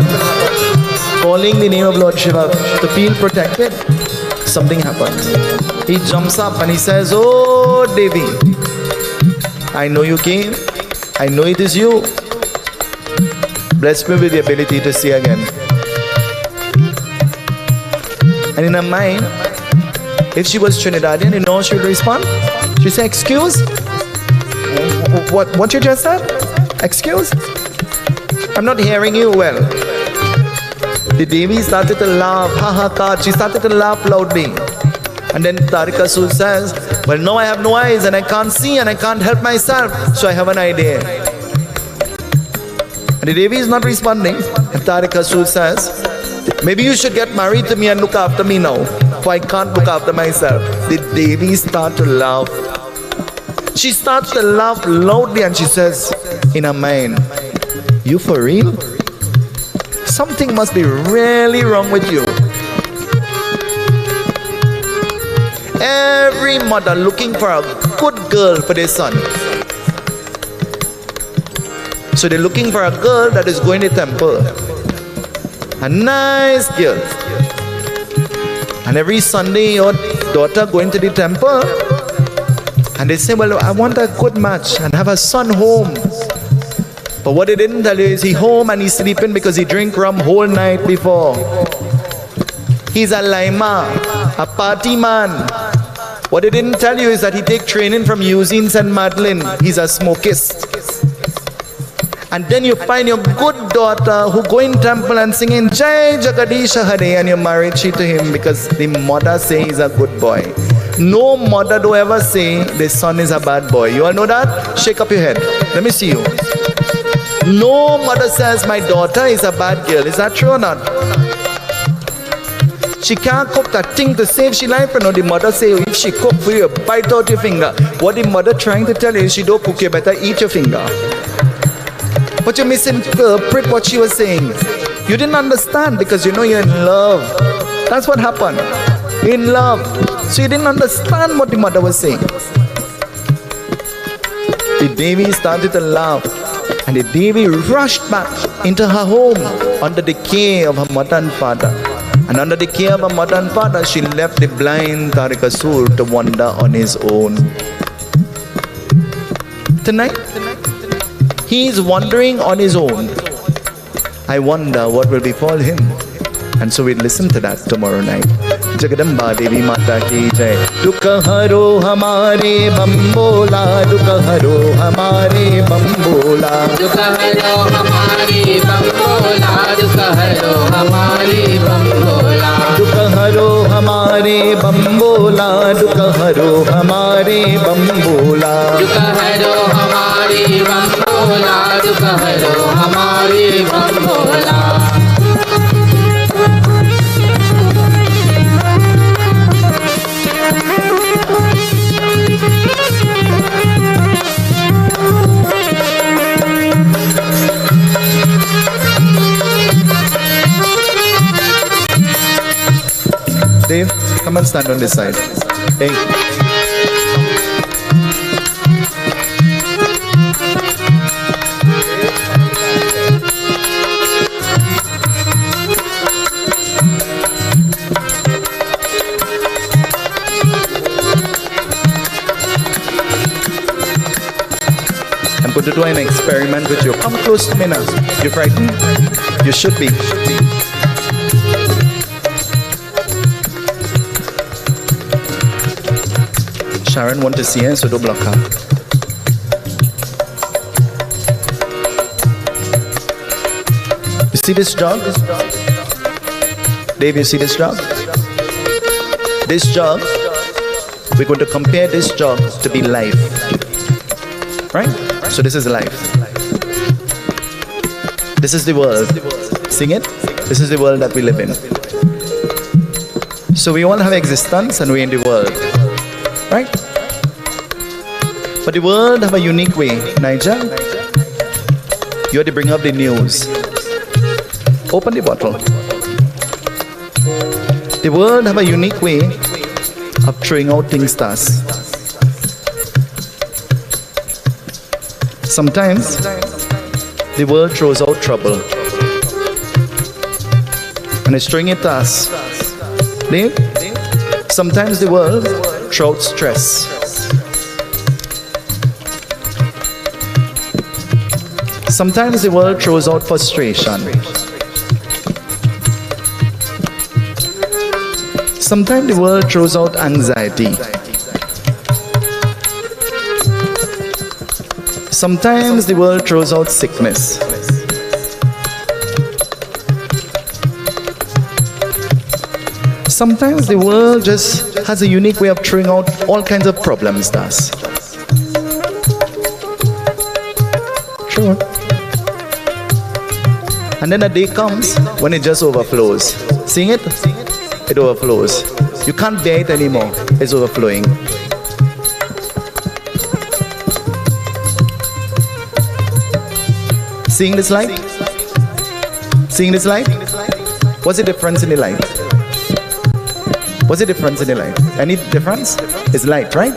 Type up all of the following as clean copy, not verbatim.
happen. Calling the name of Lord Shiva to feel protected, something happens. He jumps up and he says, "Oh Devi, I know you came. I know it is you. Bless me with the ability to see again." And in her mind, if she was Trinidadian, you know she would respond. She said, "Excuse? What you just said? Excuse? I'm not hearing you well." The Devi started to laugh, ha ha ha. She started to laugh loudly. And then Tari Kasu says, "Well, now I have no eyes and I can't see and I can't help myself, so I have an idea." And the Devi is not responding. And Tari Kasu says, "Maybe you should get married to me and look after me now, for I can't look after myself." The Devi starts to laugh. She starts to laugh loudly and she says in her mind, "You for real? Something must be really wrong with you." Every mother looking for a good girl for their son. So they're looking for a girl that is going to temple. A nice girl. And every Sunday your daughter going to the temple. And they say, "Well, I want a good match and have a son home." But what they didn't tell you is he home and he's sleeping because he drink rum whole night before. He's a lima, a party man. What they didn't tell you is that he take training from Eugene and Madeline. He's a smokist. And then you find your good daughter who go in temple and singing Jai Jagadisha Hare, and you married she to him because the mother say he's a good boy. No mother do ever say the son is a bad boy. You all know that? Shake up your head. Let me see you. No mother says my daughter is a bad girl. Is that true or not? She can't cook that thing to save she life. You know, the mother say if she cook for you, bite out your finger. What the mother trying to tell you is she don't cook, you better eat your finger. But you misinterpret what she was saying. You didn't understand because you know you're in love. That's what happened. In love. So you didn't understand what the mother was saying. The Devi started to laugh. And the Devi rushed back into her home under the care of her mother and father. And under the care of her mother and father, she left the blind Tari Kasu to wander on his own. Tonight, he is wandering on his own. I wonder what will befall him. And so we listen to that tomorrow night. Jagadamba Devi Mata ki jai. Dukha haro hamare bambola, dukha haro hamare bambola. Dukha haro hamare bambola, dukha haro hamare bambola. Dukha haro hamare bambola, dukha haro hamare bambola. Dukha haro hamare bambola, dukha haro hamare bambola. Dave, come and stand on this side. Hey. I'm going to do an experiment with you. Come close to me now. You're frightened? You should be. Sharon want to see her, so don't block her. You see this jug? Dave, you see this jug? This jug, we're going to compare this jug to be life. Right? So this is life. This is the world. Sing it? This is the world that we live in. So we all have existence and we're in the world. Right? But the world have a unique way. Nigel, you have to bring up the news. Open the bottle. The world have a unique way of throwing out things to us. Sometimes the world throws out trouble. And it's throwing it to us. Dave? Sometimes the world throws stress. Sometimes the world throws out frustration. Sometimes the world throws out anxiety. Sometimes the world throws out sickness. Sometimes the world just has a unique way of throwing out all kinds of problems to us. True. And then a day comes when it just overflows. Seeing it? It overflows. You can't bear it anymore. It's overflowing. Seeing this light? Seeing this light? What's the difference in the light? What's the difference in the light? Any difference? It's light, right?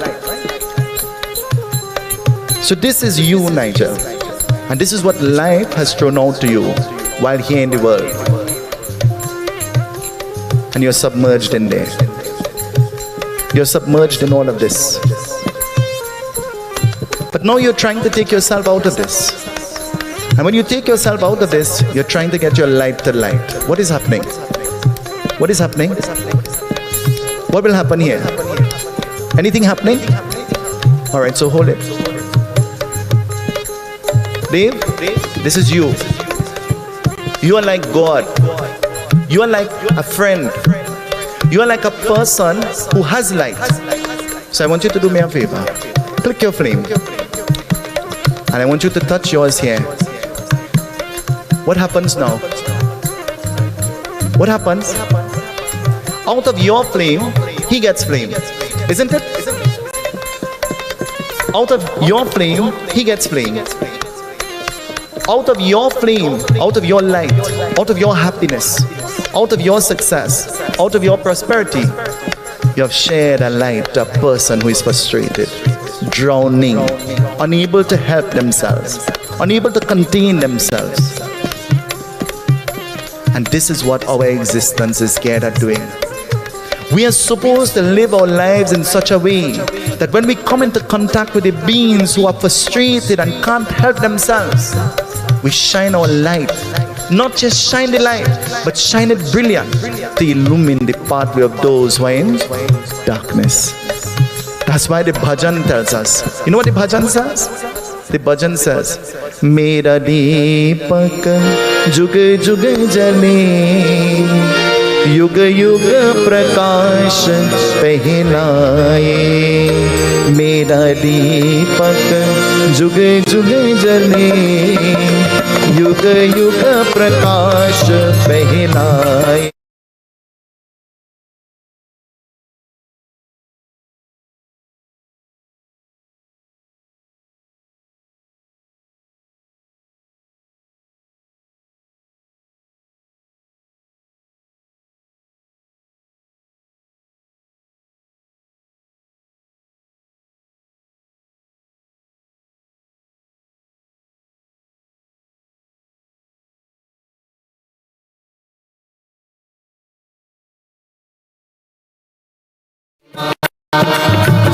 So this is you, Nigel. And this is what life has thrown out to you while here in the world. And you're submerged in there. You're submerged in all of this. But now you're trying to take yourself out of this. And when you take yourself out of this, you're trying to get your light to light. What is happening? What is happening? What will happen here? Anything happening? Alright, so hold it. Dave, this is you. You are like God. You are like a friend. You are like a person who has light. So I want you to do me a favor. Click your flame. And I want you to touch yours here. What happens now? What happens? Out of your flame, he gets flame. Isn't it? Out of your flame, he gets flame. Out of your flame, out of your light, out of your happiness, out of your success, out of your prosperity, you have shared a light to a person who is frustrated, drowning, unable to help themselves, unable to contain themselves. And this is what our existence is geared at doing. We are supposed to live our lives in such a way that when we come into contact with the beings who are frustrated and can't help themselves, we shine our light. Not just shine the light, but shine it brilliant to illumine the pathway of those who are in darkness. That's why the bhajan tells us. You know what the bhajan says? The bhajan says, Mera deepak jug jug jale, युग युग प्रकाश पहनाए, मेरा दीपक जुग जुग जले, युग युग प्रकाश पहनाए.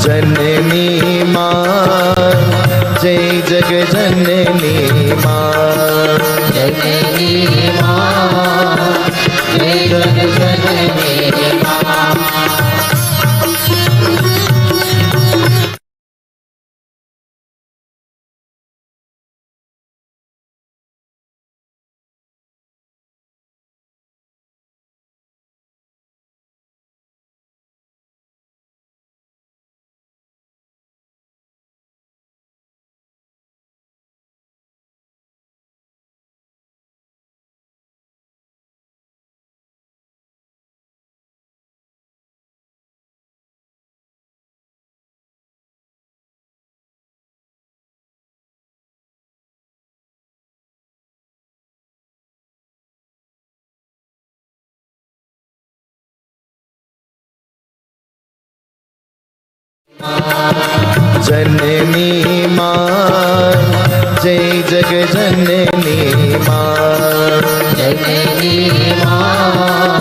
जननी माँ जय जग जननी माँ, जननी माँ जय जग जननी माँ. जननी माँ जय जग जननी माँ, जननी माँ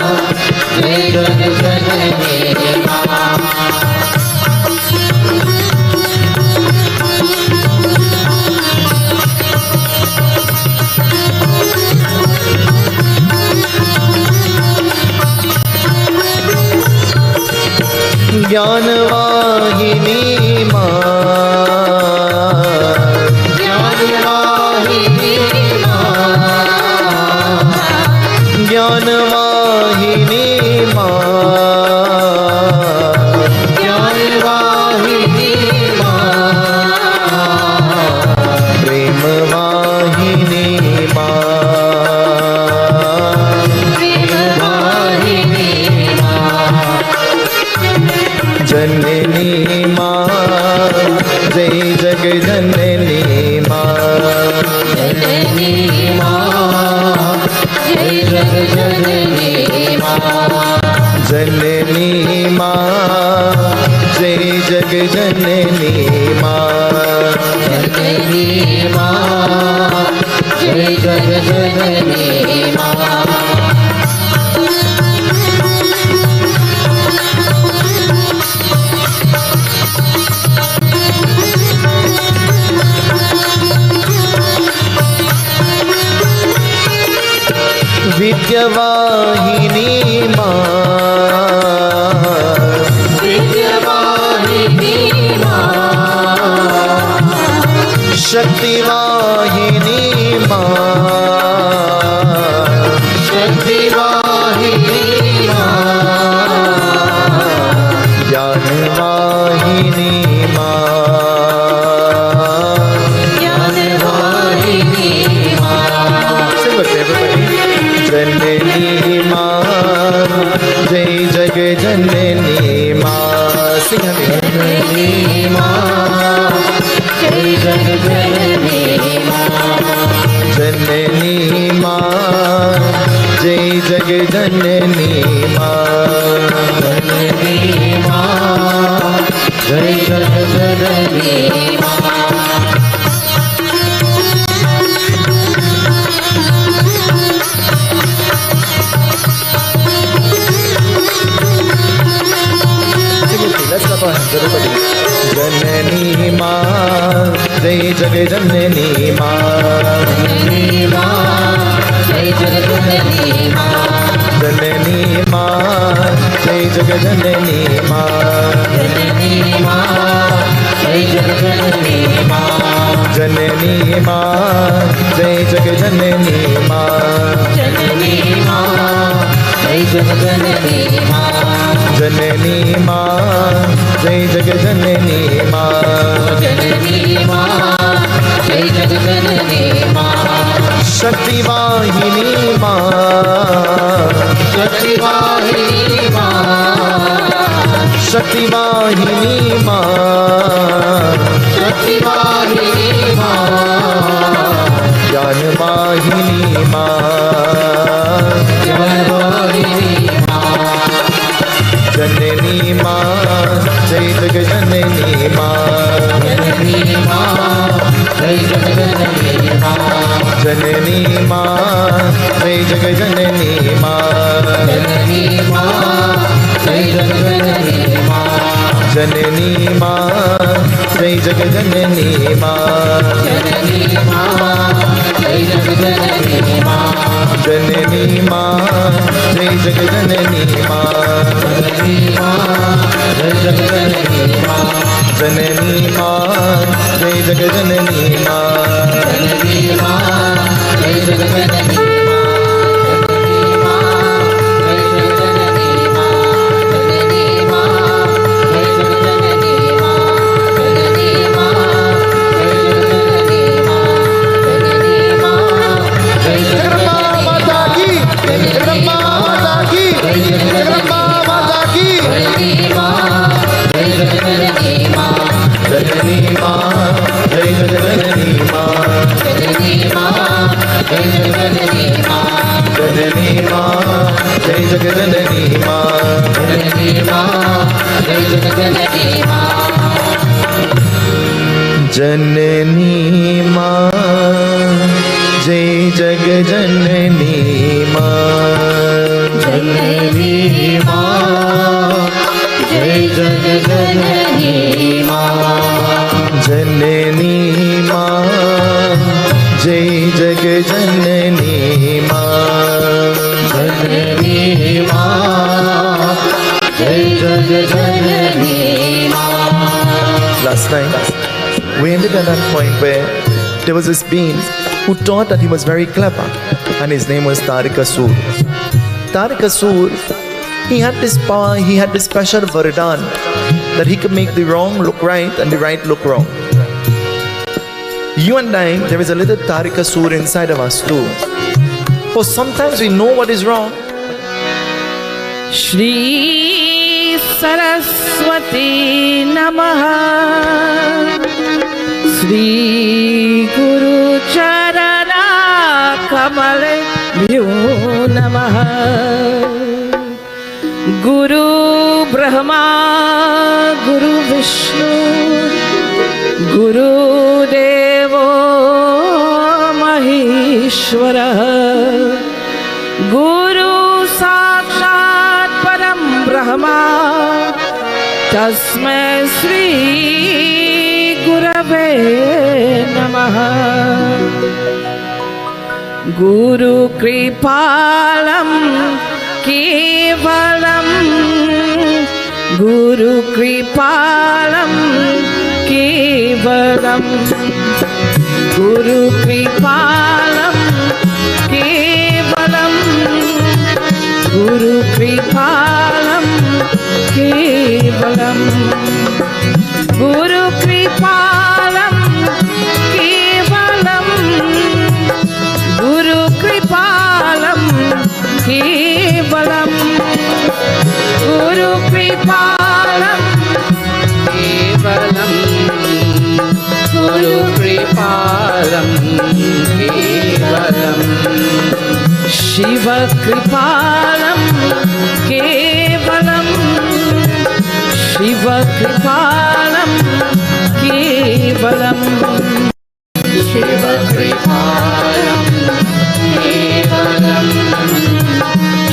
ज्ञानवाहिनी माँ, ज्ञानवाहिनी माँ, ज्ञानवाहिनी माँ, ज्ञानवाहिनी माँ, प्रेमवाहिनी माँ, प्रेमवाहिनी माँ, जननी माँ, जय जग जननी माँ, जननी माँ, जय जग जननी माँ, जननी माँ, जय जग जननी माँ, जननी माँ, जय जग जननी माँ, विद्यावाहिनी माँ, विद्यावाहिनी माँ, शक्तिवाहिनी माँ, शक्तिवाहिनी माँ, ज्ञानवाहिनी माँ, ज्ञानवाहिनी माँ, Sing with me, everybody. जननी माँ, जय जग जननी माँ, sing with me. जननी माँ, जय जग जननी माँ, जननी माँ, जय जग जननी माँ, जननी माँ, जय जग जननी माँ, Let's clap our hands, everybody. जननी माँ, जय जग जननी माँ, जननी माँ, जय जग जननी माँ, जननी माँ, जय जग जननी माँ, जननी माँ, जय जग जननी माँ, जननी माँ, जय जग जननी माँ, जननी माँ, जय जग जननी माँ, जननी माँ, जय जग जननी माँ, जननी माँ, जय जग जननी माँ, शक्तिवाहिनी माँ, शक्तिवाहिनी माँ, शक्तिवाहिनी माँ, शक्तिवाहिनी माँ, ज्ञानवाहिनी माँ, ज्ञानवाहिनी माँ, जननी माँ, जय जग जननी माँ, जननी माँ, जय जग जननी माँ, जननी माँ, जय जग जननी माँ, जननी माँ, जय जग जननी माँ, जननी माँ, जय जग जननी माँ, जननी माँ, जय जग जननी माँ, जननी माँ, जय जग जननी माँ, जननी माँ, जय जग जननी माँ, जननी माँ, जय जग जननी माँ, जननी माँ, जय जग जननी माँ, जननी माँ, जय जग जननी माँ, जननी माँ, जय जग जननी माँ, जननी माँ, जय जग जननी माँ, जननी माँ, जय जग जगदम्बा माता की, जगदम्बा माता की, जगदम्बा माता की, जननी माँ, जय जग जननी माँ, जननी माँ, जय जग जननी माँ, जननी माँ, जय जग जननी माँ, जननी माँ, जय जग जननी माँ, जननी माँ, जय जग जननी माँ, जननी माँ, जय जग जननी माँ, जननी माँ, जय जग जननी माँ, जननी माँ, जय जग जननी माँ, जननी माँ, जय जग जननी last night, we ended at that point where there was this being who thought that he was very clever, and his name was Tari Kasu. Tari Kasu, he had this power, he had this special vardhan that he could make the wrong look right and the right look wrong. You and I, there is a little Tari Kasu inside of us too. For sometimes we know what is wrong. Shri Saraswati Namaha, Shri Guru Charana Kamalebhyo Namaha. Guru Brahma, Guru Vishnu, Guru Devo Maheshwara, Guru Sakshat Param Brahma, Tasmai Shri Gurave Namaha. Guru Kripalam Kevalam, Guru Kripalam Kevalam, Guru Kripalam Kevalam, Guru Kripalam Kevalam, Guru Kripalam Kevalam, Guru Kripalam Kevalam, Guru Kripalam Kevalam, Guru Kripalam Kevalam, Shiva Kripalam Kevalam, Shiva Kripalam Kevalam, Shiva Kripalam Kevalam,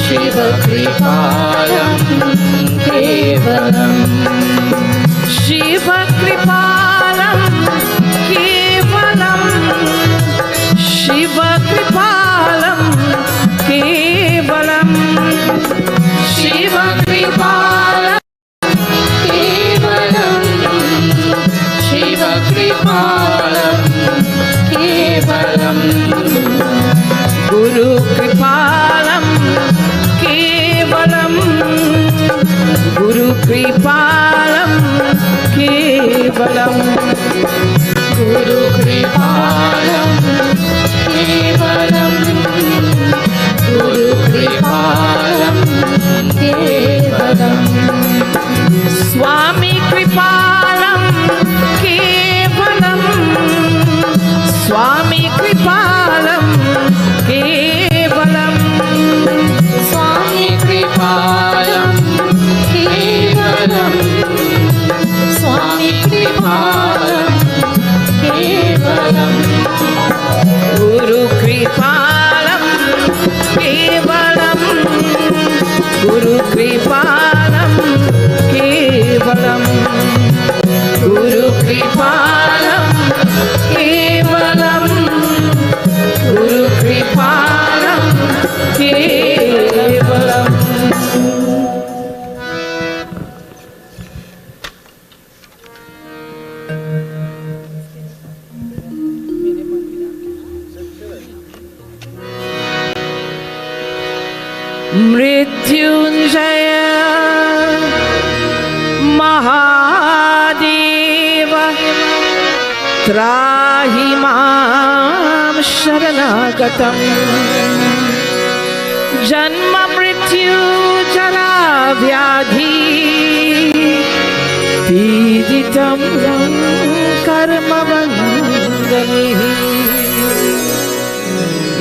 Shiva Kripalam Kevalam, Shiva Kripalam Kevalam, Shiva Kripalam Kevalam, Shiva Kripalam Kevalam, Shiva Kripalam Kevalam, Guru Kripalam Kevalam, Guru Kripalam Kevalam, Guru Kripalam Kevalam, Guru Kripalam Kevalam, Swami Kripalam Kevalam, Swami Kripalam Kevalam, Swami Kripalam Kevalam, Swami Kripalam Kevalam, Guru Kripalam Kevalam, Guru Kripalam Kevalam, Guru Kripalam Kevalam, Guru Kripalam Kevalam. Mrityunjaya Mahadeva Trahi Mam Sharanagatam Janma Mrityu Jara Vyadhi Piditam Karma Bandhani.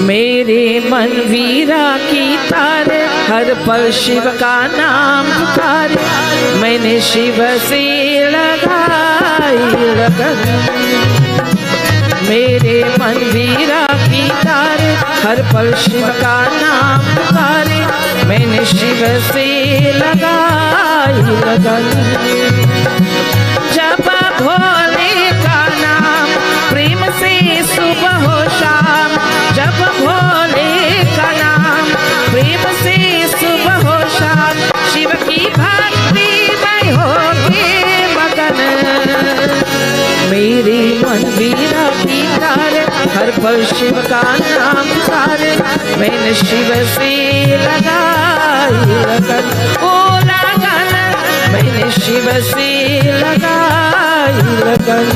मेरे मन वीरा की तारे हर पल शिव का नाम पुकारे, मैंने शिव से लगाई लगन। मेरे मन वीरा की तारे हर पल शिव का नाम पुकारे, मैंने शिव से लगाई लगन। जब भोले का नाम प्रेम से सुबह हो शाम, जब भोले का नाम प्रेम से सुबह हो शाम, शिव की भक्ति में होके मगन। मैंने शिव से लगाई लगन, ओ लगन, मैंने शिव से लगाई लगन।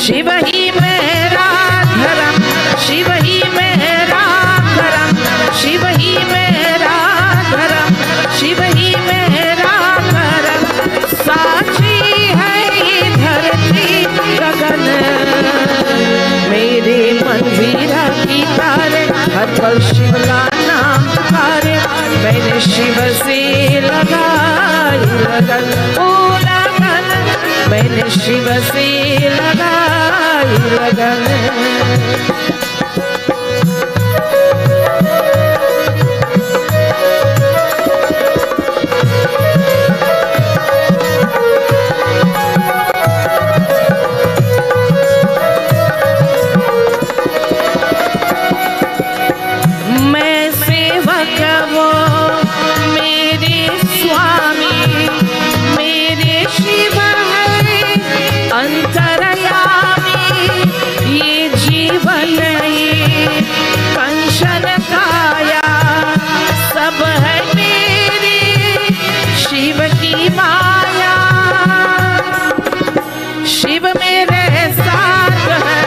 शिव ही मेरा धर्म, शिव ही मेरा करम, शिव ही मेरा धर्म, शिव ही मेरा करम, साक्षी है ये धरती गगन। मेरे मन वीरा की तारे, हर पल शिव का नाम पुकारे, मैंने शिव से लगाई लगन, ओ लगन, मैंने शिव से लगाई लगन। मैं सेवक वो मेरे स्वामी, मेरे शिव अंतरयामी, ये जीवन ये कंचन काया, सब है मेरे शिव की माया। शिव मेरे साथ है,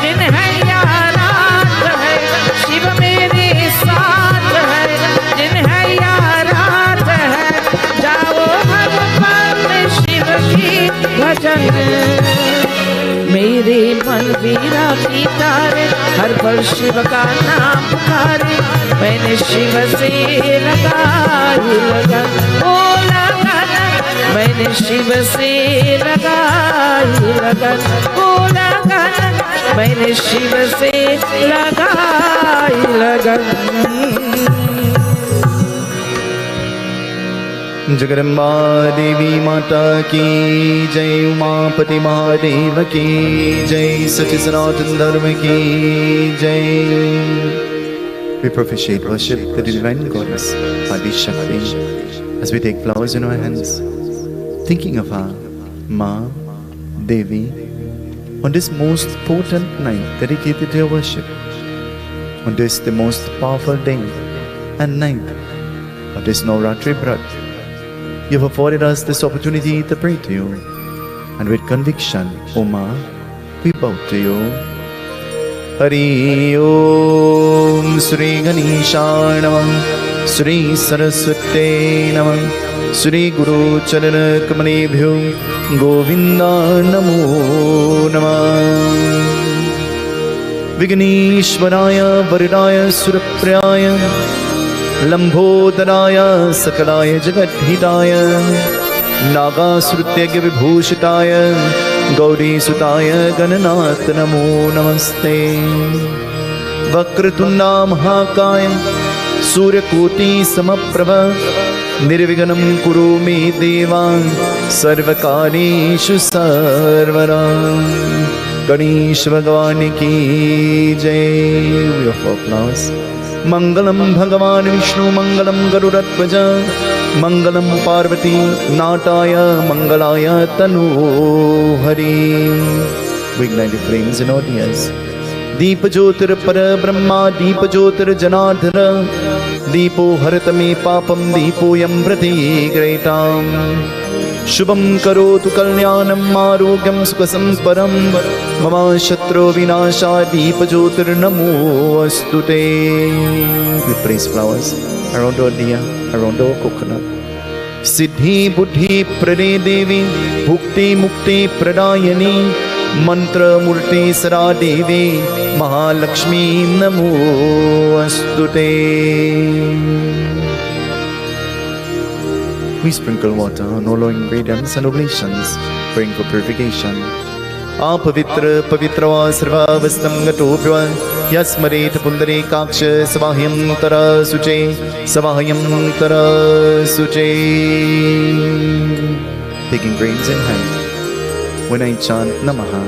दिन है या रात है, शिव मेरे साथ है, दिन है या रात है, जाओ हर पल शिव की भजन। मेरे मन वीरा की तारे, हर पल शिव का नाम पुकारे, मैंने शिव से लगाई लगन, ओ लगन, मैंने शिव से लगाई लगन, ओ लगन, मैंने शिव से लगाई लगन। जगदम्बा देवी माता की जय, उमापति महादेव की जय, सच्चे सनातन धर्म की जय। We propitiate worship the divine goddess Adi Shakti as we take flowers in our hands, thinking of her Ma Devi on this most potent night dedicated to your worship, on this the most powerful day and night of this Raatri Brat. You have afforded us this opportunity to pray to you, and with conviction, O Ma, we bow to you. Hari Om Sri Ganesha Namah, Sri Saraswate Namah, Sri Guru Charana Kamadeva, Govinda Namo Namah. Vigneshwaraya Varidaya Surapraya, लंबोदराय सकलाय जगद्धिताय, नागासुरत्यज्ञ विभूषिताय, गौरीसुताय गणनाथ नमो नमस्ते। वक्रतुंडा महाकाय, सूर्यकोटि समप्रभ, निर्विघ्नं कुरु मे देवा, सर्वकार्येषु सर्वदा। गणेश भगवान की जय। मंगलम भगवान विष्णु, मंगलम गरुड़ध्वज, मंगलम Parvati नाटाय, मंगलाय तनोहरि। We ignite the flames in our ears. दीप ज्योतिर पर ब्रह्मा, दीप ज्योतिर जनार्दन, दीपो हरत मे पापम, दीपोऽयं प्रतिग्रहीताम्। शुभं करोतु कल्याणम्, आरोग्यं सुखसंपदं, मम शत्रु विनाशा दीप ज्योतिर्नमोऽस्तु ते। We place flowers around our diya, around our coconut. सिद्धि बुद्धि प्रदे देवी, भुक्ति मुक्ति प्रदायिनी, मंत्र मूर्ति सदा देवी, महालक्ष्मी नमोऽस्तु ते। we sprinkle water on all our ingredients and oblations, praying for purification. Apavitra pavitra sarvavastam gatobhya yasmaret pundarekaksha savahyam tara suche savahyam tara suche. Taking grains in hand, when I chant Namaha,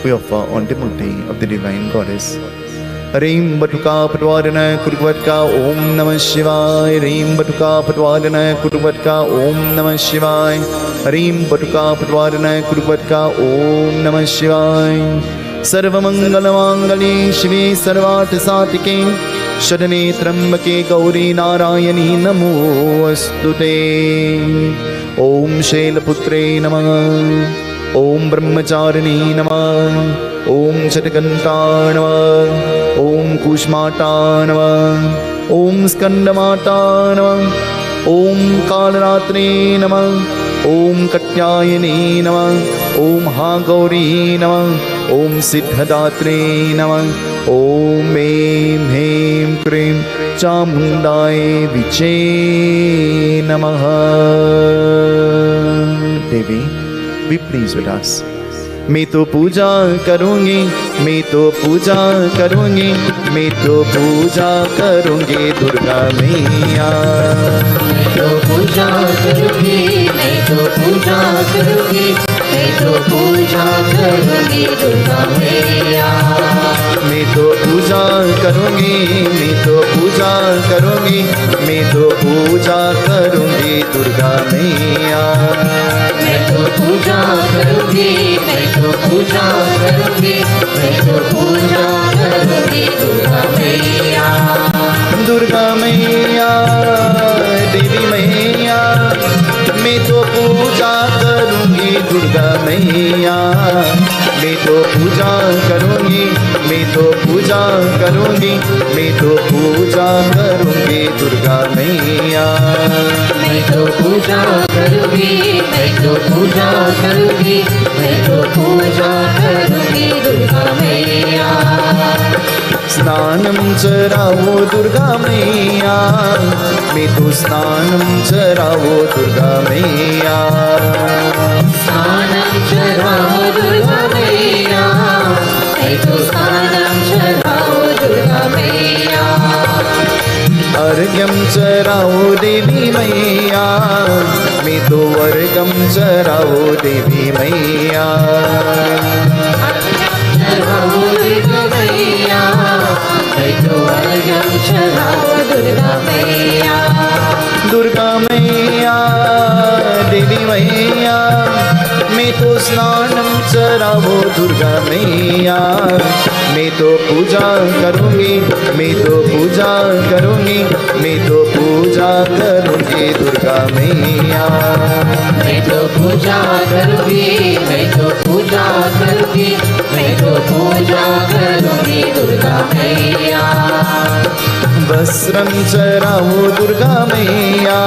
we offer on the devotee of the Divine Goddess. Reem Batuka Patwadana Kuruvatka Om Namah Shivaya. Reem Batuka Patwadana Kuruvatka Om Namah Shivaya. Reem Batuka Patwadana Kuruvatka Om Namah Shivaya. Sarvamangalamangali Shive Sarvati Satike Shadane Trambake Gauri Narayani Namo Astute. Om Shailaputre Namah. Om Brahmacharini Namah. Om Chatakanta Namah. Om Kushmata Namah. Om Skandamata Namah. Om Kalaratri Namah. Om Katyayani Namah. Om Hagauri Namah. Om Siddhadatri Namah. Om Em Hem Krim Chamundai Viche Namaha. Devi, be pleased with us. मैं तो पूजा करूँगी, मैं तो पूजा करूँगी, मैं तो पूजा करूँगी दुर्गा मैया। मैं तो पूजा करूँगी, मैं तो पूजा करूँगी, मैं तो पूजा करूँगी दुर्गा मैया। मैं तो पूजा करूँगी, मैं तो पूजा करूँगी, मैं तो पूजा करूँगी दुर्गा मैया। मैं तो पूजा करूँगी, मैं तो पूजा करूँगी, मैं तो पूजा करूँगी दुर्गा मैया। दुर्गा मैया, देवी मैया, मैं तो पूजा करूँगी दुर्गा मैया। मैं तो पूजा करूँगी, मैं तो पूजा करूँगी, मैं तो पूजा करूँगी दुर्गा मैया। मैं तो पूजा करूँगी, मैं तो पूजा करूँगी, मैं तो पूजा करूँगी दुर्गा मैया। स्नानं चरावो दुर्गा मैया, मैं तो स्नानं चरावो दुर्गा मैया। स्नानं चरावो दुर्गा मैया, मैं तो स्नानं चरावो दुर्गा मैया। अर्घ्यं चरावो देवी मैया, मैं तो अर्घ्यं चरावो देवी मैया। चरावो दुर्गा मैया, मैं तो अर्घ्यं चरावो दुर्गा मैया। दुर्गा मैया, देवी मैया, मैं तो स्नानं चरावो दुर्गा मैया। मैं तो पूजा करूँगी, मैं तो पूजा करूँगी, मैं तो पूजा करूँगी दुर्गा मैया। मैं तो पूजा करूँगी, मैं तो पूजा करूँगी, मैं तो पूजा करूँगी दुर्गा मैया। वस्त्रं चरावो दुर्गा मैया,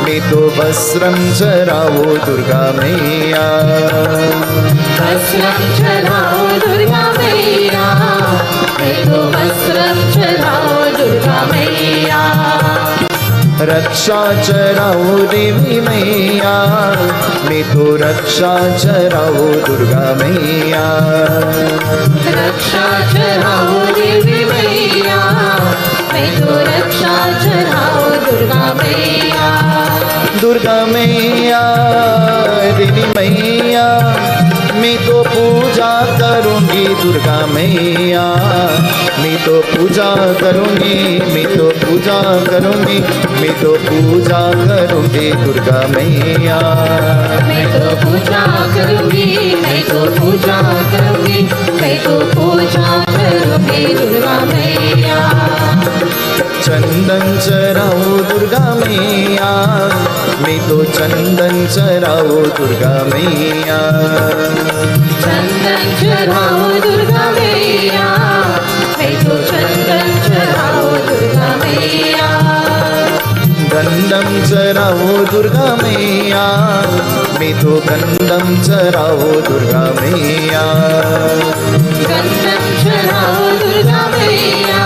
मैं तो वस्त्रं चरावो दुर्गा मैया। वस्त्रं चरावो दुर्गा मैया, मैं तो वस्त्रं चरावो दुर्गा मैया। रक्षा चरावो देवी मैया, मैं तो रक्षा चरावो दुर्गा मैया। रक्षा चरावो देवी मैया, मैं तो रक्षा चरावो दुर्गा मैया। दुर्गा मैया, देवी मैया, मैं तो पूजा करूँगी दुर्गा मैया। मैं तो पूजा करूँगी, मैं तो पूजा करूँगी, मैं तो पूजा करूँगी दुर्गा मैया। मैं तो पूजा करूँगी, मैं तो पूजा करूँगी, मैं तो पूजा करूँगी दुर्गा मैया। चंदन चराओ दुर्गा मैया, मैं तो चंदन चराओ दुर्गा मैया। चंदन चराओ दुर्गा मैया, मैं तो चंदन चराओ दुर्गा मैया। गंधम चराओ दुर्गा मैया, मैं तो गंधम चराओ दुर्गा मैया। गंधम चराओ दुर्गा मैया,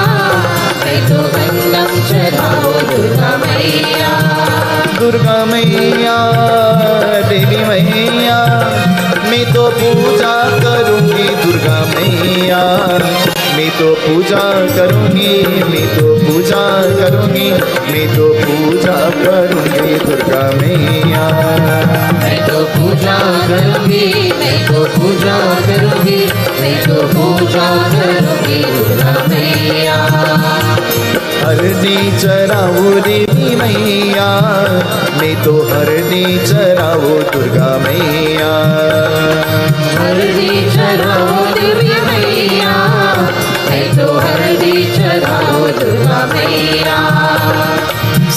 मैं तो गंधम चराओ दुर्गा मैया। दुर्गा मैया देवी मैया मैं तो पूजा करूंगी दुर्गा मैया मैं तो पूजा करूंगी मैं तो पूजा करूंगी मैं तो पूजा करूंगी दुर्गा मैया मैं तो पूजा करूंगी मैं तो पूजा करूंगी मैं तो पूजा करूंगी दुर्गा मैया हरदी चराओ देवी मैया मैं तो हरदी चराओ दुर्गा मैया हरदी चराओ देवी मैया मैं तो हरदी चराओ दुर्गा मैया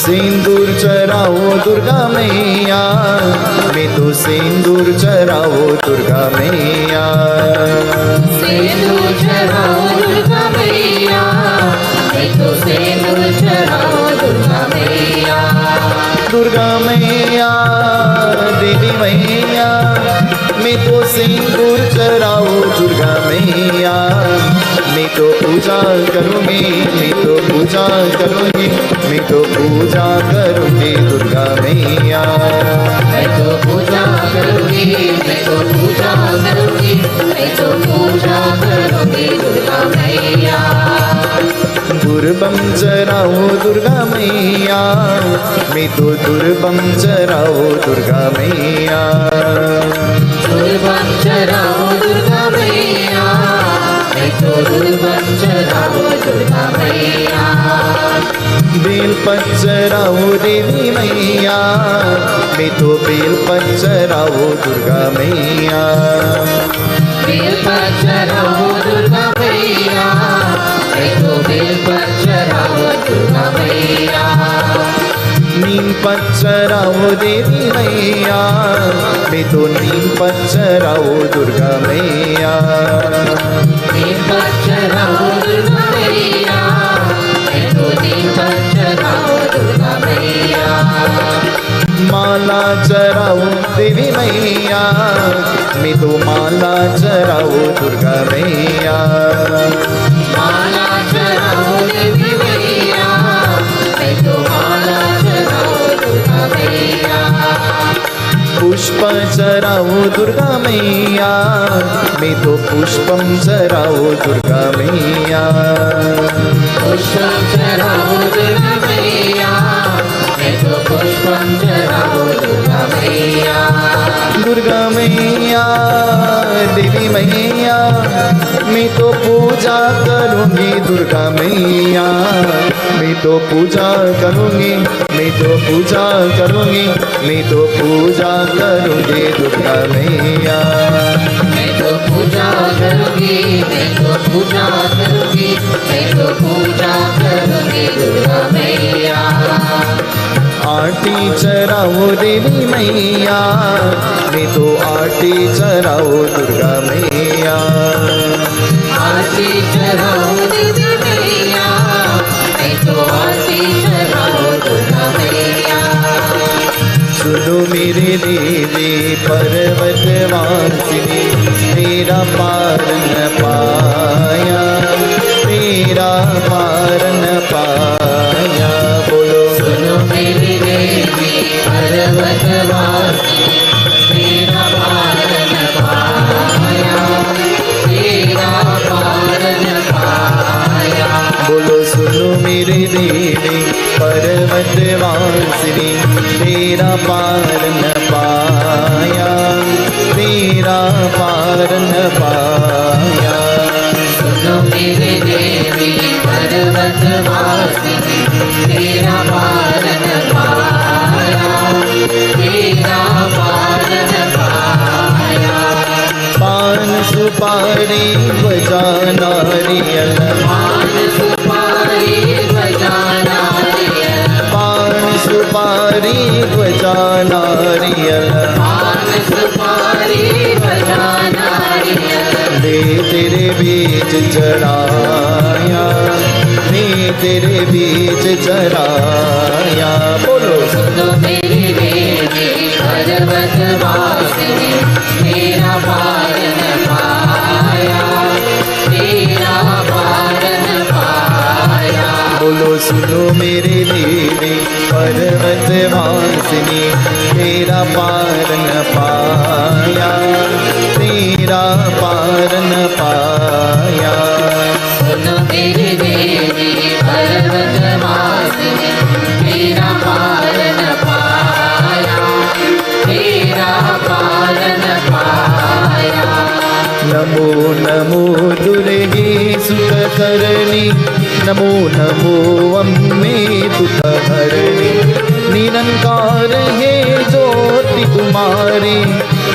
सिंदूर चराओ दुर्गा मैया मैं तो सिंदूर चराओ दुर्गा मैया सिंदूर चराओ दुर्गा मैया मैं तो सिंदूर चराओ दुर्गा मैया दुर्गा मैया देवी मैया मैं तो सिंदूर चराओ दुर्गा मैया मैं तो पूजा करूंगी मैं तो पूजा करूंगी मैं तो पूजा करूंगी दुर्गा मैया मैं तो पूजा करूंगी मैं तो पूजा करूंगी मैं तो पूजा करूंगी दुर्गा मैया दुर्बम चराओ दुर्गा मैया मैं तो दुर्बम चराओ दुर्गा मैया दुर्बम चराओ दुर्गा मैया मैं तो दुर्बम चराओ दुर्गा मैया बेल चराओ देवी मैया मैं तो बेल चराओ दुर्गा मैया बेल चराओ दुर्गा मैया मैं तो बेल चराओ दुर्गा मैया नीम चराओ देवी मैया मैं तो नीम चराओ दुर्गा मैया नीम चराओ दुर्गा मैया मैं तो नीम चराओ दुर्गा मैया माला चराओ देवी मैया मैं तो माला चराओ दुर्गा मैया माला चराओ देवी मैया मैं तो माला चराओ दुर्गा मैया पुष्प चराओ दुर्गा मैया मैं तो पुष्पम चराओ दुर्गा मैया पुष्पम चराओ दुर्गा मैया मैं तो पुष्पम चराओ दुर्गा मैया दुर्गा मैया देवी मैया मैं तो पूजा करूंगी दुर्गा मैया मैं तो पूजा करूंगी मैं तो पूजा करूंगी मैं तो पूजा करूंगी दुर्गा मैया मैं तो पूजा करूंगी मैं तो पूजा करूंगी मैं तो पूजा करूंगी दुर्गा मैया आरती चराओ देवी मैया मैं तो आरती चराओ दुर्गा मैया आरती चराओ देवी मैया मैं तो आरती चराओ दुर्गा मैया सुनो मेरे देवी पर्वत वासिनी तेरा पार न पाया तेरा पार न पाया बोलो सुनो मेरी देवी पर्वत वासिनी तेरा पार न पाया तेरा पार न पाया बोलो सुनो मेरे देवी पर्वत वासिनी तेरा पार न पाया तेरा पार न पाया सुनो मेरी देवी पर्वत वासिनी तेरा पार न पाया तेरा पार न पाया पान सुपारी बजा नारियल पान सुपारी बजा नारियल पान सुपारी बजा नारियल पान सुपारी बजा नारियल दे तेरे बीच चढ़ाया दे तेरे बीच चढ़ाया बोलो सुनो मेरी देवी पर्वत वासिनी तेरा पार न पाया तेरा पार न पाया बोलो सुनो मेरे देवी पर्वत वासिनी तेरा पार न पाया, तेरा पार न पाया। सुनो मेरी देवी पर्वत वासिनी तेरा पार न पाया, तेरा पार न पाया। नमो नमो दुर्गे सुख करणी, नमो नमो अम्बे दुख हरणी। निरंकार है ज्योति तुम्हारी,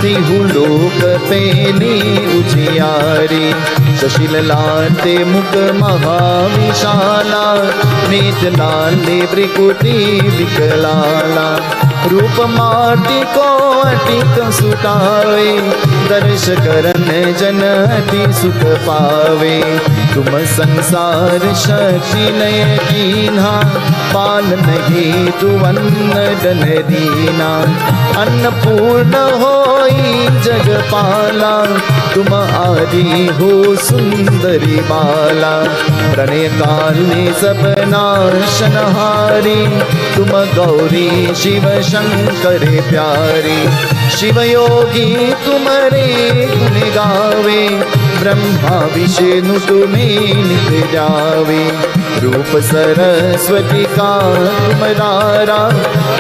तिहु लोक पहले उजियारी। शशिल लाते मुख महाविशाला, नेत लाले भृकुटी विकलाला। रूप माटी को अटिक सुतावे, दर्श करन जन अति सुख पावे। तुम संसार शक्ति नय कीन्हा, पालन हेतु अन्न दन दीना। अन्नपूर्ण होई जगपाला, तुम आदि हो सुंदरी बाला। प्रणय काल ने सब नाशनहारी, तुम गौरी शिव शंकर प्यारी। शिव योगी तुम्हारे गुण गावे, ब्रह्मा विष्णु तुम्हें नित जावे। रूप सरस्वती का तुम्हारा,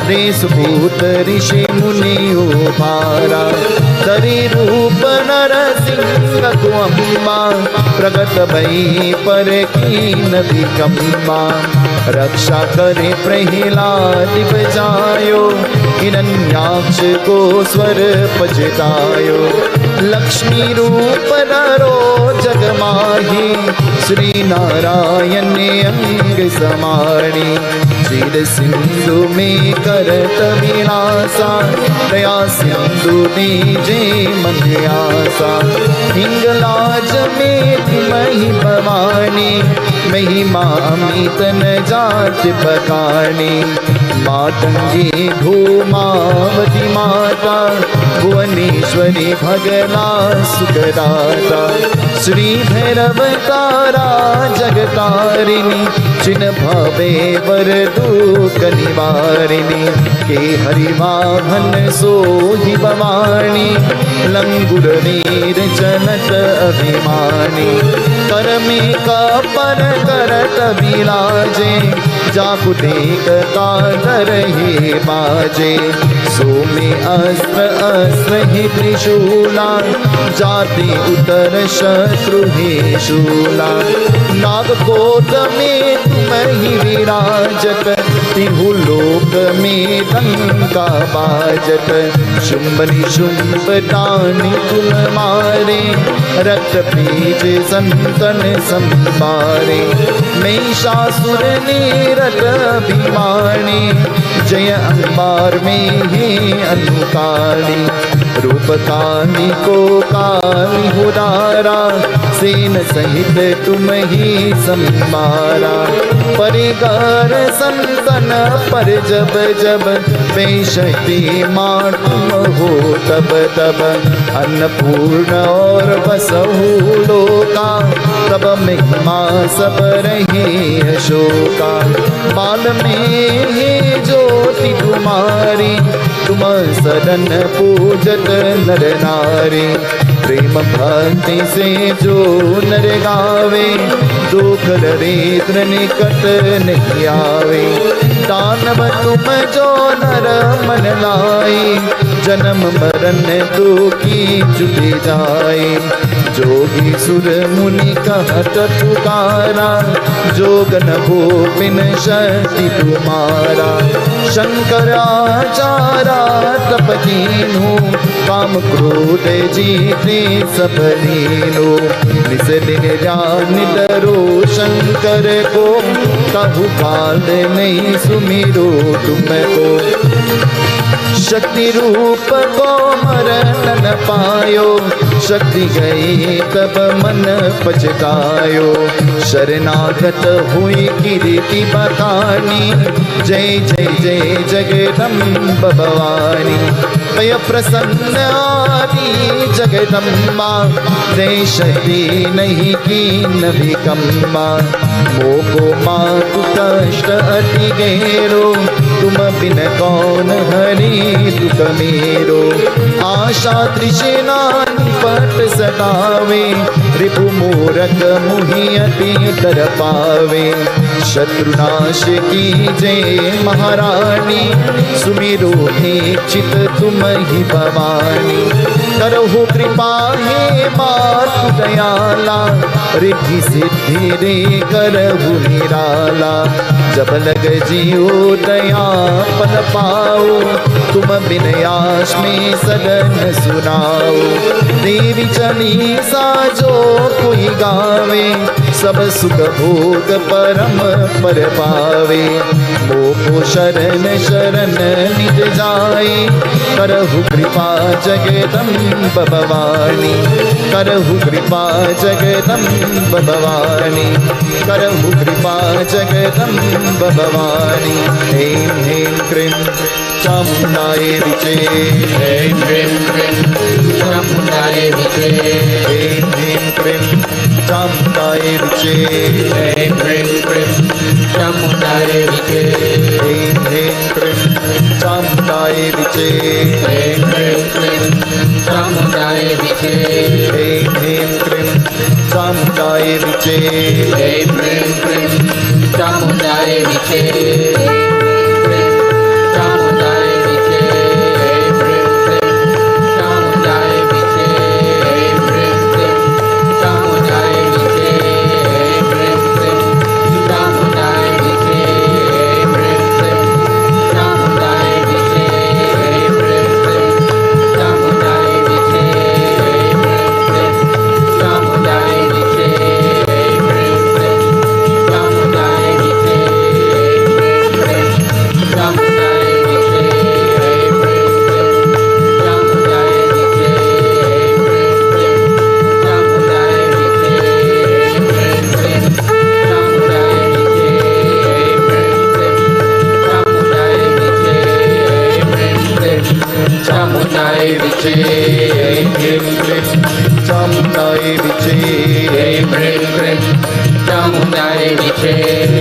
देश भूत ऋषि मुनि उभारा। तरी रूप नरसिंह को अम्मा, प्रगट भई पर कीन विकम्मा। रक्षा करे प्रहलाद बजायो, हिरण्याक्ष को स्वर पजतायो। लक्ष्मी रूप नरो जग माही, श्री नारायण ने अंग समाणी। क्षीर सिंधु में करत विलासा, दया सिंधु दीजे मन आसा। हिंगलाज में मही भवानी, महिमा अमित न जात बखानी। मातंगी घूमावती माता, भुवनेश्वरी भगला सुखदाता। श्री भैरव तारा जगतारिणी, जिन भवे वर दुख निवारिणी। के हरिवाहन सोहि भवानी, लंगुर वीर जनत अभिमानी। कर में कपर करत विराजे, जाकु देख कादर हे बाजे। सोमे अस्त्र अस्त्र ही त्रिशूला, जाति उतर शत्रु हे शूला। नागकोट में तुम ही विराजत, तिहु लोक में डंका बाजत। शुंभ निशुंभ टानी तुम मारे, रक्त बीज संतन संबारे। महिषासुर निरत अभिमानी, जय अंबार में है अनुकाली। रूप काली को काली हुदारा, सेन सहित तुम ही संबारा। परिगार संतन पर जब जब, बेशक्ति माँ तुम हो तब तब। अन्नपूर्ण और बसहु लोका, तब महिमा सब रही अशोका। बाल में है ज्योति तुम्हारी, तुम सदन पूजत नर नारी। प्रेम भक्ति से जो नर गावे, दुख दरिद्र निकट नहीं आवे। दानव तुम जो नर मन लाई, जन्म मरण दुखी छुटी जाए। जोगी सुर मुनि कहत पुकारा, जोगन भूपिन शक्ति तुम्हारा। शंकराचार्य तप कीन्हु, काम क्रोध जीते सब लीनो। निस दिन जान डरो शंकर को, कहु काल नहीं सुमिरो तुमको। शक्ति रूप को मरण न पायो, शक्ति गई तब मन पछतायो। शरणागत हुई कीर्ति बखानी, जय जय जय जगदम्ब भवानी। भय प्रसन्न आदि जगदम्बा, देशती नहीं कीन विकम्बा। मोको मातु कष्ट अति गहरो, तुम बिन कौन हरि दुख मेरो। आशा तृष्णा निपट सतावे, रिपु मूरख मुहि अति तर पावे। शत्रुनाश की जय महारानी, सुमिरो चित तुम ही भवानी। करहु कृपा हे मातु दयाला, रिद्धि सिद्धि रे करहु निराला। जब लग जियो दया पल पाओ, तुम बिन आश में सदन सुनाओ। देवी चालीसा जो कोई गावे, सब सुख भोग परम पर पावे। मोको शरण शरण निज जाए, करहु कृपा जगदम्ब भवानी। करहु कृपा जगदम्ब भवानी, करहु कृपा जगदम्ब भवानी। ऐं ह्रीं क्रीं चामुण्डायै विचे, ऐं ह्रीं क्रीं चामुण्डायै विचे, ऐं ह्रीं क्रीं चामुण्डायै विचे, ऐं ह्रीं क्रीं चामुण्डायै विचे, ऐं ह्रीं क्रीं चामुण्डायै विचे, ऐं ह्रीं क्रीं चामुण्डायै विचे, ऐं ह्रीं क्रीं चामुण्डायै विचे, ऐं ह्रीं क्रीं चामुण्डायै विचे, चामुण्डायै विचे, ऐं ह्रीं क्रीं चामुण्डायै विचे,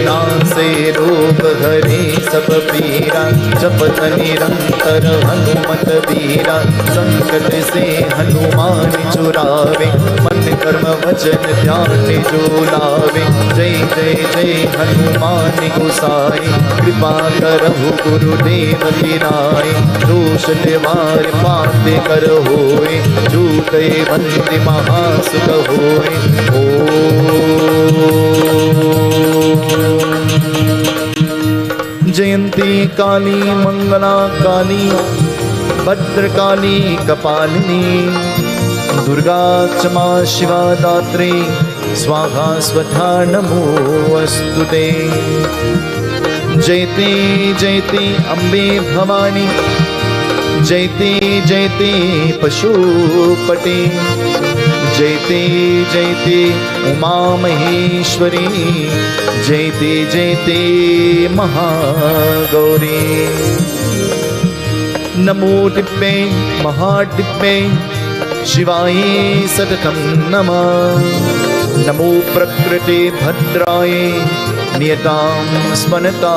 नासे रोग हरे सब पीरा। जपत निरंतर हनुमत वीरा, संकट से हनुमान छुड़ावे। मन कर्म वचन ध्यान जो लावे। जय जय जय हनुमान गोसाई, कृपा करहु गुरुदेव की नाई। दोष निवार पाते कर होए, झूठे बंदे महासुख होए। जयंती काली मंगला काली, भद्रकाली कपालिनी। दुर्गा क्षमा शिवा दात्री, स्वाहा स्वधा नमोऽस्तुते। जयते जयते अम्बे भवानी, जयते जयते पशुपते। जयते जयते उमा महेश्वरी, जयते जयते महागौरी। नमो दिव्ये महादिव्ये शिवाय सततं नमः। नमो प्रकृते भद्राय, नियतां स्मरता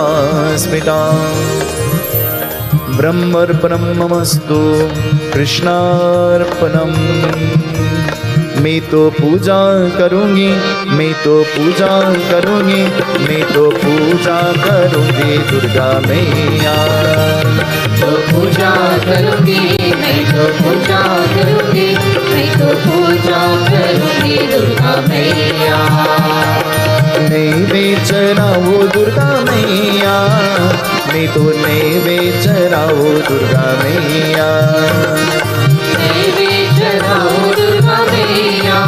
स्मृता। ब्रह्मर्पणमस्तु कृष्णार्पणम्। मैं तो पूजा करूँगी, मैं तो पूजा करूँगी, मैं तो पूजा करूँगी दुर्गा मैया। तो पूजा करूँगी, मैं तो पूजा करूँगी, मैं तो पूजा करूँगी दुर्गा मैया। नैवेद्य चढ़ाओ दुर्गा मैया, मैं तो नैवेद्य चढ़ाओ दुर्गा मैया। नैवेद्य चढ़ाओ दुर्गा मैया,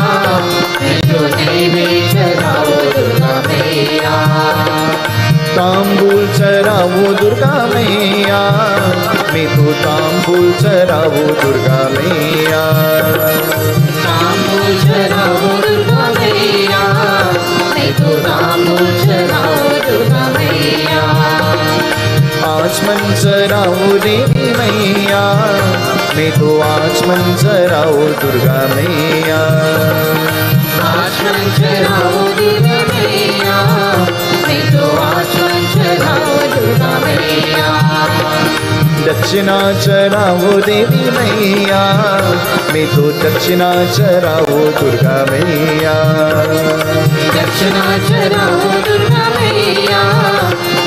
मैं तो नैवेद्य चढ़ाओ दुर्गा मैया। तांबूल चढ़ाओ दुर्गा मैया, मैं तो तांबूल चढ़ाओ दुर्गा मैया। तांबूल चढ़ाओ दुर्गा मैया, मैं तो तांबूल चढ़ाओ दुर्गा मैया। आचमन चढ़ाओ देवी मैया, मैं तो आचमन आचमन चढ़ाओ दुर्गा मैया, आचमन चढ़ाओ दुर्गा मैया, मैं तो आचमन चढ़ाओ दुर्गा मैया। दक्षिणा चढ़ाओ देवी मैया, मैं तो दक्षिणा चढ़ाओ दुर्गा मैया, दक्षिणा चढ़ाओ दुर्गा मैया,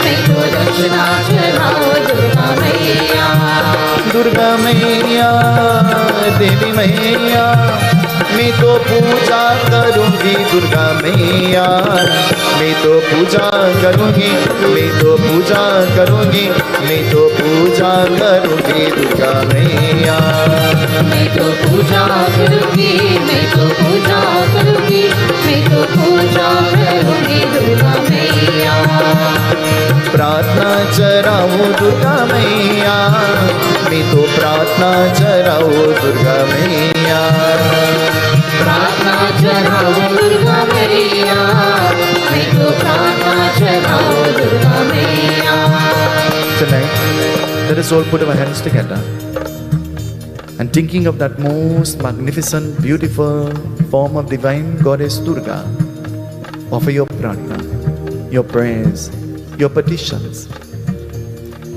मैं तो दक्षिणा चढ़ाओ दुर्गा मैया। दुर्गा मैया देवी मैया, मैं तो पूजा करूंगी दुर्गा मैया, मैं तो पूजा करूंगी, मैं तो पूजा करूंगी, मैं तो पूजा करूंगी दुर्गा मैया, मैं तो पूजा करूंगी, मैं तो पूजा करूंगी, मैं तो पूजा करूंगी दुर्गा मैया। प्रार्थना चढ़ाओ दुर्गा मैया, मैं तो प्रार्थना चढ़ाओ दुर्गा मैया, प्रार्थना चढ़ाओ दुर्गा मैया, मैं तो प्रार्थना चढ़ाओ दुर्गा मैया। Tonight, let us all put our hands together and thinking of that most magnificent, beautiful form of divine goddess Durga, offer your prarthana, your prayers, your petitions,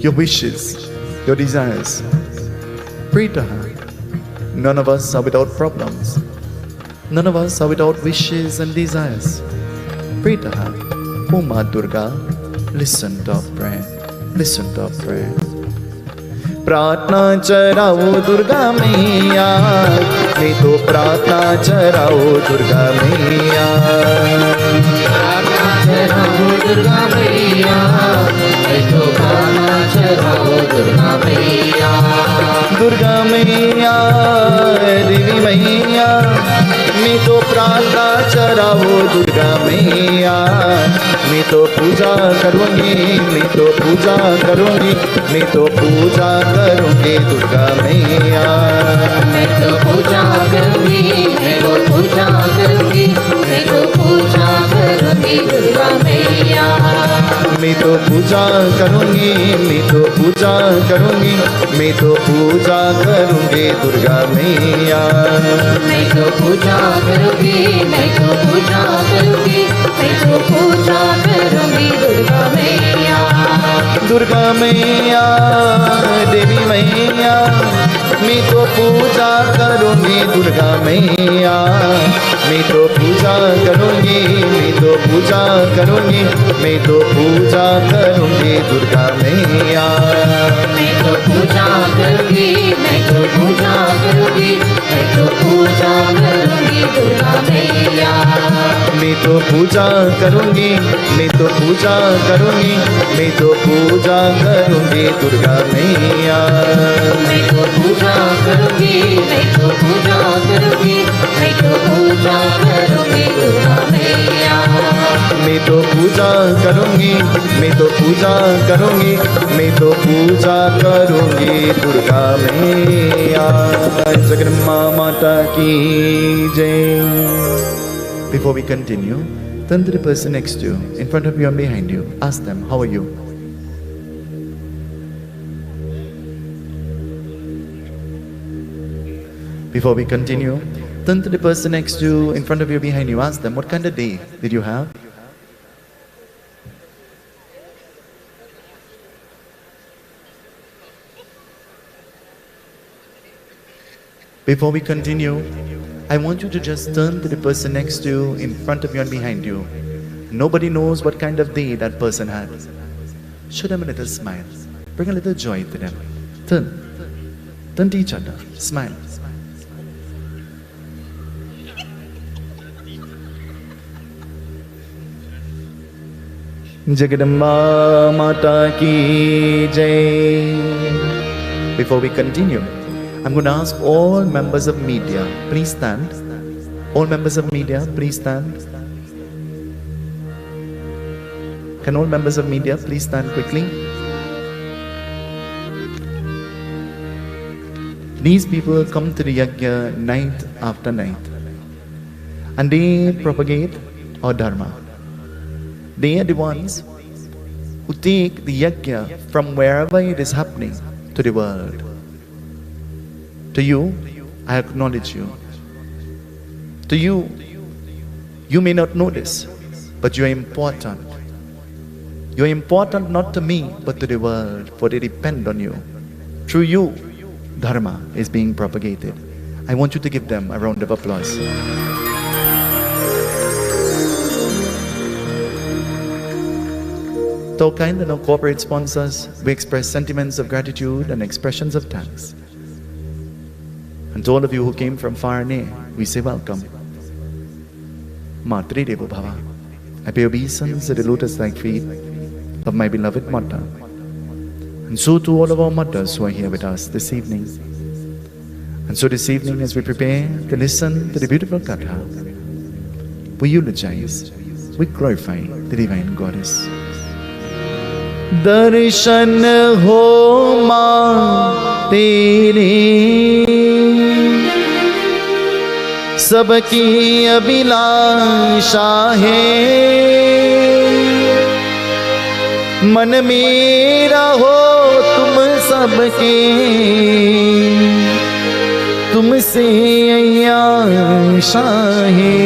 your wishes, your desires. Pray to her. None of us are without problems. None of us are without wishes and desires. Pray to her. Oh Ma Durga, listen to our prayer. Listen to our prayer. प्रार्थना चढ़ाओ दुर्गा मैया, मैं तो प्रार्थना चढ़ाओ दुर्गा मैया, प्रार्थना चढ़ाओ दुर्गा मैया, मैं तो प्रार्थना चढ़ाओ दुर्गा मैया। दुर्गा मैया देवी मैया, मैं तो प्रार्थना चढ़ाओ दुर्गा मैया, मैं तो पूजा करूंगी, मैं तो पूजा करूंगी, मैं तो पूजा करूंगी दुर्गा मैया, मैं तो पूजा करूंगी, मैं तो पूजा करूंगी, मैं तो पूजा करूंगी दुर्गा मैया। मैं तो पूजा करूंगी, मैं तो पूजा करूंगी, मैं तो पूजा करूंगी दुर्गा मैया, मैं तो पूजा करूंगी, मैं तो पूजा करूंगी, मैं तो पूजा करूंगी दुर्गा मैया। दुर्गा मैया देवी मैया, मैं तो पूजा करूंगी दुर्गा मैया, मैं तो पूजा करूंगी, मैं तो पूजा करूंगी, मैं तो पूजा करूंगी दुर्गा मैया, मैं तो पूजा करूंगी, मैं तो पूजा करूंगी, मैं तो पूजा करूंगी दुर्गा मैया। मैं तो पूजा करूंगी, मैं तो पूजा करूंगी, मैं तो पूजा करूंगी दुर्गा मैया, मैं तो पूजा करूंगी, मैं तो पूजा करूंगी, मैं तो पूजा करूंगी दुर्गा मैया। मैं तो पूजा करूंगी, मैं तो पूजा करूंगी, मैं तो पूजा करूंगी दुर्गा मैया। जगदम्बा माता की जय। Before we continue, turn to the person next to you, in front of you and behind you. Ask them, how are you? Before we continue, turn to the person next to you, in front of you, behind you. Ask them, what kind of day did you have? Before we continue, I want you to just turn to the person next to you, in front of you and behind you. Nobody knows what kind of day that person had. Show them a little smile. Bring a little joy to them. Turn. Turn to each other. Smile. Jagadamba Mata Ki Jai. Before we continue, I'm going to ask all members of media, please stand. All members of media, please stand. Can all members of media please stand quickly? These people come to the yajna night after night, and they propagate our dharma. They are the ones who take the yajna from wherever it is happening to the world. To you, I acknowledge you. To you, you may not know this, but you are important. You are important not to me, but to the world, for they depend on you. Through you, Dharma is being propagated. I want you to give them a round of applause. To our kind and our corporate sponsors, we express sentiments of gratitude and expressions of thanks. And to all of you who came from far and near, we say welcome. Matri Devo Bhava. I pay obeisance at the lotus-like feet of my beloved mother. And so to all of our mothers who are here with us this evening. And so this evening, as we prepare to listen to the beautiful Katha, we eulogize, we glorify the Divine Goddess. Darshan ho maa tere, sabki abhilasha hai, man mera ho tum sabke, तुमसे आशा है,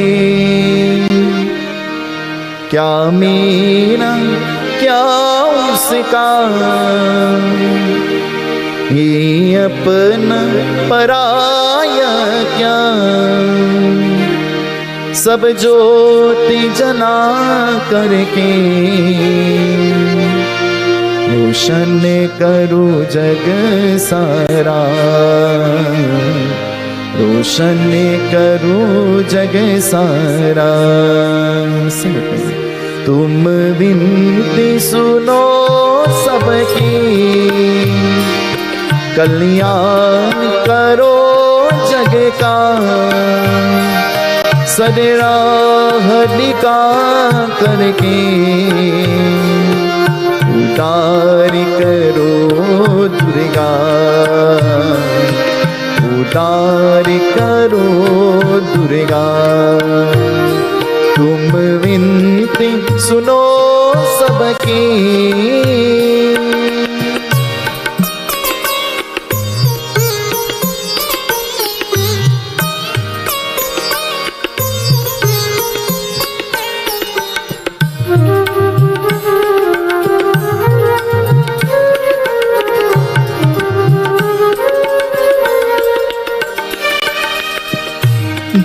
क्या मेरा क्या उसका, ये अपना पराया क्या, सब ज्योति जना करके रोशन करो जग सारा, रोशन करो जग सारा। तुम विनती सुनो सबकी, कल्याण करो जग का, सदराहलिका करके उतार करो दुर्गा, उतार करो दुर्गा। तुम विनती सुनो सबकी,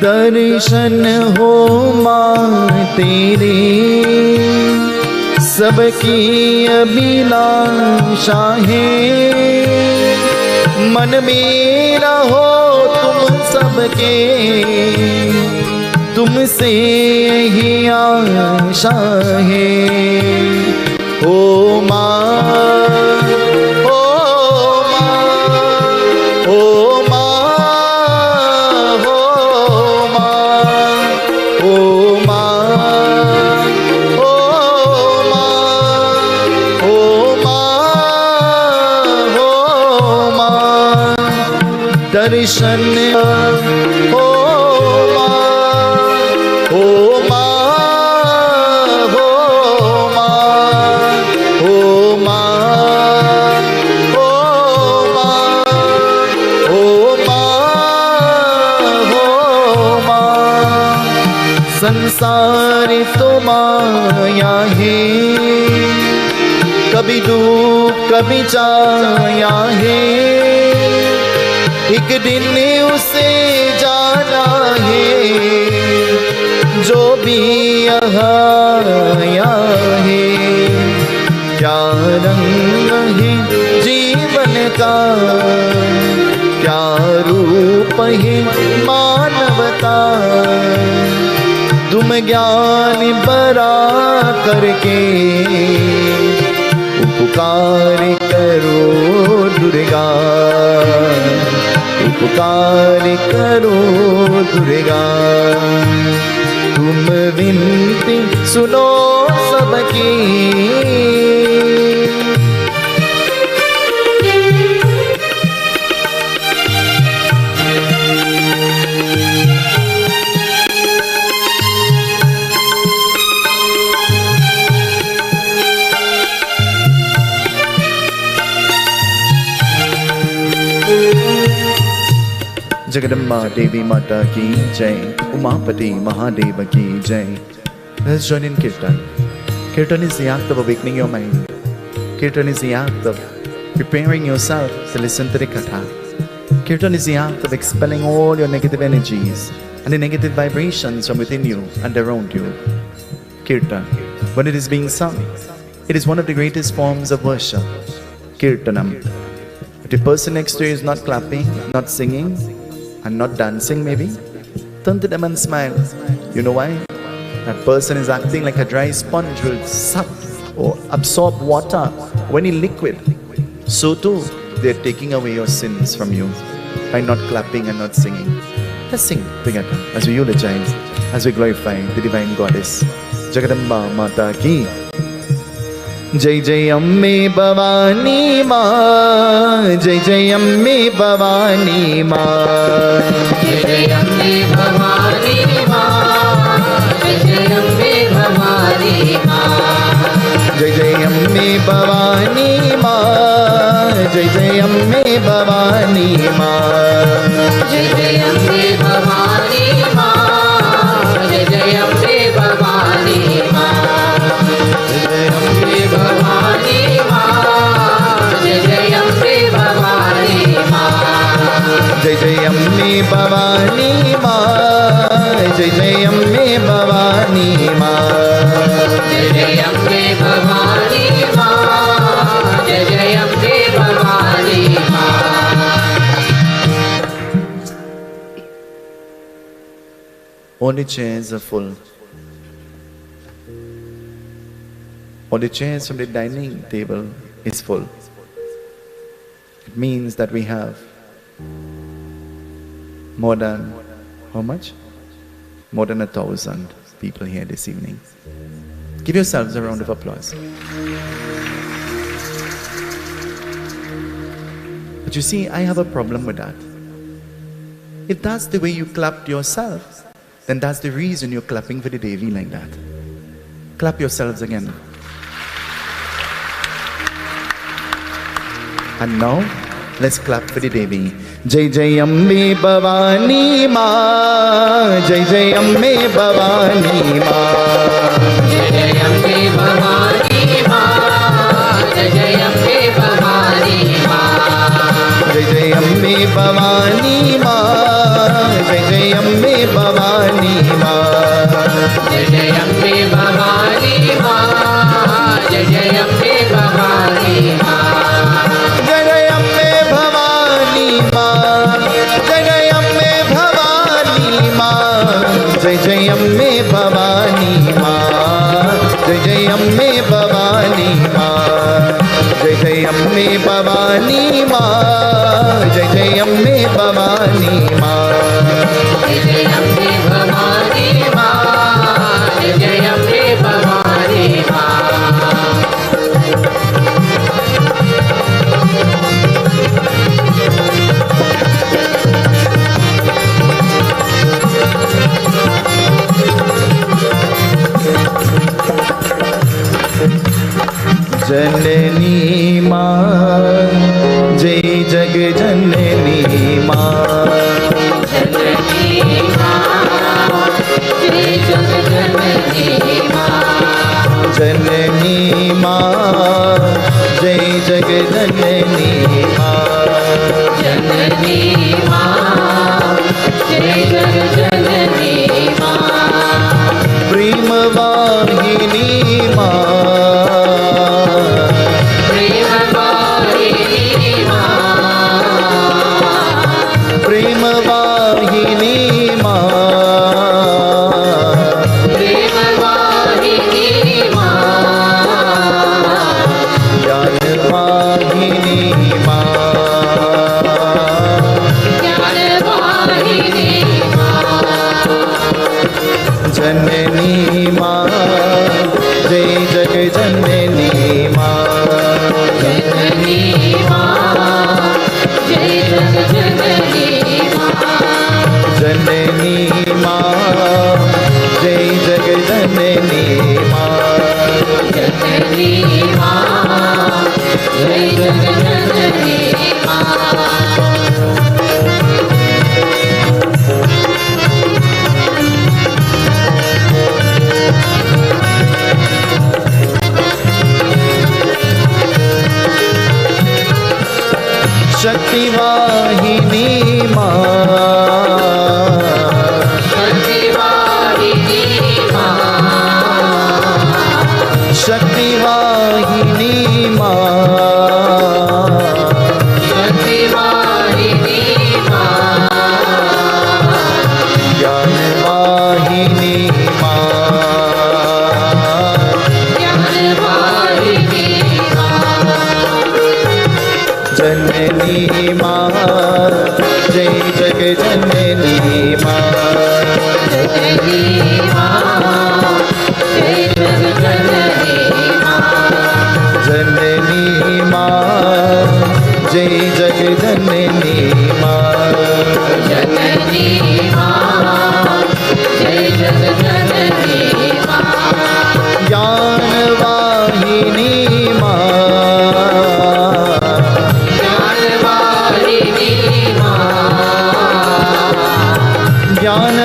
दर्शन हो माँ तेरे, सबकी अभिलाषा है, मन मेरा हो तुम सबके, तुमसे ही आशा है। ओ माँ, ओ माँ, ओ दर्शन हो माँ, हो माँ, हो माँ, हो माँ, हो माँ, हो माँ, हो माँ। संसार तो माया है, कभी धूप कभी छाया है, एक दिन उसे जाना है, जो भी यहाँ आया है। क्या रंग है जीवन का, क्या रूप है मानवता, तुम ज्ञान बरा करके उपकार करो दुर्गा, उपकार करो दुर्गा। तुम विनती सुनो सबकी, Jagadamba Devi Mata ki Jai, Umapati Mahadeva ki Jai. Let's join in Kirtan. Kirtan is the act of awakening your mind. Kirtan is the act of preparing yourself to listen to the Katha. Kirtan is the act of expelling all your negative energies and the negative vibrations from within you and around you. Kirtan, when it is being sung, it is one of the greatest forms of worship. Kirtanam. If the person next to you is not clapping, not singing, and not dancing maybe, turn to them and smile. You know why? That person is acting like a dry sponge will suck or absorb water when in liquid. So too, they are taking away your sins from you by not clapping and not singing. Let's sing together as we eulogize, as we glorify the divine goddess. Jagadamba Mata ki Jai Jai Amme Bhavani Ma, Jai Jai Amme Bhavani Ma, Jai Jai Ambe Bhavani Ma, Jai Jai Ambe Bhavani Ma, Jai Jai Amme Bhavani Ma, Jai Jai Amme Bhavani Ma, Jai Jai Ambe Bhavani Ma, Jai Jai Ambe Bhavani Ma, Jai Jai Ambe Bhavani Ma, Jai Jai Ambe Bhavani Ma, Jai Jai Amme Bhavani Ma, Jai Jai Amme Bhavani Ma, Jai Jai Ambe Bhavani Ma, Jai Jai Ambe Bhavani Ma. All the chairs are full. All the chairs from the dining table is full. It means that we have more than, how much? More than 1,000 people here this evening. Give yourselves a round of applause. But you see, I have a problem with that. If that's the way you clapped yourself, then that's the reason you're clapping for the Devi like that. Clap yourselves again. And now, let's clap for the Devi. Jai Jai Ambe Bhavani Ma, Jai Jai Ambe Bhavani Ma, Jai Jai Ambe Bhavani Ma, Jai Jai Ambe Bhavani Ma, Jai Jai Ambe Bhavani Ma, Jai Jai Ambe Bhavani Ma, Jai Jai Ambe Bhavani Ma, Jai Jai Ambe Bhavani Ma, Jai Jai Ambe Bhavani Ma, Jai Jai Ambe Bhavani Ma, Jai Jai Ambe Bhavani Ma, Jai Jai Ambe Bhavani Ma, Jai Jai Ambe Bhavani Ma, Jai Jai Ambe Bhavani Ma, Jai Jai Ambe Bhavani Ma, Jai Jai Ambe Bhavani Ma. जननी माँ जय जग जननी माँ, जननी माँ जय जग जननी माँ, जननी माँ जय जग जननी माँ, जननी माँ जय जग जननी माँ, प्रेम वाहिनी माँ, प्रेम वाहिनी माँ, प्रेम वाहिनी माँ, प्रेम वाहिनी माँ, ज्ञान वाहिनी माँ, ज्ञान वाहिनी माँ, जननी माँ जय जग जननी माँ, जननी माँ जय जग जननी माँ, जननी माँ जय जग जननी माँ, जननी माँ जय जग जननी माँ,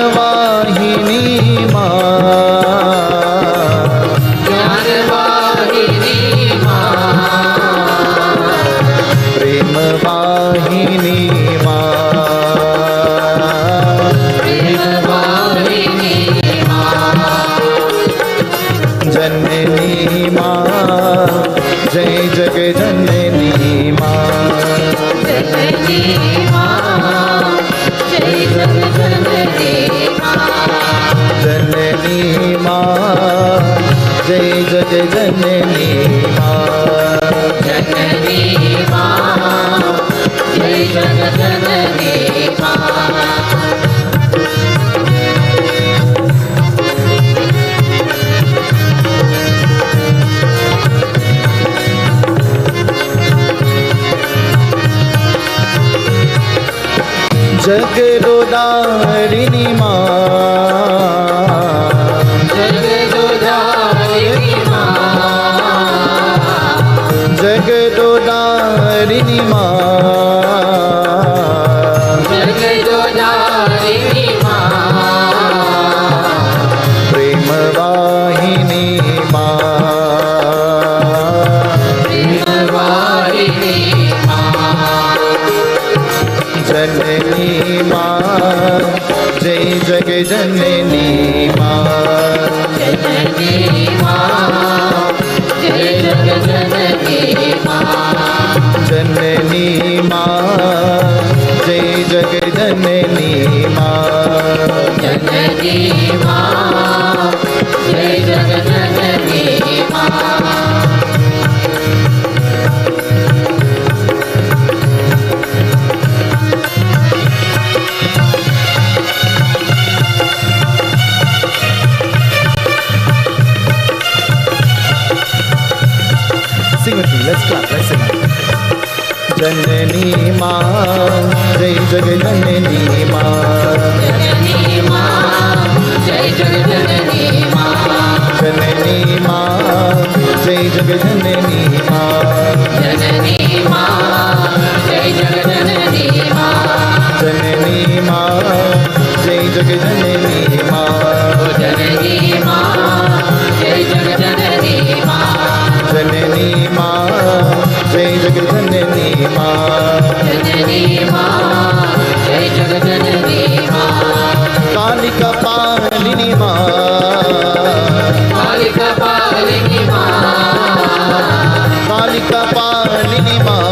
ज्ञानवाहिनी माँ, ज्ञानवाहिनी माँ, प्रेम वाहिनी माँ, प्रेमवाहिनी माँ, जननी माँ, जय जग जननी माँ, जननी माँ, जय जग जननी माँ, जननी माँ, जय जग जननी माँ, जननी माँ, जय जग जननी माँ। जगदोदारिणी माँ, जगदोधारिणी माँ, जगदोदारिणी माँ, जगदोधारिणी माँ, प्रेम वाहिनी माँ, प्रेमवाहिनी माँ, जननी माँ, जय जग जननी माँ, जननी माँ, जय जग जननी माँ, जननी माँ, जय जग जननी माँ, जननी माँ, जय जग जननी माँ। Sing with me, let's clap, let's sing. जननी माँ, जय जग जननी माँ, जननी माँ, जय जग जननी माँ, जननी माँ, जय जग जननी माँ, जननी माँ, जय जग जननी माँ, जननी माँ, जय जग जननी माँ, जननी माँ, जय जग जननी माँ, जननी माँ, जय जग जननी माँ, जननी माँ, जय जग जननी माँ, कालिका पालिनी माँ, कालिका पालिनी माँ, कालिका पालिनी माँ,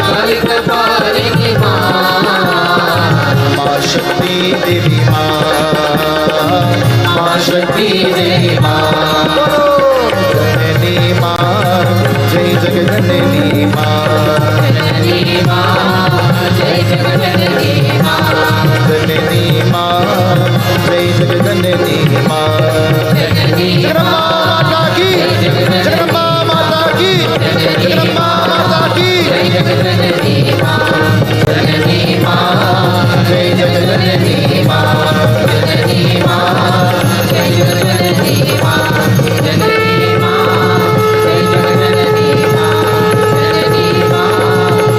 कालिका पालिनी माँ, माँ शक्ति देवी माँ, माँ शक्ति देवी माँ, जननी माँ, जय जग जननी माँ, जननी माँ, जय जग जननी माँ, जननी माँ, जय जग जननी माँ, जननी जगदम्बा माता की, जगदम्बा माता की, जगदम्बा माता की, जय जग जननी माँ, जननी माँ, जय जग जननी माँ, जननी माँ, जय जग जननी माँ, जननी माँ, जय जग जननी माँ, जननी माँ,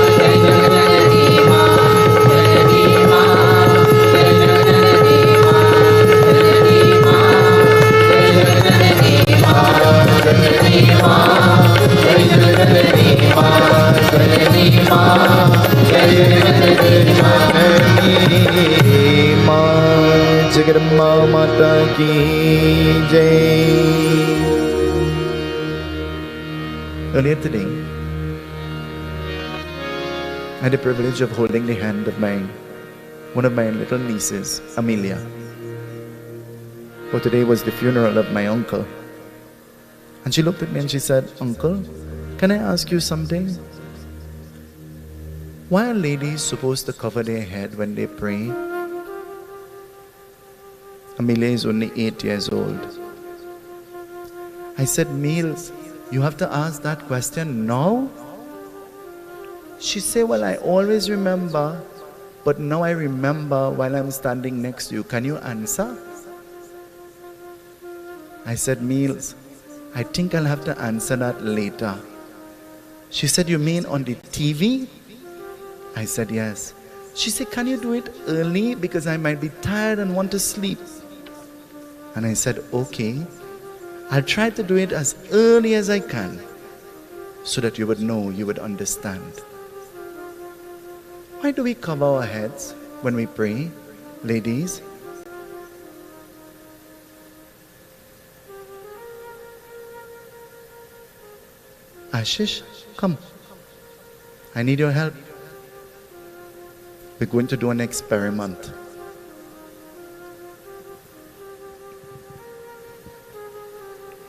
जय जग जननी माँ, जननी माँ, जय जग जननी माँ, जननी माँ, जय जग जननी माँ, जननी माँ, जय जग जननी माँ, जननी माँ, जय जग जननी माँ। जननी माँ, जगदम्बा माता की जय. Earlier today, I had the privilege of holding the hand of one of my little nieces, Amelia. For today was the funeral of my uncle. And she looked at me and she said, "Uncle, can I ask you something? Why are ladies supposed to cover their head when they pray?" Amelia is only 8 years old. I said, "Meals, you have to ask that question now?" She said, "Well, I always remember, but now I remember while I'm standing next to you. Can you answer?" I said, "Meals, I think I'll have to answer that later." She said, "You mean on the TV?" I said, "Yes." She said, can you do it early because I might be tired and want to sleep? And I said, okay, I'll try to do it as early as I can so that you would know, you would understand. Why do we cover our heads when we pray, ladies? Ashish, come. I need your help. We're going to do an experiment.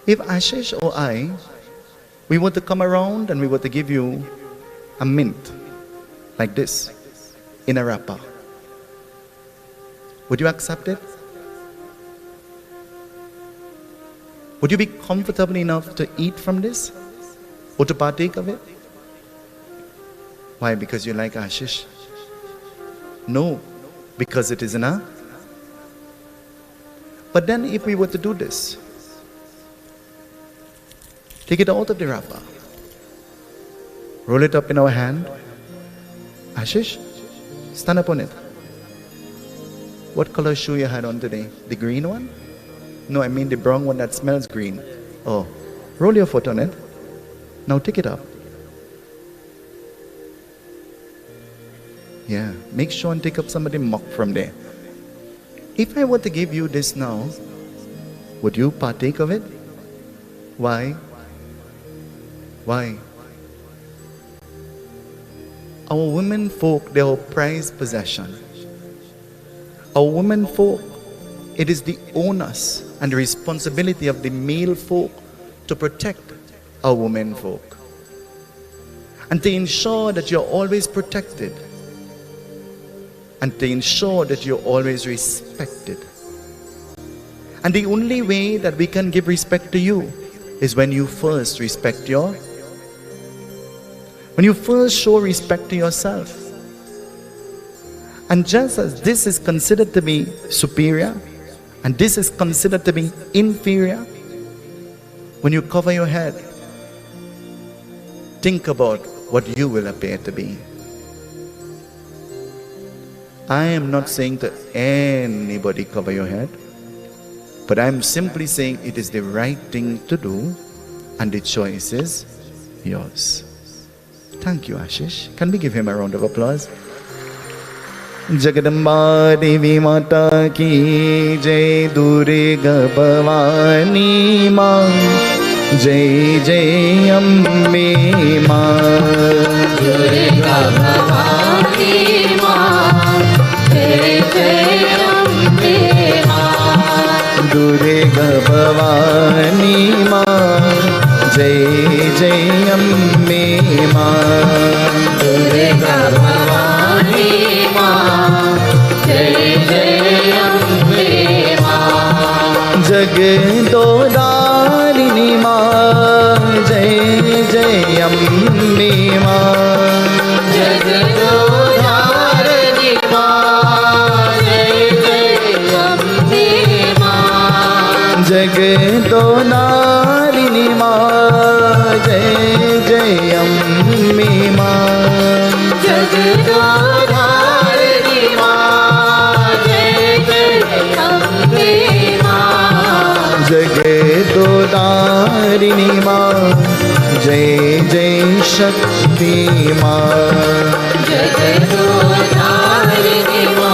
If Ashish or I, we were to come around and we were to give you a mint, like this, in a wrapper, would you accept it? Would you be comfortable enough to eat from this? Or to partake of it? Why? Because you like Ashish? No, because it is in a... But then if we were to do this, take it out of the wrapper, roll it up in our hand. Ashish, stand up on it. What color shoe you had on today? The green one? No, I mean the brown one that smells green. Oh, roll your foot on it. Now take it up. Yeah, make sure and take up some of the muck from there. If I were to give you this now, would you partake of it? Why? Why? Our women folk, they are our prized possession. Our women folk, it is the onus and the responsibility of the male folk to protect our women folk and to ensure that you're always protected and to ensure that you're always respected. And the only way that we can give respect to you is when you first respect when you first show respect to yourself. And just as this is considered to be superior and this is considered to be inferior, when you cover your head, think about what you will appear to be. I am not saying to anybody cover your head, but I am simply saying it is the right thing to do and the choice is yours. Thank you, Ashish. Can we give him a round of applause? Jagadamba Devi Mata Ki Jai, Durga Bhavani Ma Jai Jai Ambe Ma, Durga Bhavani Ma, Jai Jai Ambe Ma, Durga Bhavani Ma Jai Jai Ambe Ma, Durga Bhavani Ma, Jai Jai Ambe Ma, Jagdodarini Ma Jai Jai Ambe Ma, Jagdodarini Ma, Jai Jai Ambe Ma, Jagdodarini Ma Jai Jai Ambe Ma, Jagdodarini Ma, Jai Jai Ambe Ma, Jagdodarini Ma Jai Jai Shakti Ma, Jagdodarini Ma,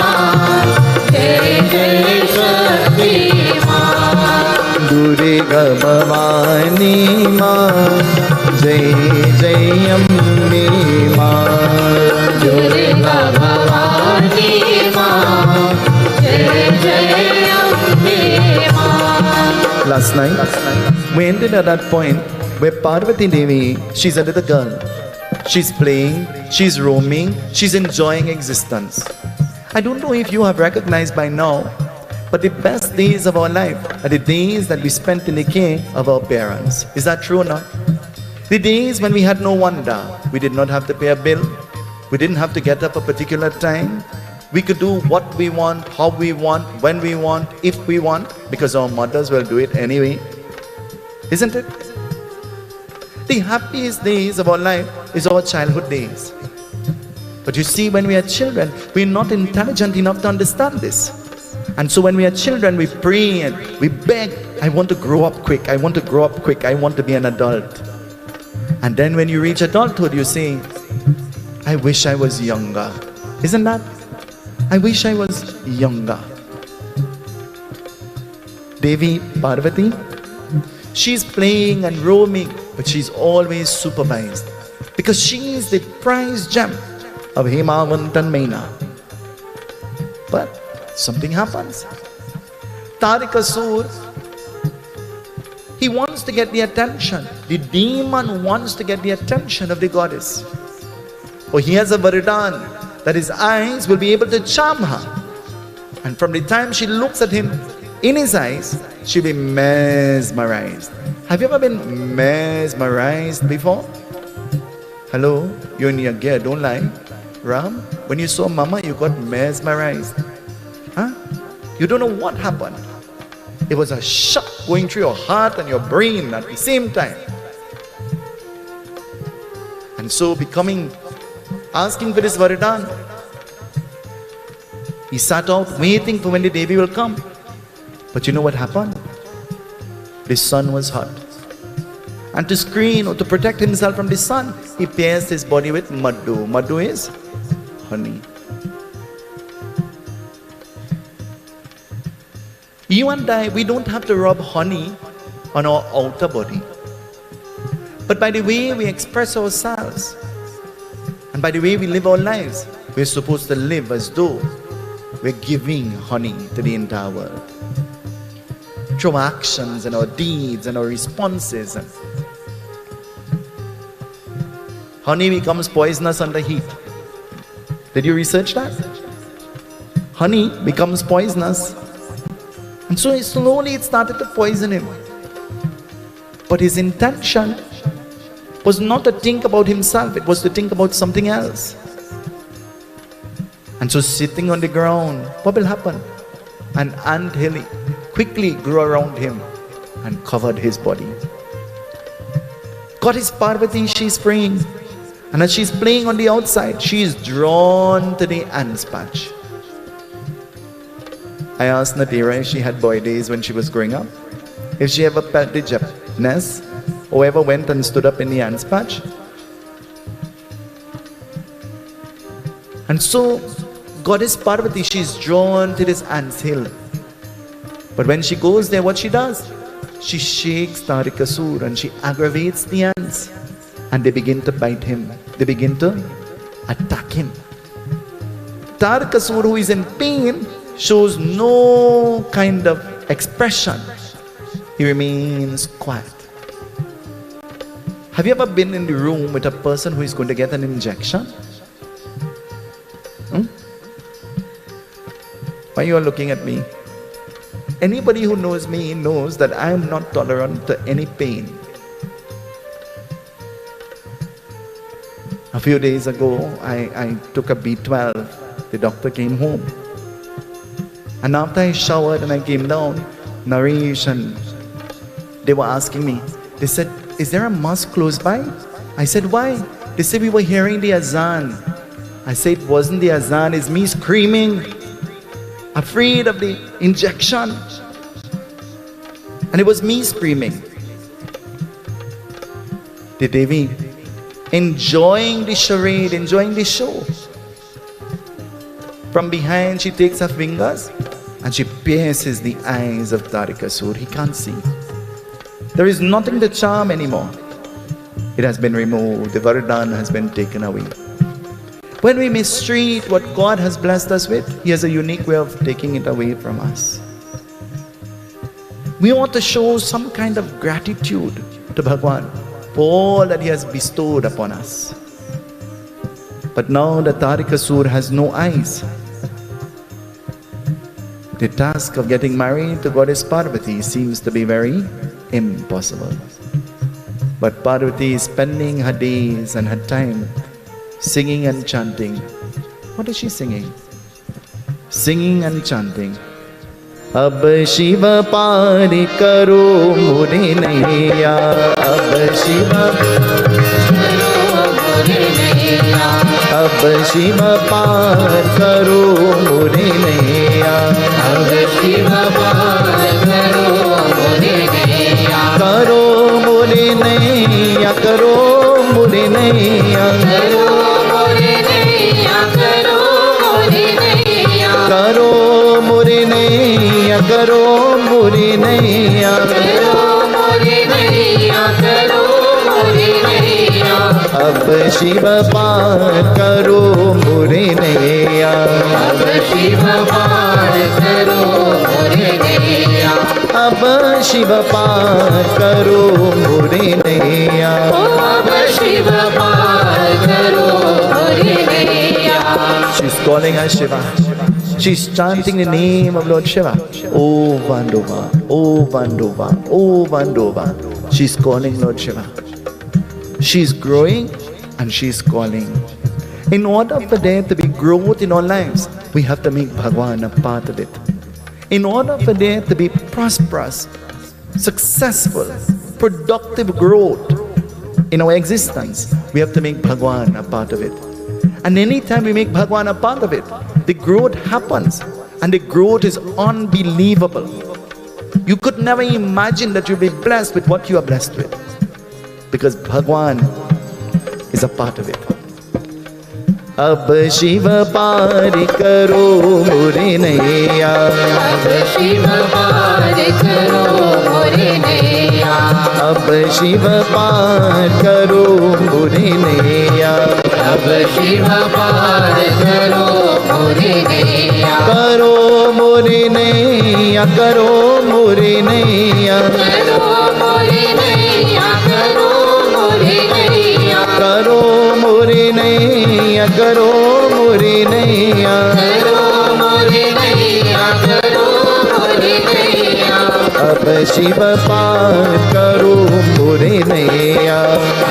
Jai Jai Shakti Ma, Durga Bhavani Ma Jai Jai Ambe Ma, Durga Bhavani Ma, Jai Jai Ambe Ma. Last night, we ended at that point where Parvati Devi, she's a little girl. She's playing, she's roaming, she's enjoying existence. I don't know if you have recognized by now, but the best days of our life are the days that we spent in the care of our parents. Is that true or not? The days when we had no wonder. We did not have to pay a bill. We didn't have to get up a particular time. We could do what we want, how we want, when we want, if we want, because our mothers will do it anyway. Isn't it? The happiest days of our life is our childhood days. But you see, when we are children, we're not intelligent enough to understand this. And so when we are children, we pray and we beg, I want to grow up quick, I want to grow up quick, I want to be an adult. And then when you reach adulthood, you say, I wish I was younger. Isn't that? I wish I was younger. Devi Parvati, she's playing and roaming, but she's always supervised. Because she is the prize gem of Hemavant and Maina. But something happens. Tari Kasu, he wants to get the attention. The demon wants to get the attention of the goddess. Oh, he has a Varadan that his eyes will be able to charm her. And from the time she looks at him in his eyes, she'll be mesmerized. Have you ever been mesmerized before? Hello? You're in your gear, don't lie. Ram, when you saw Mama, you got mesmerized. Huh? You don't know what happened. It was a shock going through your heart and your brain at the same time. And so asking for this Varadan, he sat out waiting for when the Devi will come. But you know what happened? The sun was hot. And to screen or to protect himself from the sun, he pierced his body with madhu. Madhu is honey. You and I, we don't have to rub honey on our outer body. But by the way we express ourselves, and by the way we live our lives, we're supposed to live as though we're giving honey to the entire world. Through our actions and our deeds and our responses. Honey becomes poisonous under heat. Did you research that? Honey becomes poisonous. And so slowly it started to poison him. But his intention was not to think about himself, it was to think about something else. And so sitting on the ground, what will happen? An anthill quickly grew around him and covered his body. Goddess Parvati, she's praying. And as she's playing on the outside, she is drawn to the ants patch. I asked Nadira if she had boy days when she was growing up, if she ever felt the Japanese, or ever went and stood up in the ants patch. And so, Goddess Parvati, she's drawn to this ants hill. But when she goes there, what she does? She shakes Tari Kasu and she aggravates the ants. And they begin to bite him. They begin to attack him. Tari Kasu, who is in pain, shows no kind of expression. He remains quiet. Have you ever been in the room with a person who is going to get an injection? Why you are looking at me? Anybody who knows me knows that I am not tolerant to any pain. A few days ago, I took a B12. The doctor came home. And after I showered and I came down, Naresh and they were asking me, they said, is there a mosque close by? I said, why? They said, we were hearing the azan. I said, it wasn't the azan, it's me screaming, afraid of the injection. And it was me screaming. The Devi, enjoying the charade, enjoying the show. From behind, she takes her fingers and she pierces the eyes of Tari Kasu. He can't see. There is nothing to charm anymore. It has been removed. The Varadan has been taken away. When we mistreat what God has blessed us with, He has a unique way of taking it away from us. We want to show some kind of gratitude to Bhagwan for all that He has bestowed upon us. But now the Tari Kasu has no eyes. The task of getting married to Goddess Parvati seems to be very impossible. But Parvati is spending her days and her time singing and chanting. What is she singing? Singing and chanting. Ab Shiva pari karo mure naiya. Ab Shiva मोरे नैया। अब शिव पार करो मोरे नैया। अब शिव पार करो मोरे नैया। करो मोरे नैया, करो मोरे नैया। करो मोरे नैया, करो मोरे नैया। करो मोरे नैया, करो मोरे नैया। करो मोरे नैया, करो मोरे नैया। अब शिव पार करो मोरे नैया। अब शिव पार करो मोरे नैया। अब शिव पार करो मोरे नैया। अब शिव पार करो मोरे नैया। She's calling us Shiva. She's chanting the name of Lord Shiva. Oh Vandova, oh Vandova, oh Vandova. She's calling Lord Shiva. She's growing and she's calling. In order for there to be growth in our lives, we have to make Bhagwan a part of it. In order for there to be prosperous, successful, productive growth in our existence, we have to make Bhagwan a part of it. And anytime we make Bhagwan a part of it, the growth happens, and the growth is unbelievable. You could never imagine that you'll be blessed with what you are blessed with, because Bhagwan is a part of it. अब शिव पार करो मोरे नैया। अब शिव पार करो मोरे नैया। अब शिव पार करो मोरे नैया। अब शिव पार करो मोरे नैया। करो मोरे नैया, करो मोरे नैया। करो मोरे नैया, करो मोरे नैया। करो मोरे नैया, करो मोरे नैया। करो मोरे नैया, करो मोरे नैया। अब शिव पार करो मोरे नैया।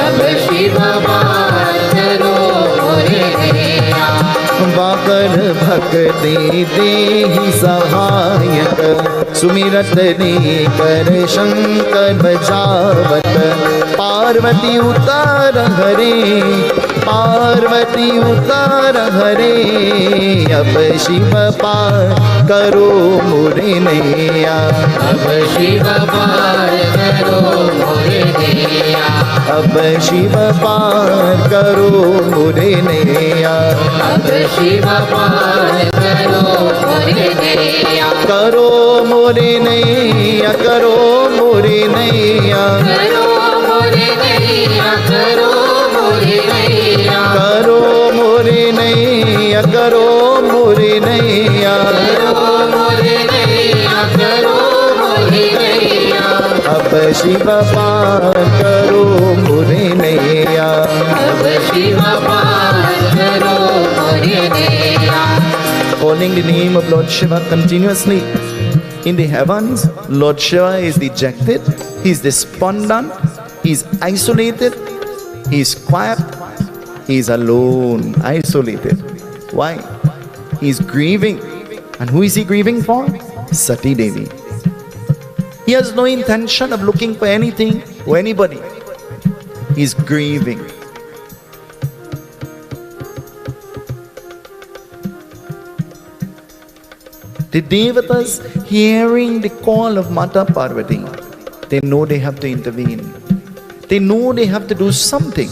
अब शिव पार करो मोरे नैया। वाकर भक्ति देहि सहायक, सुमिरत ने कर शंकर बजावत। पार्वती उतार हरे, पार्वती उतार हरे। अब शिव पार करो मोरे नैया। अब शिव पार करो मोरे नैया। अब शिव पार करो मोरे नैया। अब शिव पार करो मोरे नैया। करो मोरे नैया, करो मोरे नैया। करो मोरे नैया, करो मोरे नैया। करो मोरे नैया, करो मोरे नैया। करो मोरे नैया, करो मोरे नैया। अब शिव पार करो मोरे नैया। अब शिव पार करो मोरे नैया। Calling the name of Lord Shiva continuously. In the heavens, Lord Shiva is dejected, he is despondent, he is isolated, he is quiet, he is alone, isolated. Why? He is grieving. And who is he grieving for? Sati Devi. He has no intention of looking for anything or anybody. He is grieving. The Devatas, hearing the call of Mata Parvati, they know they have to intervene. They know they have to do something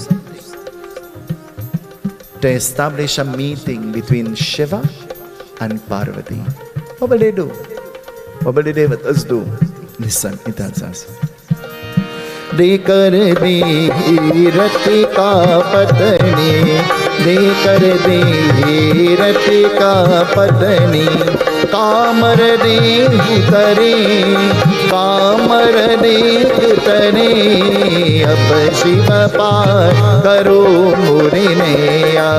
to establish a meeting between Shiva and Parvati. What will they do? What will the Devatas do? Listen, it tells us. देकर दे रति का पतनी, देकर दे रति का पतनी। कामर देह करे, कामर देह तरे। अब शिव पार करो मोरे नैया।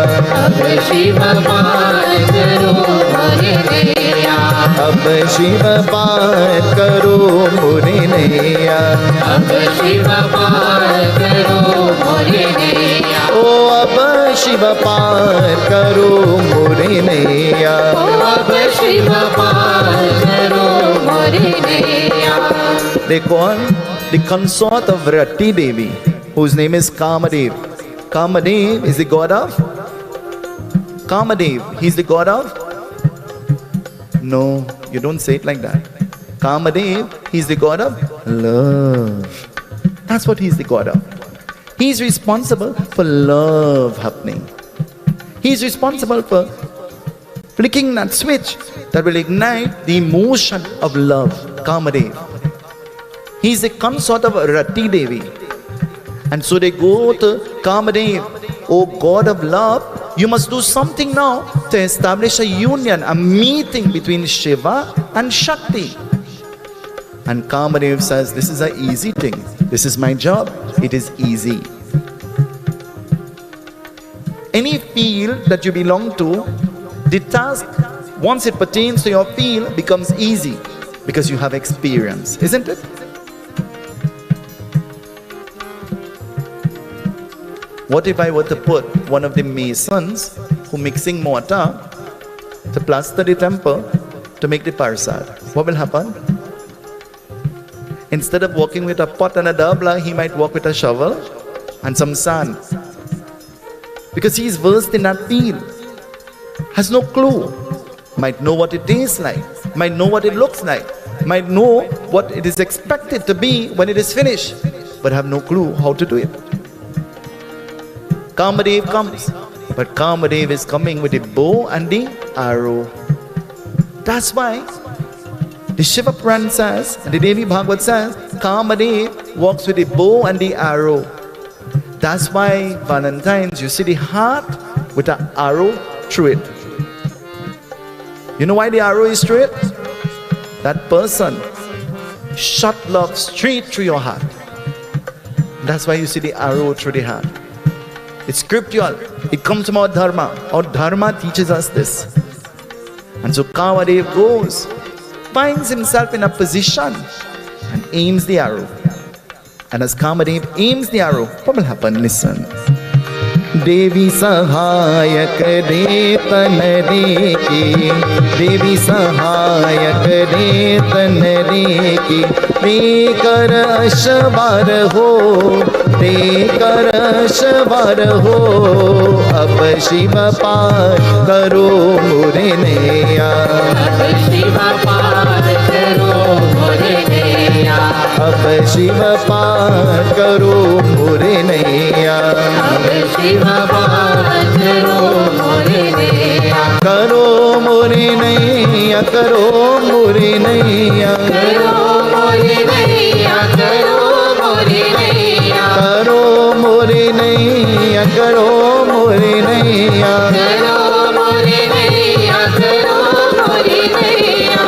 अब शिव पार करो मोरे नैया। अब शिव पार करो मोरे नैया। अब शिव पार करो मोरे नैया। ओ अब शिव पार करो मोरे नैया। अब शिव पार करो मोरे नैया। They call the consort of Raatri Devi, whose name is Kamadeva. Kamadeva is the god of? Kamadeva, he's the god of? No, you don't say it like that. Kamadeva, he's the god of love. That's what he's the god of. He's responsible for love happening. He's responsible for flicking that switch that will ignite the emotion of love, Kamadeva. He's the consort of Raatri Devi. And so they go to Kamadeva, O God of love, you must do something now to establish a union, a meeting between Shiva and Shakti. And Kamadeva says, this is an easy thing. This is my job. It is easy. Any field that you belong to, the task, once it pertains to your field, becomes easy because you have experience, isn't it? What if I were to put one of the masons who mixing mortar to plaster the temple to make the parsad? What will happen? Instead of walking with a pot and a dabla, he might walk with a shovel and some sand. Because he is versed in that field. Has no clue. Might know what it tastes like. Might know what it looks like. Might know what it is expected to be when it is finished. But have no clue how to do it. Kamadeva comes. But Kamadeva is coming with the bow and the arrow. That's why the Shiva Puran says, and the Devi Bhagavad says, Kamadeva walks with the bow and the arrow. That's why Valentine's, you see the heart with an arrow through it. You know why the arrow is through it? That person shot love straight through your heart. That's why you see the arrow through the heart. It's scriptural. It comes from our dharma. Our dharma teaches us this. And so Kamadeva goes, finds himself in a position and aims the arrow. And as Kamadeva aims the arrow, what will happen? Listen. Devi sahayak de tan ki, Devi sahayak de tan ki, te kar ashvar ho, te kar ashvar ho, ab Shiva paar karo mure neya, ab Shiva paar karo mure neya, ab Shiva paar karo mure neya, ab Shiva करो मोरे नैया करो मोरे नैया करो मोरे नैया करो मोरे नैया करो मोरे नैया करो मोरे नैया करो मोरे नैया करो मोरे नैया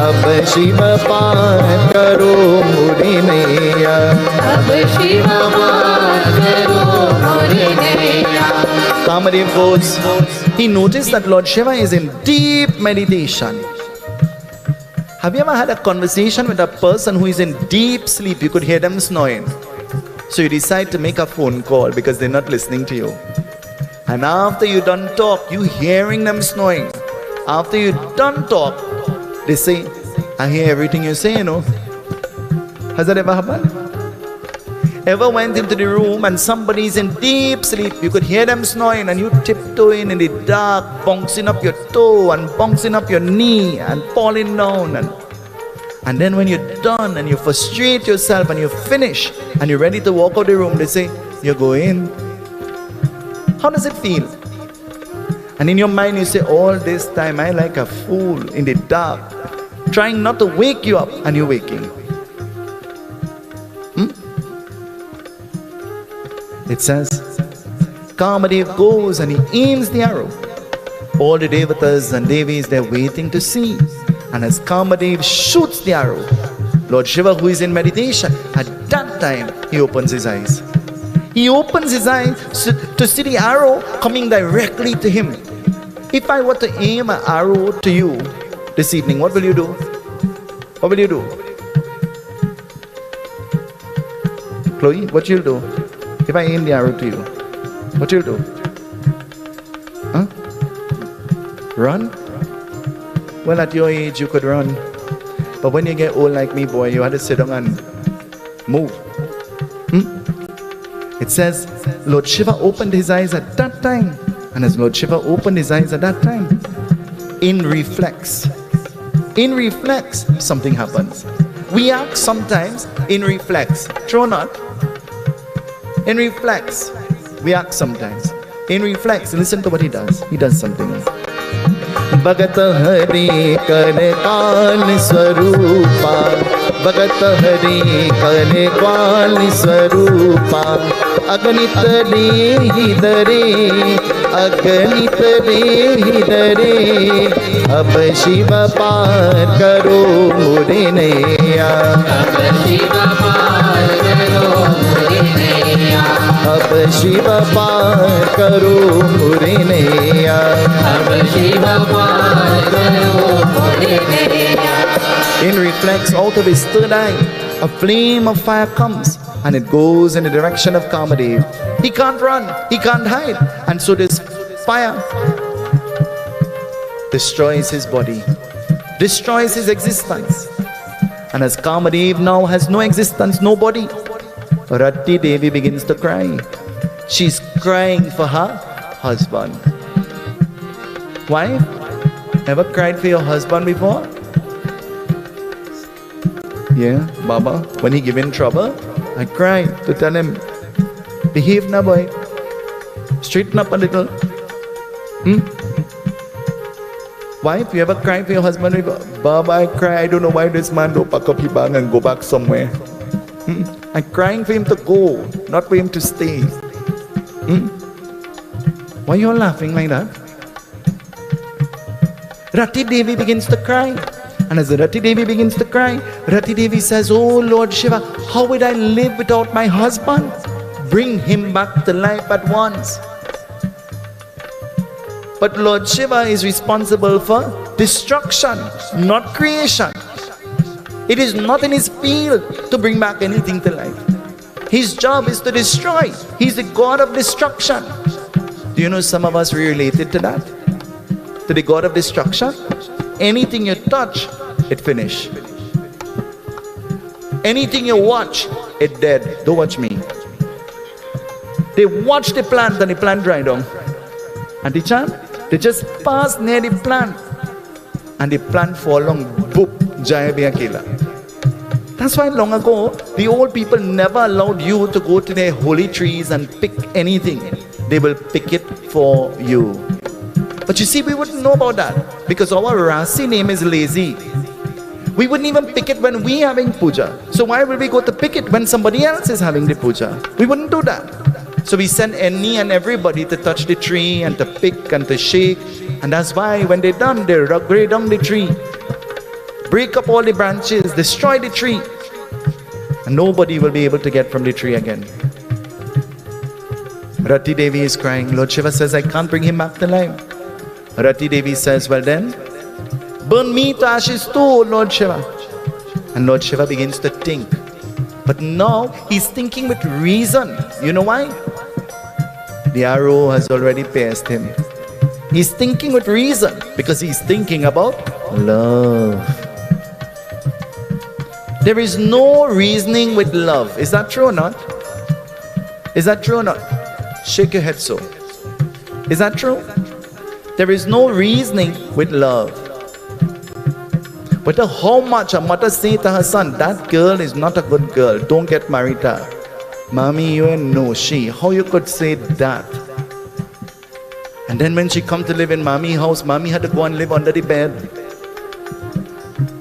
अब शिव पार करो मोरे नैया अब शिव पार करो मोरे नैया. Kamadeva goes, he noticed that Lord Shiva is in deep meditation. Have you ever had a conversation with a person who is in deep sleep? You could hear them snoring. So you decide to make a phone call because they're not listening to you. And after you done talk, you hearing them snoring. After you done talk, they say, I hear everything you say, you know. Has that ever happened? Ever went into the room and somebody's in deep sleep, you could hear them snoring and you tiptoeing in the dark, bouncing up your toe and bouncing up your knee and falling down. And then when you're done and you frustrate yourself and you finish and you're ready to walk out the room, they say, you're going. How does it feel? And in your mind you say, all this time I like a fool in the dark, trying not to wake you up, and you're waking. It says, Kamadeva goes and he aims the arrow. All the devatas and devis, they're waiting to see. And as Kamadeva shoots the arrow, Lord Shiva, who is in meditation, at that time, he opens his eyes. He opens his eyes to see the arrow coming directly to him. If I were to aim an arrow to you this evening, what will you do? What will you do? Chloe, what you'll do? If I aim the arrow to you, what you'll do? Huh? Run? Well, at your age, you could run. But when you get old like me, boy, you had to sit down and move. It says, Lord Shiva opened his eyes at that time. And as Lord Shiva opened his eyes at that time, in reflex, something happens. We act sometimes in reflex. True or not? In reflex. We act sometimes. In reflex. Listen to what he does. He does something. Bhagat Hari Kane Swarupa, Bhagat Hari Kane Swarupa, Aganit Hidare, Aganit Hidare, Ab Shiva Paar Karo Mure Naya, Ab Shiva Paar Karo Mure Naya, Ab Shiva Paar Karo Mure Naya, Ab Shiva Paar Karo Mure Naya. In reflex, out of his third eye, a flame of fire comes and it goes in the direction of Kamadeva. He can't run, he can't hide. And so this fire destroys his body, destroys his existence. And as Kamadeva now has no existence, no body, Raatri Devi begins to cry. She's crying for her husband. Wife, ever cried for your husband before? Yeah, Baba, when he give in trouble, I cry to tell him, behave now boy, straighten up a little. Wife, you ever cry for your husband before? Baba, I cry, I don't know why this man don't pack up his bag and go back somewhere. I'm crying for him to go, not for him to stay. Why are you all laughing like that? Raatri Devi begins to cry. And as Raatri Devi begins to cry, Raatri Devi says, oh Lord Shiva, how would I live without my husband? Bring him back to life at once. But Lord Shiva is responsible for destruction, not creation. It is not in his field to bring back anything to life. His job is to destroy. He's the God of destruction. Do you know some of us related to that? To the God of destruction? Anything you touch, it finish. Anything you watch, it dead. Don't watch me. They watch the plant and the plant dry down. And the chant, they just pass near the plant and the plant fall long, boop, jaya be akela. That's why long ago, the old people never allowed you to go to their holy trees and pick anything. They will pick it for you. But you see, we wouldn't know about that because our Rasi name is lazy. We wouldn't even pick it when we are having puja. So why will we go to pick it when somebody else is having the puja? We wouldn't do that. So we send any and everybody to touch the tree and to pick and to shake. And that's why when they're done, they grade down the tree, break up all the branches, destroy the tree. And nobody will be able to get from the tree again. Raatri Devi is crying. Lord Shiva says, I can't bring him back to life. Raatri Devi says, well then, burn me to ashes too, Lord Shiva. And Lord Shiva begins to think. But now he's thinking with reason. You know why? The arrow has already pierced him. He's thinking with reason because he's thinking about love. There is no reasoning with love. Is that true or not? Is that true or not? Shake your head so. Is that true? There is no reasoning with love. But how much a mother say to her son, that girl is not a good girl, don't get married to her. Mommy, you ain't no she. How you could say that? And then when she come to live in Mommy's house, Mommy had to go and live under the bed.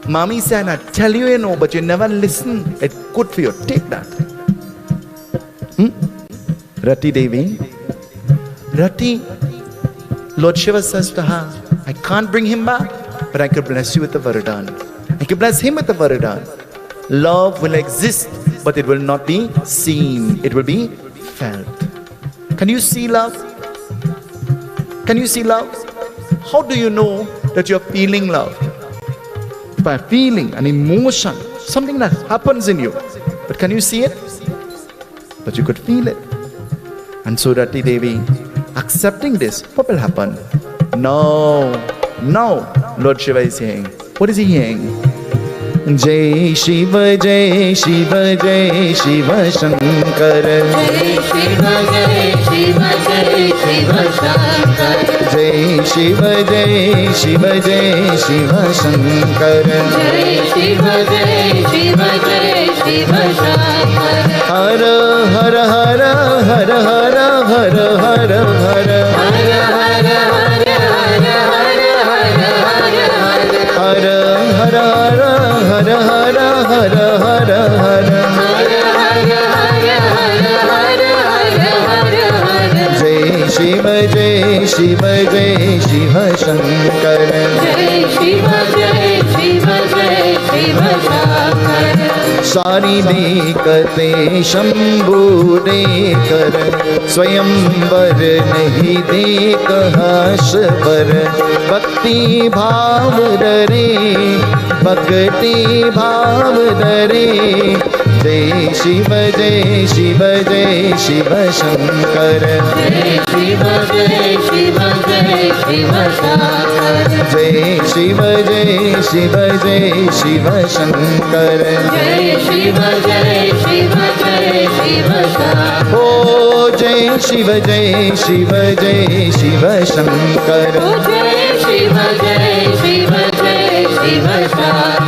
Mommy said, I tell you, you know, but you never listen. It's good for you. Take that. Raatri Devi. Raatri, Lord Shiva says to her, I can't bring him back, but I could bless you with the Varadan. I could bless him with the Varadan. Love will exist, but it will not be seen. It will be felt. Can you see love? Can you see love? How do you know that you're feeling love? By feeling an emotion, something that happens in you. But can you see it? But you could feel it. And so Raatri Devi, accepting this, what will happen? No, Lord Shiva is saying. What is he saying? जय शिव जय शिव जय शिव शंकर जय शिव जय शिव जय शिव शंकर जय शिव जय शिव जय शिव शंकर जय शिव जय शिव जय शिव शंकर हर हर हर हर हर हर हर हर हर हर हर हर हर हर हर हर हर हर हर जय शिव जय शिव जय शिव शंकर जय शिव जय शिव जय शिव शंकर सारी देखते शंभु देकर स्वयंवर नहीं देख हर्ष पर भक्ति भाव डरे भक्ति भाव डरे जय शिव जय शिव जय शिव शंकर जय शिव जय शिव जय शिव शंकर जय शिव जय शिव जय शिव शंकर जय शिव जय शिव जय शिव शंकर ओ जय शिव जय शिव जय शिव शंकर जय शिव जय शिव जय Shiv Shankar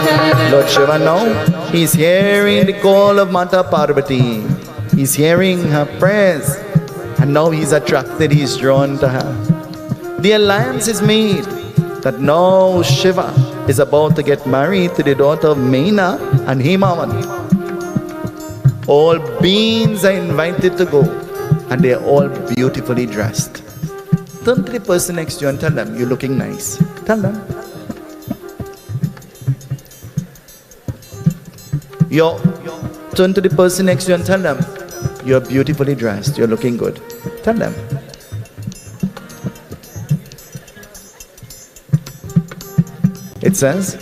Lord Shiva now, he's hearing the call of Mata Parvati. He's hearing her prayers. And now he's attracted, he's drawn to her. The alliance is made that now Shiva is about to get married to the daughter of Meena and Himavan. All beings are invited to go and they're all beautifully dressed. Turn to the person next to you and tell them, you're looking nice. Tell them. Turn to the person next to you and tell them, you're beautifully dressed, you're looking good. Tell them. It says,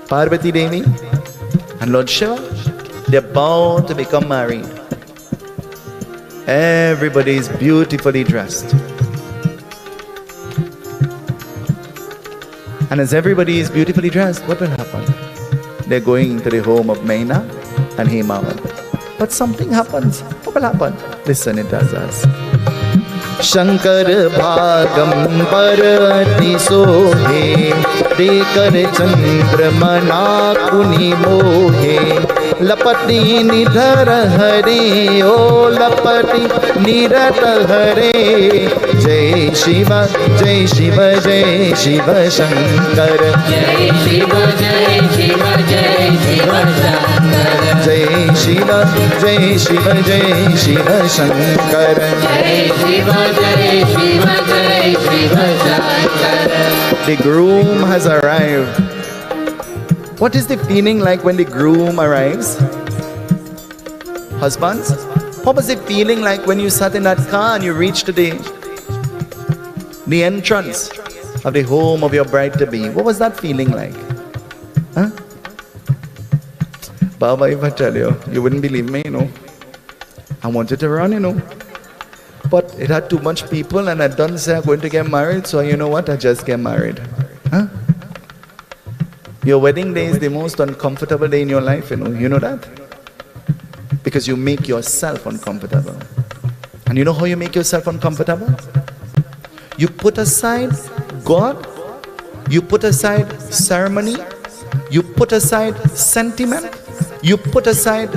Parvati Devi and Lord Shiva, they're bound to become married. Everybody is beautifully dressed. And as everybody is beautifully dressed, what will happen? They're going to the home of Meena and Himavan. But something happens. What will happen? Listen, it does us. Shankar bhagam parati sohe dekar chandramana kuni mohe lapati nidhar hare o lapati nirat hare jai shiva jai shiva jai shiva shankar जय शिव जय शिव जय Shiv Shankar jai shiva jai shiva jai shiva shankar जय शिव जय शिव जय Shiv Shankar The groom has arrived. What is the feeling like when the groom arrives? Husbands, what was the feeling like when you sat in that car and you reached the entrance of the home of your bride-to-be? What was that feeling like? Huh? Baba, if I tell you, you wouldn't believe me, you know. I wanted to run, you know. But it had too much people and I done say I'm going to get married, so you know what, I just get married. Huh? Your wedding day is the most uncomfortable day in your life, you know that? Because you make yourself uncomfortable. And you know how you make yourself uncomfortable? You put aside God, you put aside ceremony, you put aside sentiment, you put aside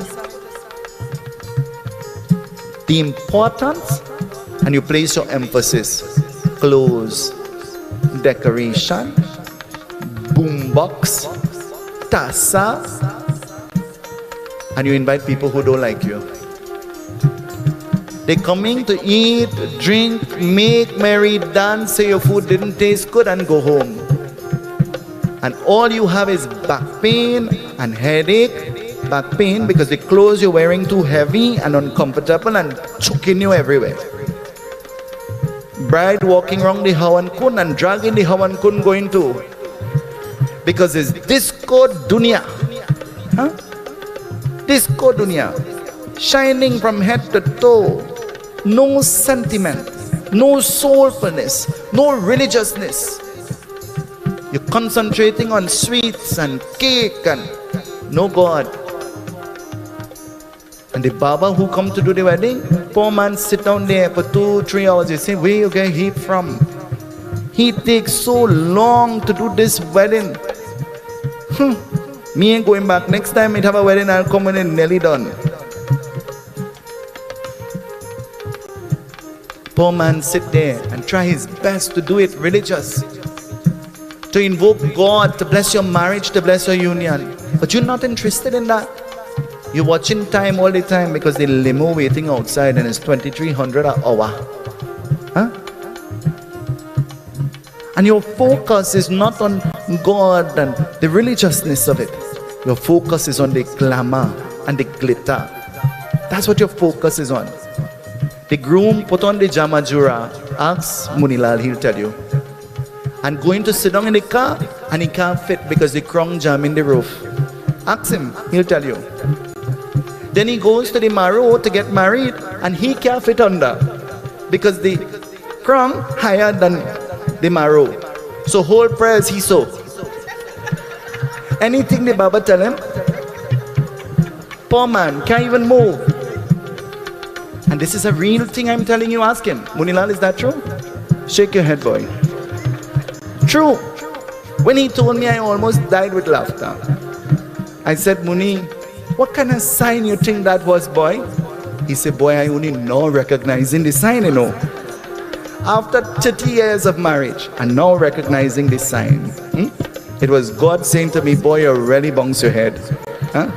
the importance, and you place your emphasis. Clothes, decoration, boombox, tassa, and you invite people who don't like you. They're coming to eat, drink, make merry, dance, say your food didn't taste good and go home. And all you have is back pain and headache. Back pain because the clothes you're wearing too heavy and uncomfortable and choking you everywhere. Bride walking around the Hawan Kun and dragging the Hawan Kun going to. Because it's disco dunya. Huh? Disco dunya. Shining from head to toe. No sentiment. No soulfulness. No religiousness. concentrating on sweets and cake and no God. And the Baba who come to do the wedding, poor man sit down there for 2-3 hours. You say, where you get heat from? He takes so long to do this wedding. Me ain't going back. Next time it have a wedding, I'll come when it's nearly done. Poor man sit there and try his best to do it religious, to invoke God, to bless your marriage, to bless your union. But you're not interested in that. You're watching time all the time because the limo waiting outside and it's 2,300 an hour. Huh? And your focus is not on God and the religiousness of it. Your focus is on the glamour and the glitter. That's what your focus is on. The groom put on the jamajura. Ask Munilal, he'll tell you. And going to sit down in the car and he can't fit because the crown jam in the roof. Ask him, he'll tell you. Then he goes to the Maro to get married and he can't fit under because the crown higher than the Maro. So whole prayers he saw. Anything the Baba tell him, poor man can't even move. And this is a real thing I'm telling you, ask him. Munilal, is that true? Shake your head, boy. True. When he told me, I almost died with laughter. I said, Muni, what kind of sign you think that was, boy? He said, boy, I only now recognizing the sign, you know. After 30 years of marriage, and now recognizing the sign. It was God saying to me, boy, you really bounce your head. Huh?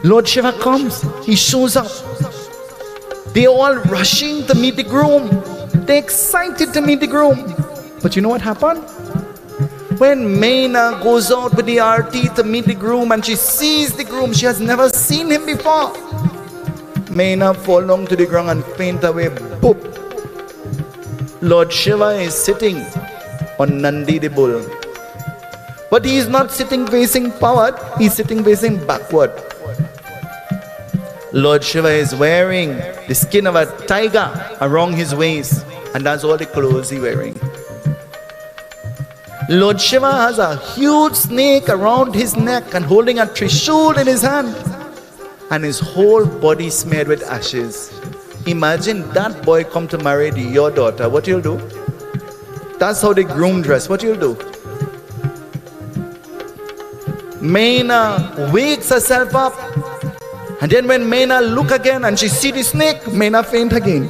Lord Shiva comes, he shows up. They're all rushing to meet the groom. They're excited to meet the groom. But you know what happened? When Maina goes out with the arti to meet the groom and she sees the groom, she has never seen him before. Maina fall down to the ground and faint away. Boop. Lord Shiva is sitting on Nandi the bull. But he is not sitting facing forward, he is sitting facing backward. Lord Shiva is wearing the skin of a tiger around his waist, and that's all the clothes he's wearing. Lord Shiva has a huge snake around his neck and holding a trishul in his hand, and his whole body smeared with ashes. Imagine that boy come to marry your daughter, what you'll do? That's how the groom dress, what you'll do? Maina wakes herself up. And then when Maina look again and she see the snake, Maina faint again.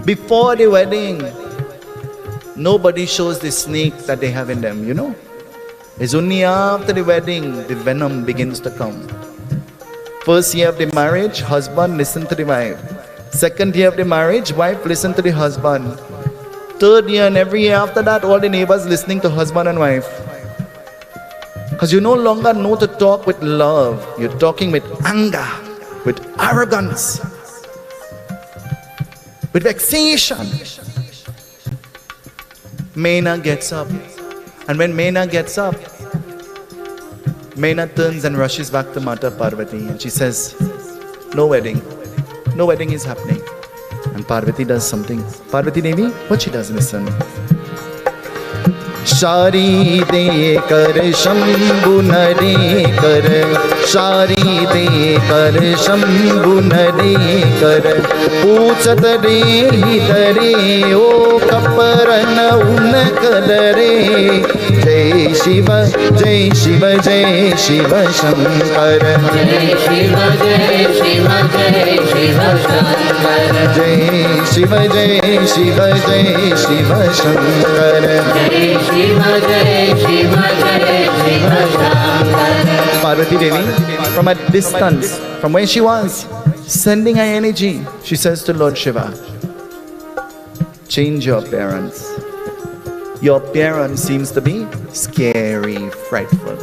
Before the wedding, nobody shows the snake that they have in them, you know. It's only after the wedding, the venom begins to come. First year of the marriage, husband listen to the wife. Second year of the marriage, wife listen to the husband. Third year and every year after that, all the neighbors listening to husband and wife. Because you no longer know to talk with love. You're talking with anger, with arrogance, with vexation. Maina gets up. And when Maina gets up, Maina turns and rushes back to Mata Parvati. And she says, no wedding. No wedding is happening. And Parvati does something. Parvati Devi, what she does, listen. शारी दे कर शंभु नरे कर शारी दे कर शंभु नरे कर पूछत रे हितरे ओ कपरन उन कलरे जय शिव जय शिव जय शिव शंकर जय शिव जय शिव जय शिव शंकर जय शिव जय शिव जय शिव शंकर जय शिव जय Shiv Shankar. Parvati Devi, from a distance, from where she was, sending her energy, she says to Lord Shiva, change your appearance. Your appearance seems to be scary, frightful.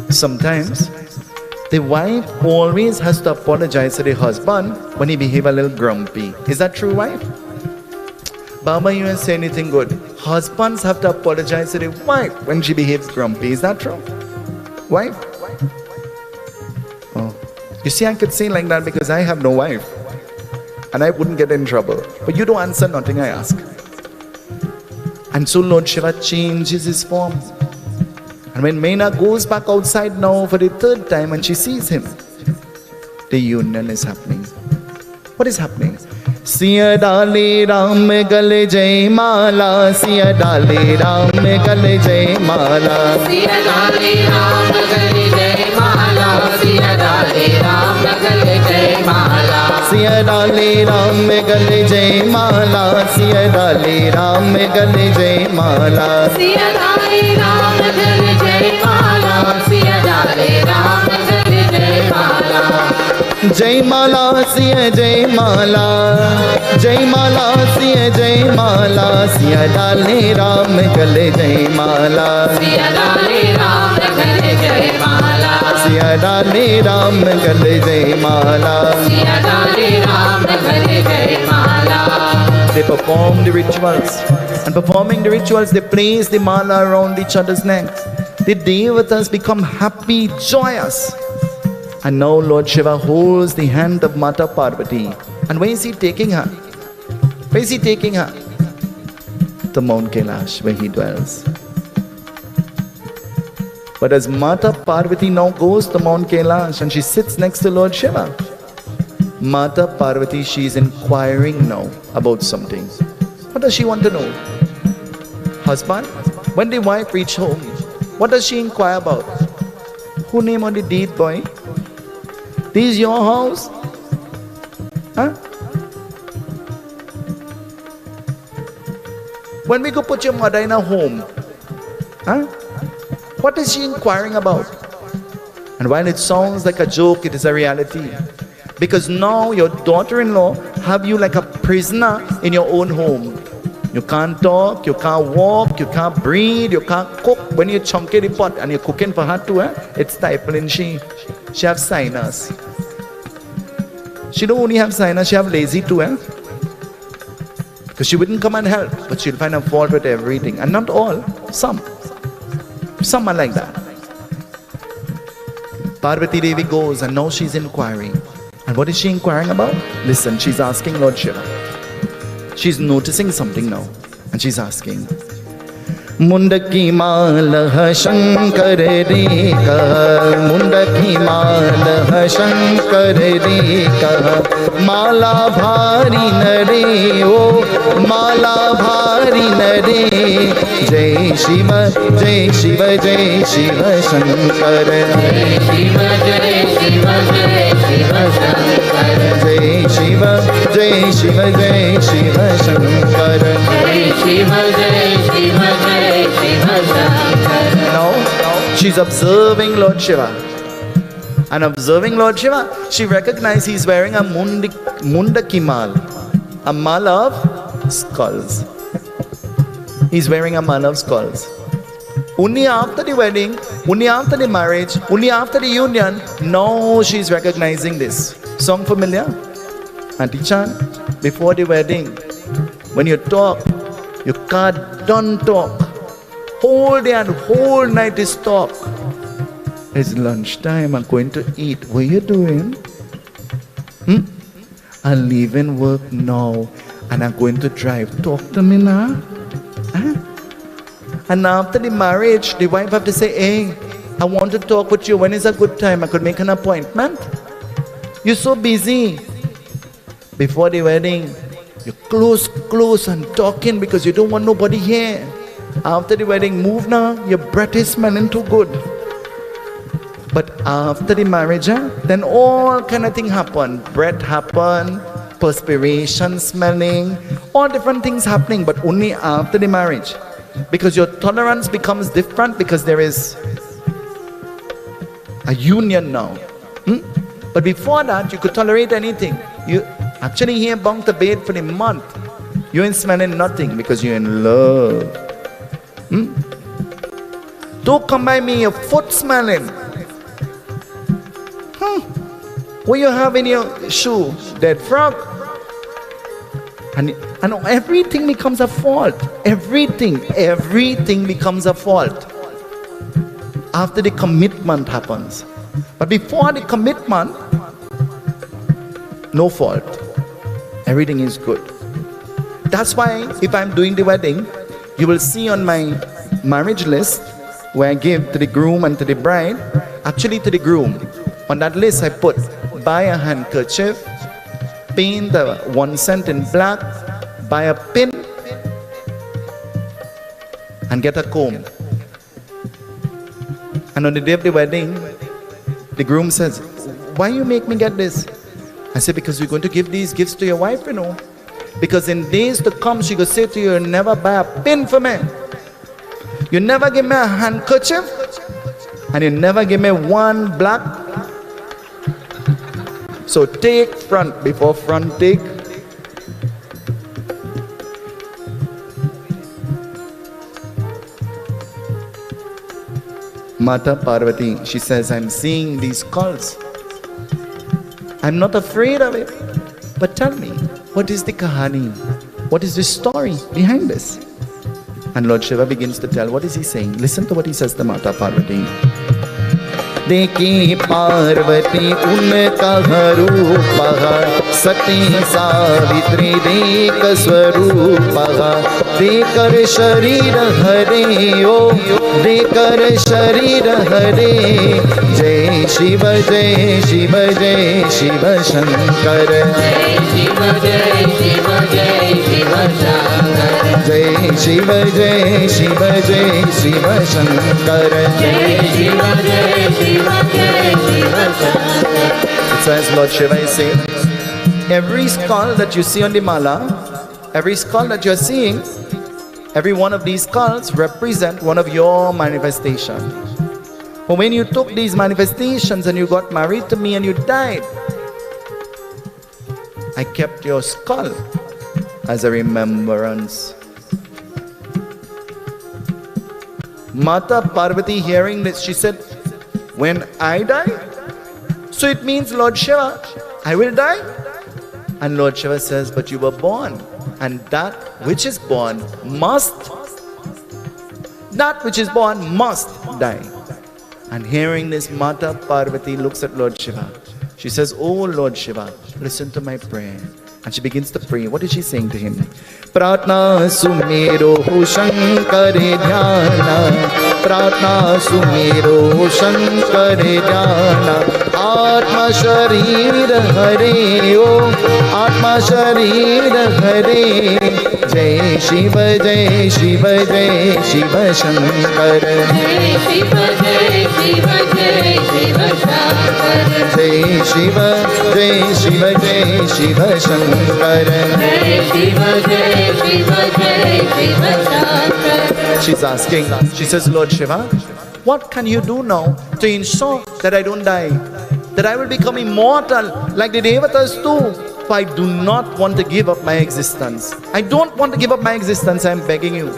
Sometimes, the wife always has to apologize to the husband when he behaves a little grumpy. Is that true, wife? Baba, you didn't say anything good. Husbands have to apologize to the wife when she behaves grumpy. Is that true? Wife? Oh, You see, I could say like that because I have no wife. And I wouldn't get in trouble. But you don't answer nothing I ask. And so Lord Shiva changes his form. And when Meena goes back outside now for the third time and she sees him, the union is happening. What is happening? Siya dale Ram gale jai mala, Siya dale Ram gale jai mala, Siya dale Ram gale jai mala, Siya dale Ram gale jai mala, Siya dale Ram gale jai mala, Siya dale Ram gale jai mala, Siya dale Ram gale jai mala, Siya dale Ram gale jai mala. Jai mala, Siya jai mala, Jai mala, Siya jai mala, Siya dale Ram gale jai mala, Siya dale Ram gale jai mala, Siya dale Ram gale jai mala. Siya dale Ram gale jai mala. They perform the rituals, and performing the rituals, they place the mala around each other's necks. The devatas become happy, joyous. And now Lord Shiva holds the hand of Mata Parvati. And where is he taking her? Where is he taking her? To Mount Kailash, where he dwells. But as Mata Parvati now goes to Mount Kailash and she sits next to Lord Shiva, Mata Parvati, she is inquiring now about something. What does she want to know? Husband, when the wife reach home, what does she inquire about? Who name on the deed, boy? This is your house? Huh? When we go put your mother in a home, huh? What is she inquiring about? And while it sounds like a joke, it is a reality. Because now your daughter-in-law have you like a prisoner in your own home. You can't talk, you can't walk, you can't breathe, you can't cook. When you chunky the pot and you're cooking for her too, it's stifling. She have sinus. She don't only have sinus, she have lazy too. Because she wouldn't come and help, but she'll find a fault with everything. And not all, some. Some are like that. Parvati Devi goes and now she's inquiring. And what is she inquiring about? Listen, she's asking Lord Shiva. She's noticing something now. And she's asking, Mundaki Malaha Shankar Reka, Mundaki Malaha Shankar Reka, Mala Bhari Nare, O Mala Bhari Nare, Jai Shiva, Jai Shiva, Jai Shiva Shankar, Jai Shiva, Jai Shiva, Jai Shiva Shankar, Jai Shiva, Jai Shiva, Jai Shiva Shankar, Jai Shiva, Jai Shiva, Jai Shiva Shankar. Now, she's observing Lord Shiva. And observing Lord Shiva, she recognizes he's wearing a mundaki mal, a mala of skulls. He's wearing a mala of skulls. Only after the wedding, only after the marriage, only after the union, now she's recognizing this. Song familiar? Auntie Chan, before the wedding, when you talk, you can't don't talk. Whole day and whole night is talk. It's lunchtime, I'm going to eat. What are you doing? I'm leaving work now and I'm going to drive. Talk to me now. Huh? And after the marriage, the wife have to say, hey, I want to talk with you. When is a good time? I could make an appointment. You're so busy. Before the wedding, you're close and talking because you don't want nobody here. After the wedding, move now. Your breath is smelling too good. But after the marriage, then all kind of things happen. Breath happen, perspiration smelling, all different things happening, but only after the marriage. Because your tolerance becomes different because there is a union now. But before that, you could tolerate anything. You actually here bound to bed for the month. You ain't smelling nothing because you're in love. Don't come by me, your foot smelling. What you have in your shoe? Dead frog. And everything becomes a fault. Everything becomes a fault. After the commitment happens. But before the commitment, No fault. Everything is good. That's why if I'm doing the wedding, you will see on my marriage list where I give to the groom and to the bride, actually to the groom. On that list I put, buy a handkerchief, paint the 1 cent in black, buy a pin, and get a comb. And on the day of the wedding, the groom says, why you make me get this? I said, because you're going to give these gifts to your wife, you know. Because in days to come, she will say to you, never buy a pin for me. You never give me a handkerchief. And you never give me 1 black. So take front before front take. Mata Parvati, she says, I'm seeing these skulls. I'm not afraid of it. But tell me, what is the kahani? What is the story behind this? And Lord Shiva begins to tell. What is he saying? Listen to what he says to Mata Parvati. देखी पार्वती उनका रूपहा सती सावित्री देख स्वरूपहा देकर शरीर हरे ओ देकर शरीर हरे जय शिव जय शिव जय शिव शंकर जय शिव जय शिव जय शिव शंकर जय शिव जय शिव जय शिव शंकर जय शिव जय Shiv It says, Lord Shiva is saying, every skull that you see on the mala, every skull that you're seeing, every one of these skulls represent one of your manifestations. But when you took these manifestations and you got married to me and you died, I kept your skull as a remembrance. Mata Parvati, hearing this, she said, when I die, so it means, Lord Shiva, I will die. And Lord Shiva says, but you were born, and that which is born must die. And hearing this, Mata Parvati looks at Lord Shiva. She says, oh Lord Shiva, listen to my prayer. And she begins to pray. What is she saying to him? Pratna sumero shankar dhyana Pratna sumero shankar dhyana Atma sharir hare o Atma sharir hare Jai Shiva Jai Shiva Jai Shiva Shankar Jai Shiva Jai Shiva Jai Shiva Shankar Jai Shiva Jai Shiva Jai Shiva Shankar Jai Shiva Jai Shiva Jai Shiva Shankar. She's asking, she says, Lord Shiva, what can you do now to ensure that I don't die? That I will become immortal like the Devatas too? For I do not want to give up my existence. I don't want to give up my existence, I am begging you.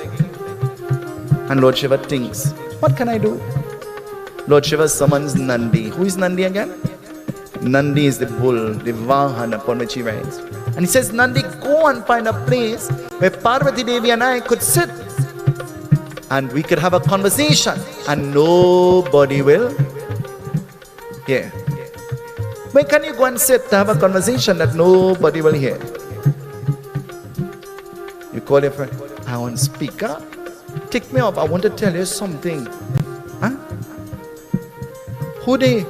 And Lord Shiva thinks, what can I do? Lord Shiva summons Nandi. Who is Nandi again? Nandi is the bull, the Vahan upon which he rides. And he says, Nandi, go and find a place where Parvati Devi and I could sit and we could have a conversation and nobody will hear. Where can you go and sit to have a conversation that nobody will hear? You call your friend, I want speaker. Take me up, I want to tell you something. Huh? Who they?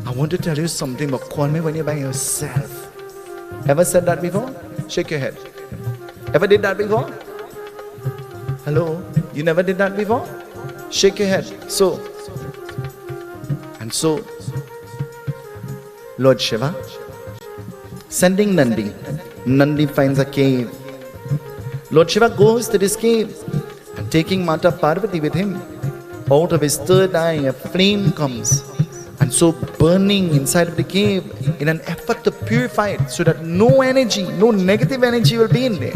I want to tell you something, but call me when you're by yourself. Ever said that before? Shake your head. Ever did that before? Hello? You never did that before? Shake your head. So, Lord Shiva, sending Nandi. Nandi finds a cave. Lord Shiva goes to this cave and taking Mata Parvati with him. Out of his third eye, a flame comes. And so burning inside of the cave in an effort to purify it so that no energy, no negative energy will be in there.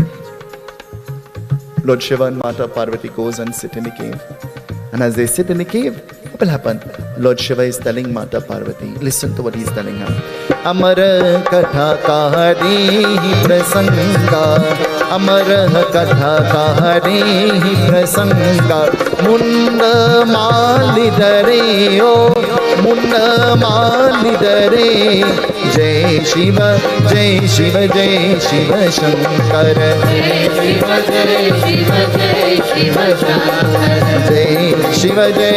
Lord Shiva and Mata Parvati goes and sit in the cave. And as they sit in the cave, what will happen? Lord Shiva is telling Mata Parvati, listen to what he's telling her. Amar katha kahadehi prasanga अमर कथा कहरे ही प्रसंग मुंड मालिदरे ओ मुंड मालिदरे जय शिव जय शिव जय शिव शंकर जय शिव जय शिव जय शिव शंकर जय शिव जय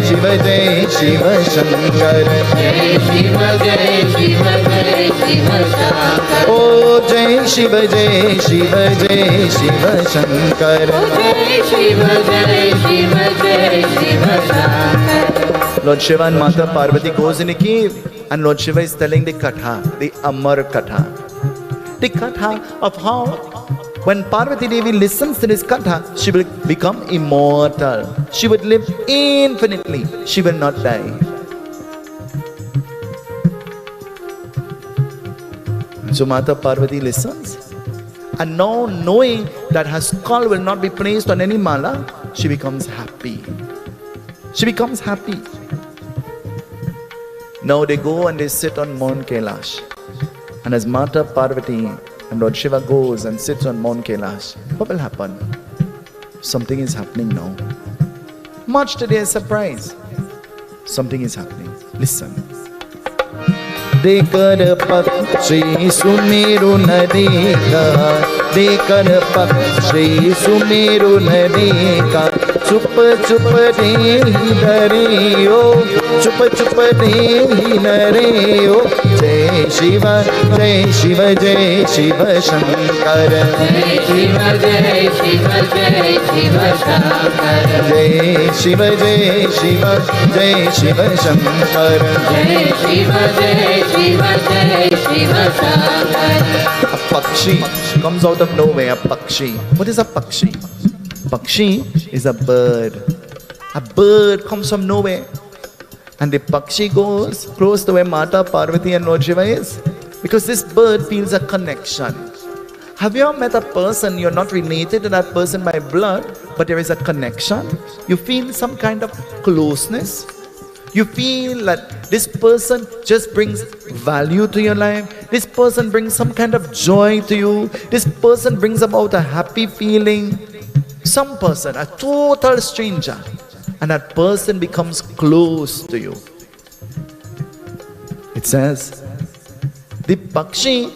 शिव जय शिव शंकर जय शिव जय शिव जय शिव शंकर ओ जय शिव जय शिव जय शिव शंकर जय शिव जय शिव जय Shiv Shankar. Lord Shiva and Mata Parvati goes in a cave and Lord Shiva is telling the katha, the Amar katha. The katha of how when Parvati Devi listens to this katha, she will become immortal. She would live infinitely. She will not die. So Mata Parvati listens. And now knowing that her skull will not be placed on any mala, she becomes happy. She becomes happy. Now they go and they sit on Mount Kailash. And as Mata Parvati and Lord Shiva goes and sits on Mount Kailash, what will happen? Something is happening now. Much to their surprise, something is happening. Listen. देकर पक्षी सुमेरु नदी का देकर पक्षी सुमेरु नदी का चुप चुप रे नरे ओ चुप चुप रे नरे ओ जय शिव जय शिव जय शिव शंकर जय शिव जय शिव जय शिव शंकर जय शिव जय शिव जय शिव शंकर जय शिव जय शिव जय Shiv Shankar. A pakshi comes out of nowhere. A pakshi. What is a pakshi? Pakshi is a bird. A bird comes from nowhere. And the pakshi goes close to where Mata Parvati and Lord Shiva is. Because this bird feels a connection. Have you ever met a person, you're not related to that person by blood, but there is a connection? You feel some kind of closeness. You feel that this person just brings value to your life. This person brings some kind of joy to you. This person brings about a happy feeling. Some person, a total stranger, and that person becomes close to you. It says, the pakshi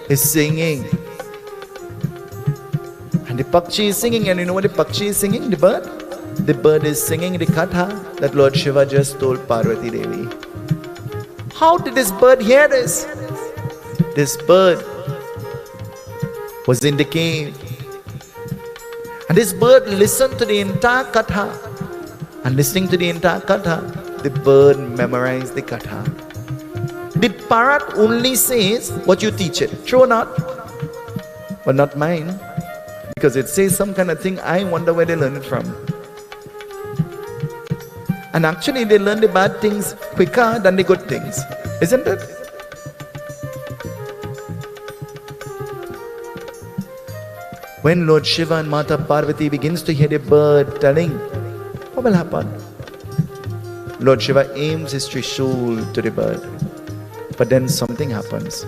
is singing. And the pakshi is singing, and you know what the pakshi is singing? The bird? The bird is singing the katha that Lord Shiva just told Parvati Devi. How did this bird hear this? This bird was in the cave. And this bird listened to the entire katha. And listening to the entire katha, the bird memorized the katha. The parrot only says what you teach it. True or not? But not mine. Because it says some kind of thing, I wonder where they learn it from. And actually they learn the bad things quicker than the good things. Isn't it? When Lord Shiva and Mata Parvati begins to hear the bird telling, what will happen? Lord Shiva aims his Trishul to the bird. But then something happens.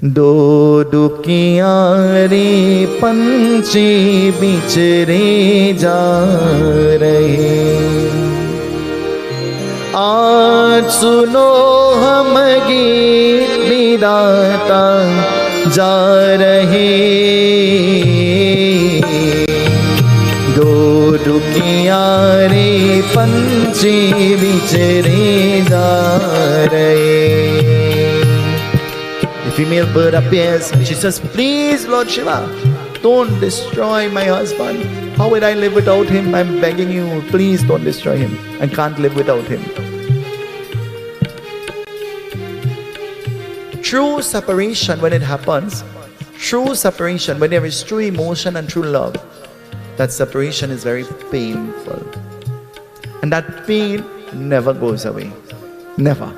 दो दुखियां रे पंछी बिछड़े जा रहे आज सुनो हम गीत विदाता जा रहे दो दुखियां रे पंछी बिछड़े जा रहे. Female bird appears. She says, please Lord Shiva, don't destroy my husband. How will I live without him? I'm begging you, please don't destroy him. I can't live without him. True separation, when it happens, true separation, when there is true emotion and true love, that separation is very painful. And that pain never goes away. Never.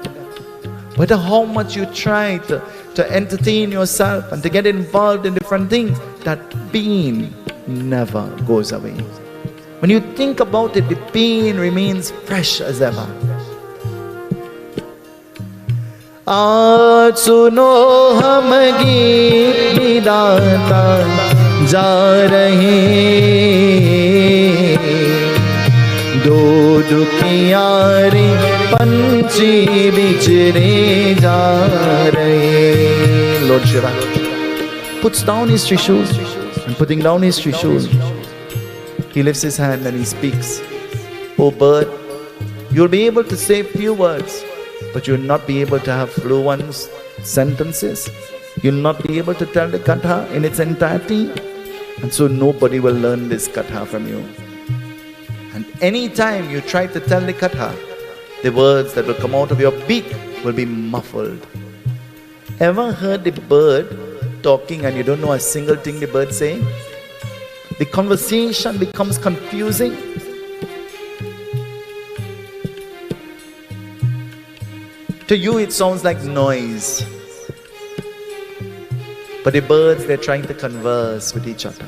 No matter how much you try to entertain yourself and to get involved in different things, that pain never goes away. When you think about it, the pain remains fresh as ever. आज सुनो हम गीत गाता जा रहे, दो दुखियारे पंछी बिछड़े जा रहे. Lord Shiva puts down his trishul, and putting down his trishul, he lifts his hand and he speaks. Oh bird, you'll be able to say few words, but you'll not be able to have fluent sentences. You'll not be able to tell the katha in its entirety, and so nobody will learn this katha from you. And any time you try to tell the katha, the words that will come out of your beak will be muffled. Ever heard the bird talking and you don't know a single thing the bird saying? The conversation becomes confusing. To you it sounds like noise, but the birds, they're trying to converse with each other.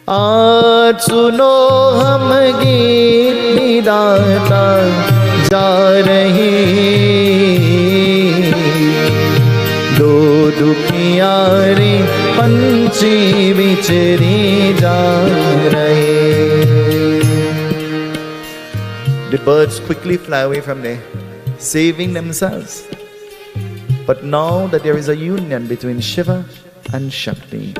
आज सुनो हम गीत गाता जा रहे, दो दुखियारे पंछी बिछड़े जा रहे. The birds quickly fly away from there, saving themselves. But now that there is a union between Shiva and Shakti,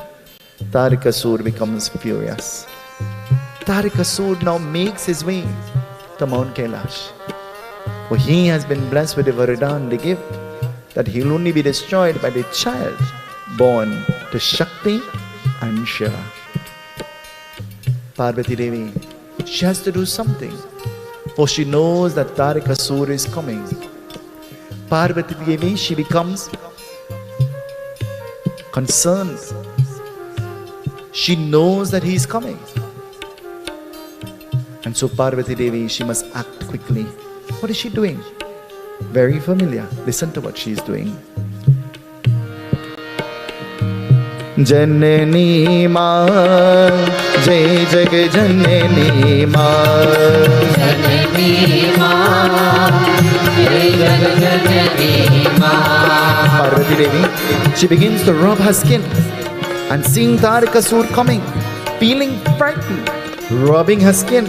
Tari Kasu becomes furious. Tari Kasu now makes his way to Mount Kailash, for he has been blessed with the Varadan, the gift, that he will only be destroyed by the child born to Shakti and Shiva. Parvati Devi, she has to do something, for she knows that Tari Kasu is coming. Parvati Devi, she becomes concerned. She knows that he is coming. And so Parvati Devi, she must act quickly. What is she doing? Very familiar. Listen to what she is doing. Janani Ma, Jai Jag Janani Ma, Janani Ma, Jai Jag Janani Ma. Parvati Devi, she begins to rub her skin, and seeing Tari Kasu coming, feeling frightened, rubbing her skin.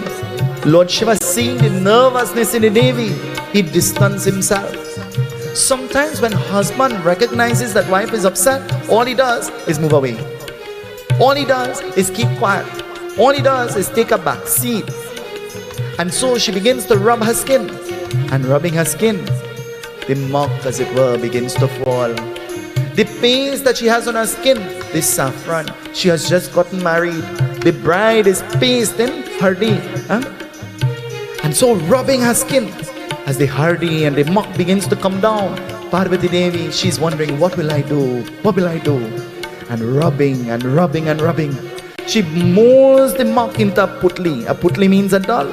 Lord Shiva, seeing the nervousness in the Devi, he distances himself. Sometimes when husband recognizes that wife is upset, all he does is move away. All he does is keep quiet. All he does is take a back seat. And so she begins to rub her skin. And rubbing her skin, the muck, as it were, begins to fall. The paste that she has on her skin, this saffron, she has just gotten married. The bride is pasted in hardi. And so rubbing her skin, as the hardi and the muck begins to come down, Parvati Devi, she's wondering, what will I do? What will I do? And rubbing and rubbing and rubbing, she molds the muck into a putli. A putli means a doll.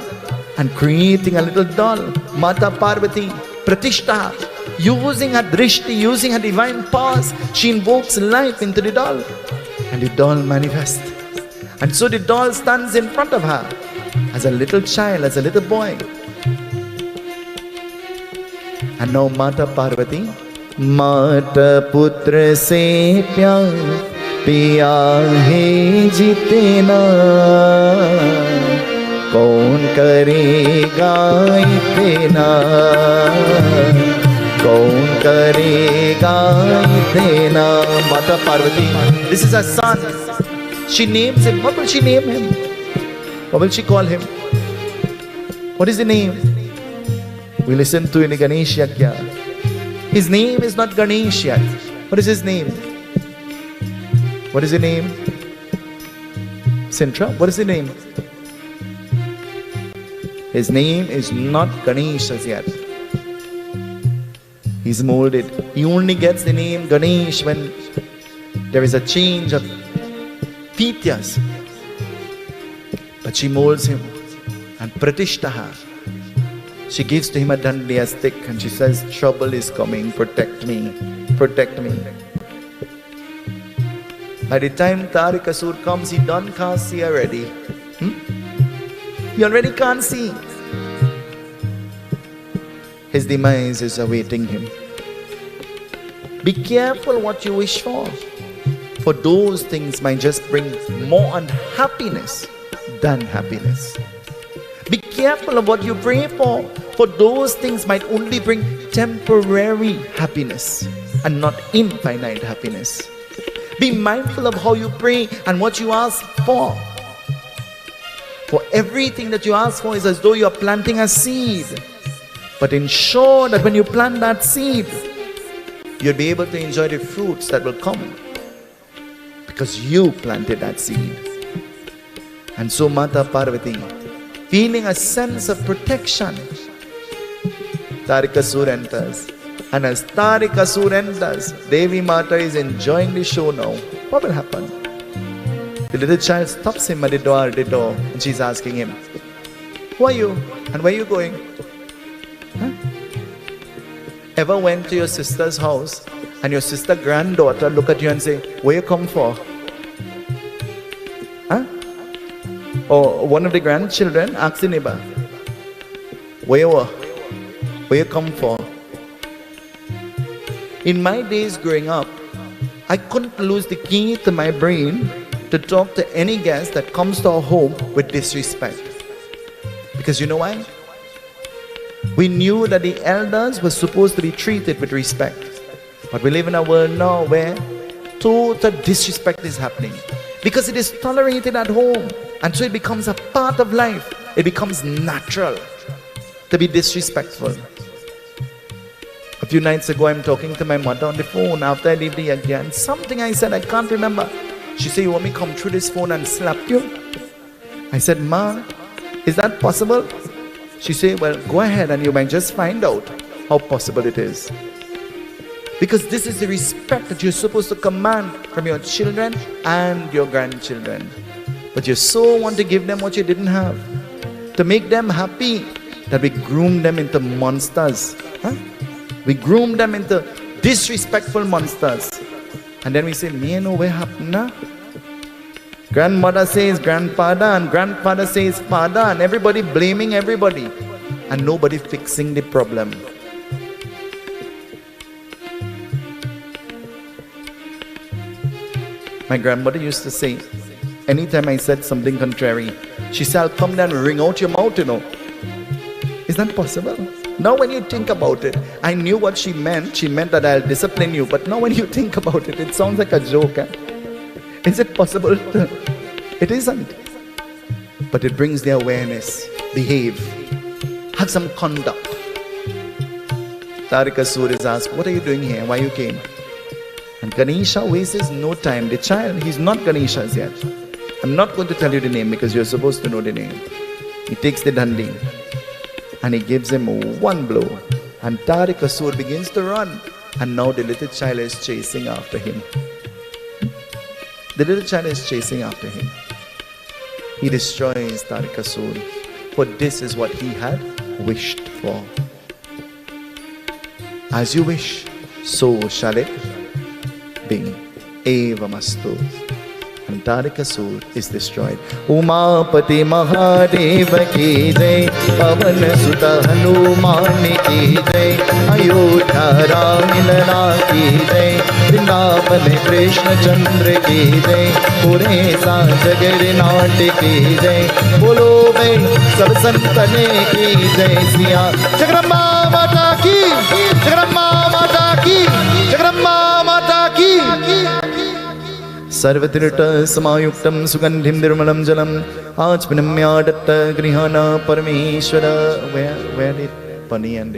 And creating a little doll, Mata Parvati, Pratishta, using her drishti, using her divine powers, she invokes life into the doll. And the doll manifests. And so the doll stands in front of her as a little child, as a little boy. And now Mata Parvati, Mata Putra se pyar piya hai jitena, kaun karega itena, kaun karega itena. Mata Parvati, this is her son. She names him. What will she name him? What will she call him? What is the name? We listen to in the Ganesha. His name is not Ganesh yet. What is his name? What is the name? Sintra, what is the name? His name is not Ganesh as yet. He's molded. He only gets the name Ganesh when there is a change of Tityas. But she molds him and Pratishtaha. She gives to him a dandiya stick and she says, trouble is coming, protect me, protect me. By the time Tari Kasu comes, he can't see already. He already can't see. his demise is awaiting him. Be careful what you wish for those things might just bring more unhappiness than happiness. Be careful of what you pray for those things might only bring temporary happiness and not infinite happiness. Be mindful of how you pray and what you ask for. For everything that you ask for is as though you are planting a seed. But ensure that when you plant that seed, you'll be able to enjoy the fruits that will come, because you planted that seed. And so Mata Parvati, feeling a sense of protection, Tari Kasu enters. And as Tari Kasu enters, Devi Mata is enjoying the show now. What will happen? The little child stops him at the door, and she's asking him, who are you? And where are you going? Huh? Ever went to your sister's house and your sister granddaughter look at you and say, where you come for? Huh? Or one of the grandchildren asks the neighbor, where you come for? In my days growing up, I couldn't lose the key to my brain to talk to any guest that comes to our home with disrespect. Because you know why? We knew that the elders were supposed to be treated with respect. But we live in a world now where total disrespect is happening. Because it is tolerated at home. And so it becomes a part of life. It becomes natural to be disrespectful. A few nights ago, I'm talking to my mother on the phone after I leave the yagya, and something I said, I can't remember. She said, you want me to come through this phone and slap you? I said, Ma, is that possible? She said, well, go ahead and you might just find out how possible it is. Because this is the respect that you're supposed to command from your children and your grandchildren. But you so want to give them what you didn't have. To make them happy, that we groom them into monsters. Huh? We groom them into disrespectful monsters. And then we say, me know what happened now? Grandmother says grandfather, and grandfather says father, and everybody blaming everybody, and nobody fixing the problem. My grandmother used to say, anytime I said something contrary, she said, I'll come down and wring out your mouth, you know. Is that possible? Now when you think about it, I knew what she meant. She meant that I'll discipline you. But now when you think about it, it sounds like a joke. Eh? Is it possible? It isn't. But it brings the awareness. Behave. Have some conduct. Tari Kasu is asked, what are you doing here? Why you came? And Ganesha wastes no time. The child, he's not Ganesha as yet. I'm not going to tell you the name because you're supposed to know the name. He takes the dandi and he gives him one blow. And Tari Kasu begins to run. And now the little child is chasing after him. The little child is chasing after him. He destroys Tari Kasu. For this is what he had wished for. As you wish, so shall it be. Evamastu. And Tari Kasu is destroyed. Umapati Mahadeva ki jai, Pavan Sutta Hanuman ki jai, Ayodhya Ramilana ki jai, Vrindavan Krishna Chandra ki jai, Pure Sa Jagarnath ki jai, Bolo bhai sab santane ki jai, Siya Jagramba Mata ki, Jagramba Mata ki, Jagramba Mata ki. Sarvatirta samayuktam sugandhim nirmalam jalam Achvinamyadatta grihana parameshwara. Where did Pani end?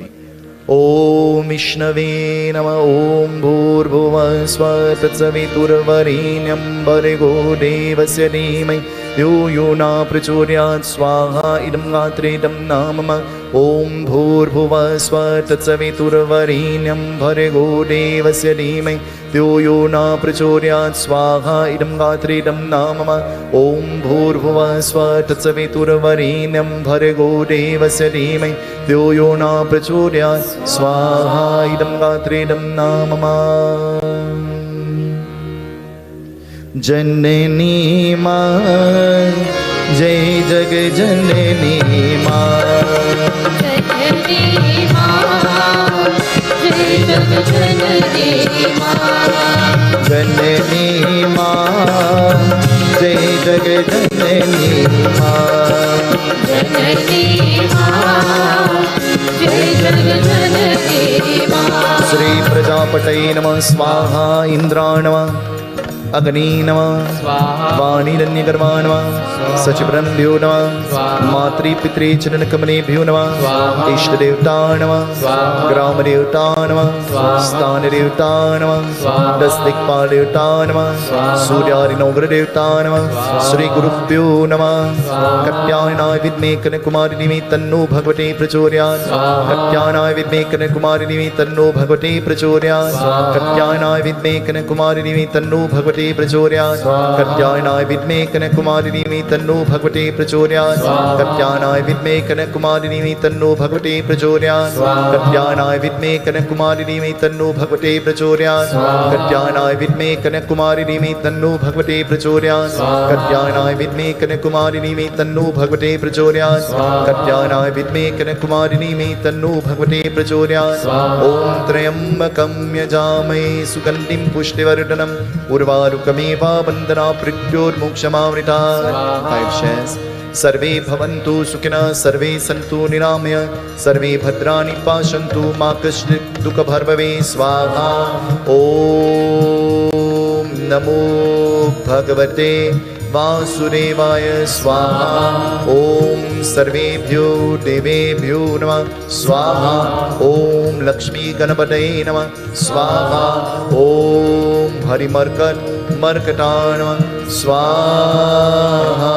Om Vishnave Nama Om Bhurбhuva Sva Tatsaviturvarenyam Bhargo Devasya Dhimai Yo Yona Prachodayat Swaha Idam Raatri Idam Namama Om Bhurбhuva Sva Tatsaviturvarenyam Bhargo Devasya Dhimai Yo Yona Prachodayat Swaha Idam Raatri Idam Namama Om Bhurбhuva Sva Tatsaviturvarenyam Bhargo Devasya Dhimai Yo Yona Prachodayat Swaha Idam Raatri Idam Namama. Janani Ma Jai Jag Janani Ma Janani Ma प्रजापतये नमः स्वाहा इंद्राय नमः अग्नि नमः वाणीरण्यकर्मा नमः सचिवरन्भ्यो नमः मातृपितृ चरणकमलेभ्यो नमः इष्टदेवता नमः ग्रामदेवता नमः स्थानदेवता नमः दशदिक्पालदेवता नमः सूर्यादिनवग्रहदेवता नमः श्रीगुरुभ्यो नमः कत्यायनाय विद्महे कन्याकुमारिनी तन्नो भगवते प्रचोदयात् कत्यायनाय विद्महे कन्याकुमारिनी तन्नो भगवते प्रचोदयात् कत्यायनाय विद्महे कन्याकुमारिनी तन्नो भगवते प्रचोदयात् कत्यायनाय विद्महे कन्याकुमारिनी तन्नो भगवते प्रचोदयात् कत्यायनाय विद्महे कन्याकुमारिनी तन्नो भगवते प्रचोदयात् कत्यायनाय विद्महे कन्याकुमारिनी तन्नो भगवते प्रचोदयात् कत्यायनाय विद्महे कन्याकुमारिनी तन्नो भगवते प्रचोदयात् कत्यायनाय विद्महे कन्याकुमारिनी तन्नो भगवते प्रचोदयात् कत्यायनाय विद्महे कन्याकुमारिनी तन्नो भगवते प्रचोदयात् ॐ त्र्यम्बकं यजामहे सुगन्धिं पुष्टिवर्धनम् उर्वारुकमेव वन्दना मृत्योर्मोक्षमामृतात् 5 shares सर्वे भवन्तु सुखिनः सर्वे सन्तु निरामय सर्वे भद्राणि पश्यन्तु मा कश्चित् दुःखभाग् स्वाहा ॐ नमो भगवते वासुदेवाय स्वाहा ॐ सर्वेभ्यो देवेभ्यो नमः स्वाहा ॐ लक्ष्मी गणपतये नमः स्वाहा ॐ हरिमर्कटाय नमः स्वाहा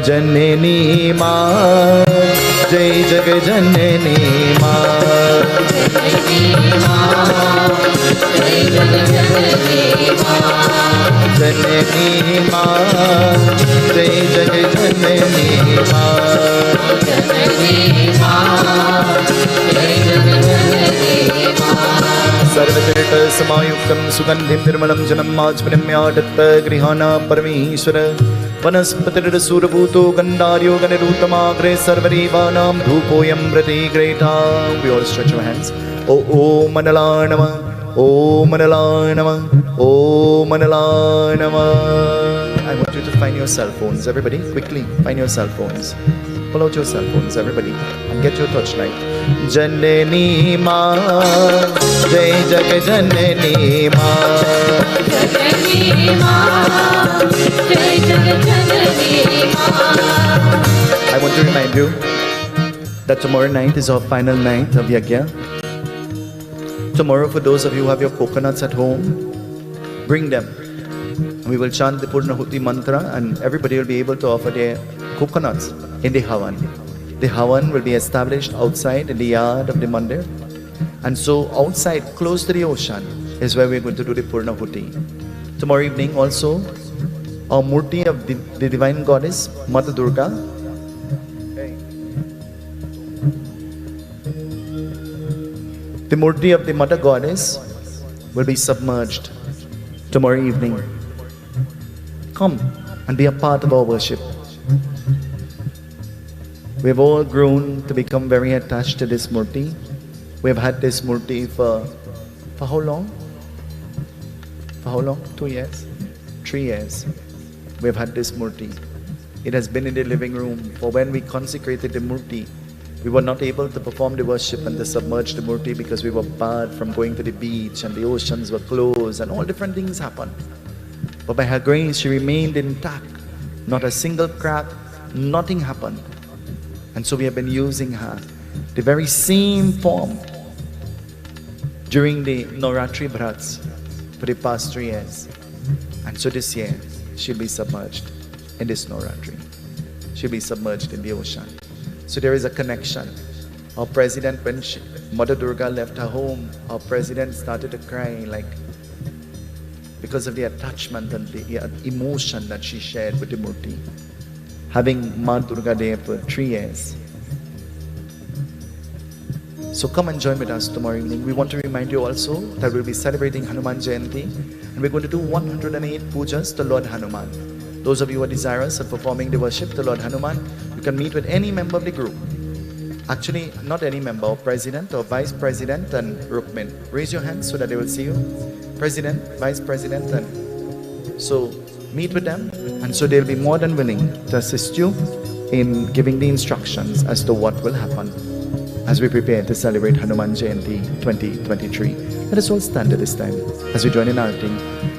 जननी मां जय जगजननी मां जननी मां जय जगजननी मां सर्वतीर्थसमायुक्तं सुगन्धिं निर्मलं जलं माच्मन्यादत्त गृहाणा परमेश्वर वनस्पतिर्सूरभूतो गन्धार्यो गणरूतमाग्रे सर्वदेवानां धूपोऽयं प्रतिगृहीतां We all stretch our hands. ॐ मनलाय नमः ॐ मनलाय नमः ॐ मनलाय नमः. I want you to find your cell phones, everybody. Quickly find your cell phones. Pull out your cell phones, everybody, and get your torchlight. Janani Ma, Jai Jaga Janani Ma. Janani Ma, Jai Jaga Janani Ma. I want to remind you that tomorrow night is our final night of Yajna. Tomorrow, for those of you who have your coconuts at home, bring them. We will chant the Purnahuti mantra and everybody will be able to offer their coconuts in the Havan. The Havan will be established outside in the yard of the mandir. And so outside, close to the ocean, is where we're going to do the Purnahuti. Tomorrow evening also, our Murti of the Divine Goddess, Mata Durga, the Murti of the Mother Goddess will be submerged tomorrow evening. Come and be a part of our worship. We have all grown to become very attached to this Murti. We have had this Murti for how long? For how long? 2 years? 3 years. We have had this Murti. It has been in the living room. For when we consecrated the Murti, we were not able to perform the worship and to submerge the Murti because we were barred from going to the beach and the oceans were closed and all different things happened. But by her grace, she remained intact. Not a single crack, nothing happened. And so we have been using her, the very same form, during the Navratri Bhrats for the past 3 years. And so this year, she'll be submerged in this Navratri. She'll be submerged in the ocean. So there is a connection. Our president, when Mother Durga left her home, our president started to cry because of the attachment and the emotion that she shared with the Murti. Having Ma Durga there for 3 years. So come and join with us tomorrow evening. We want to remind you also that we'll be celebrating Hanuman Jayanti and we're going to do 108 pujas to Lord Hanuman. Those of you who are desirous of performing the worship to Lord Hanuman, you can meet with any member of the group. Actually, not any member, or president or vice president and Rukmin. Raise your hands so that they will see you. President, vice president, and so meet with them, and so they'll be more than willing to assist you in giving the instructions as to what will happen as we prepare to celebrate Hanuman Jayanti 2023. Let us all stand at this time as we join in Arti.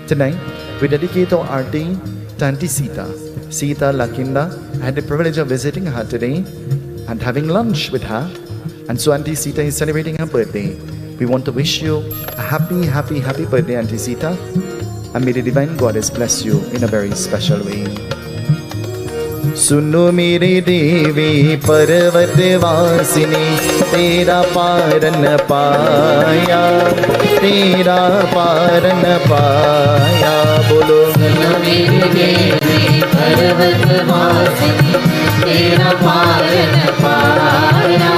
Tonight, we dedicate our Arti to Auntie Sita. Sita Lakinda, I had the privilege of visiting her today and having lunch with her. And so Auntie Sita is celebrating her birthday. We want to wish you a happy, happy, happy birthday, Auntie Sita. And may the Divine Goddess bless you in a very special way. सुनो मेरी देवी पर्वत वासिनी तेरा पारन पाया तेरा पारन पाया बोलो सुनो मेरी देवी पर्वत वासिनी तेरा पारन पाया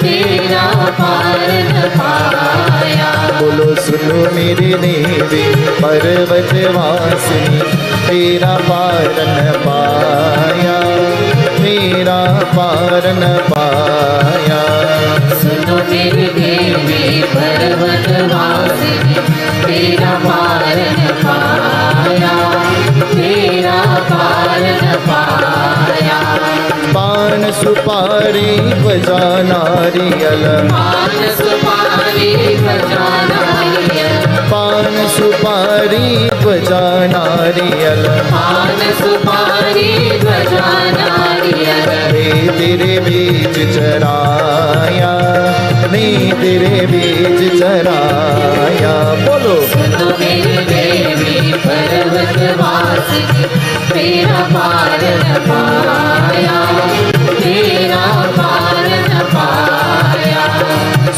तेरा पारन पाया बोलो सुनो मेरी देवी पर्वत वासिनी तेरा पारन पाया तेरा पारन पाया सुनो मेरी देवी पर्वत वासिनी तेरा पारन पाया तेरा पारन पाया पान सुपारी बजा नारियल पान सुपारी बजा नारियल पान सुपारी बजा नारियल पान सुपारी बजा नारियल ने तेरे बीच चराया ने तेरे बीच चराया बोलो सुनो मेरी देवी पर्वत वासिनी तेरा पारन पाया तेरा पारन पाया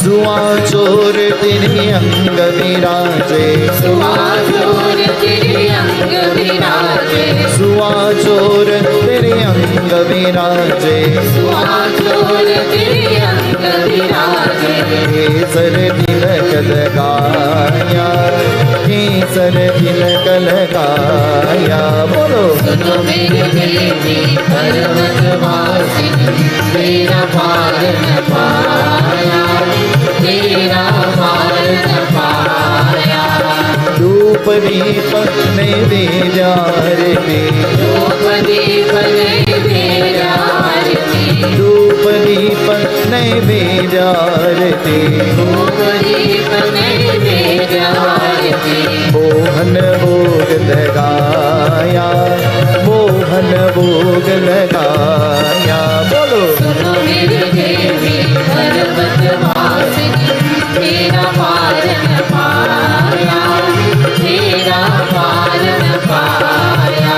सुआ चोर तेरे अंग विराजे सुआ चोर तेरे अंग विराजे सुआ चोर तेरे अंग विराजे सुआ चोर तेरे अंग विराजे केसर तिलक लगाया केसर तिलक लगाया बोलो सुनो मेरी देवी पर्वत वासिनी तेरा पारन पाया तेरा पारन पाया धूप दीप नैवेद्य आरती धूप दीप नैवेद्य आरती धूप दीप नैवेद्य आरती धूप दीप नैवेद्य आरती मोहन भोग लगाया मोहन भोग लगाया बोलो सुनो मेरी देवी पर्वत वासिनी तेरा पारन पाया तेरा पारन पाया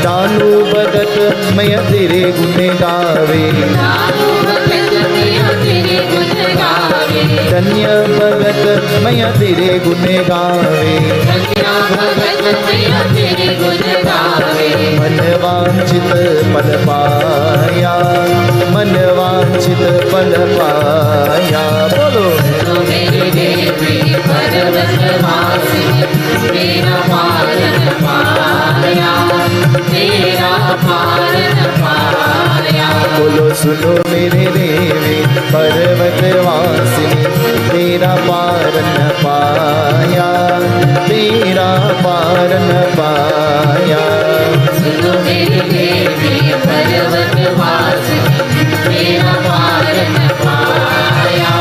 दानु भगत मैं तेरे गुण गावे दानु भगत मैं तेरे गुण गावे धन्य भगत मैं तेरे गुण गावे धन्य भगत मैं तेरे गुण गावे मन वांछित फल पाया मन वांछित फल पाया बोलो सुनो मेरी देवी पर्वत वासिनी तेरा पारन पाया तेरा पारन पाया बोलो सुनो मेरे देवी पर्वत वासिनी तेरा पारन पाया तेरा पारन पाया सुनो मेरी देवी पर्वत वासिनी तेरा पारन पाया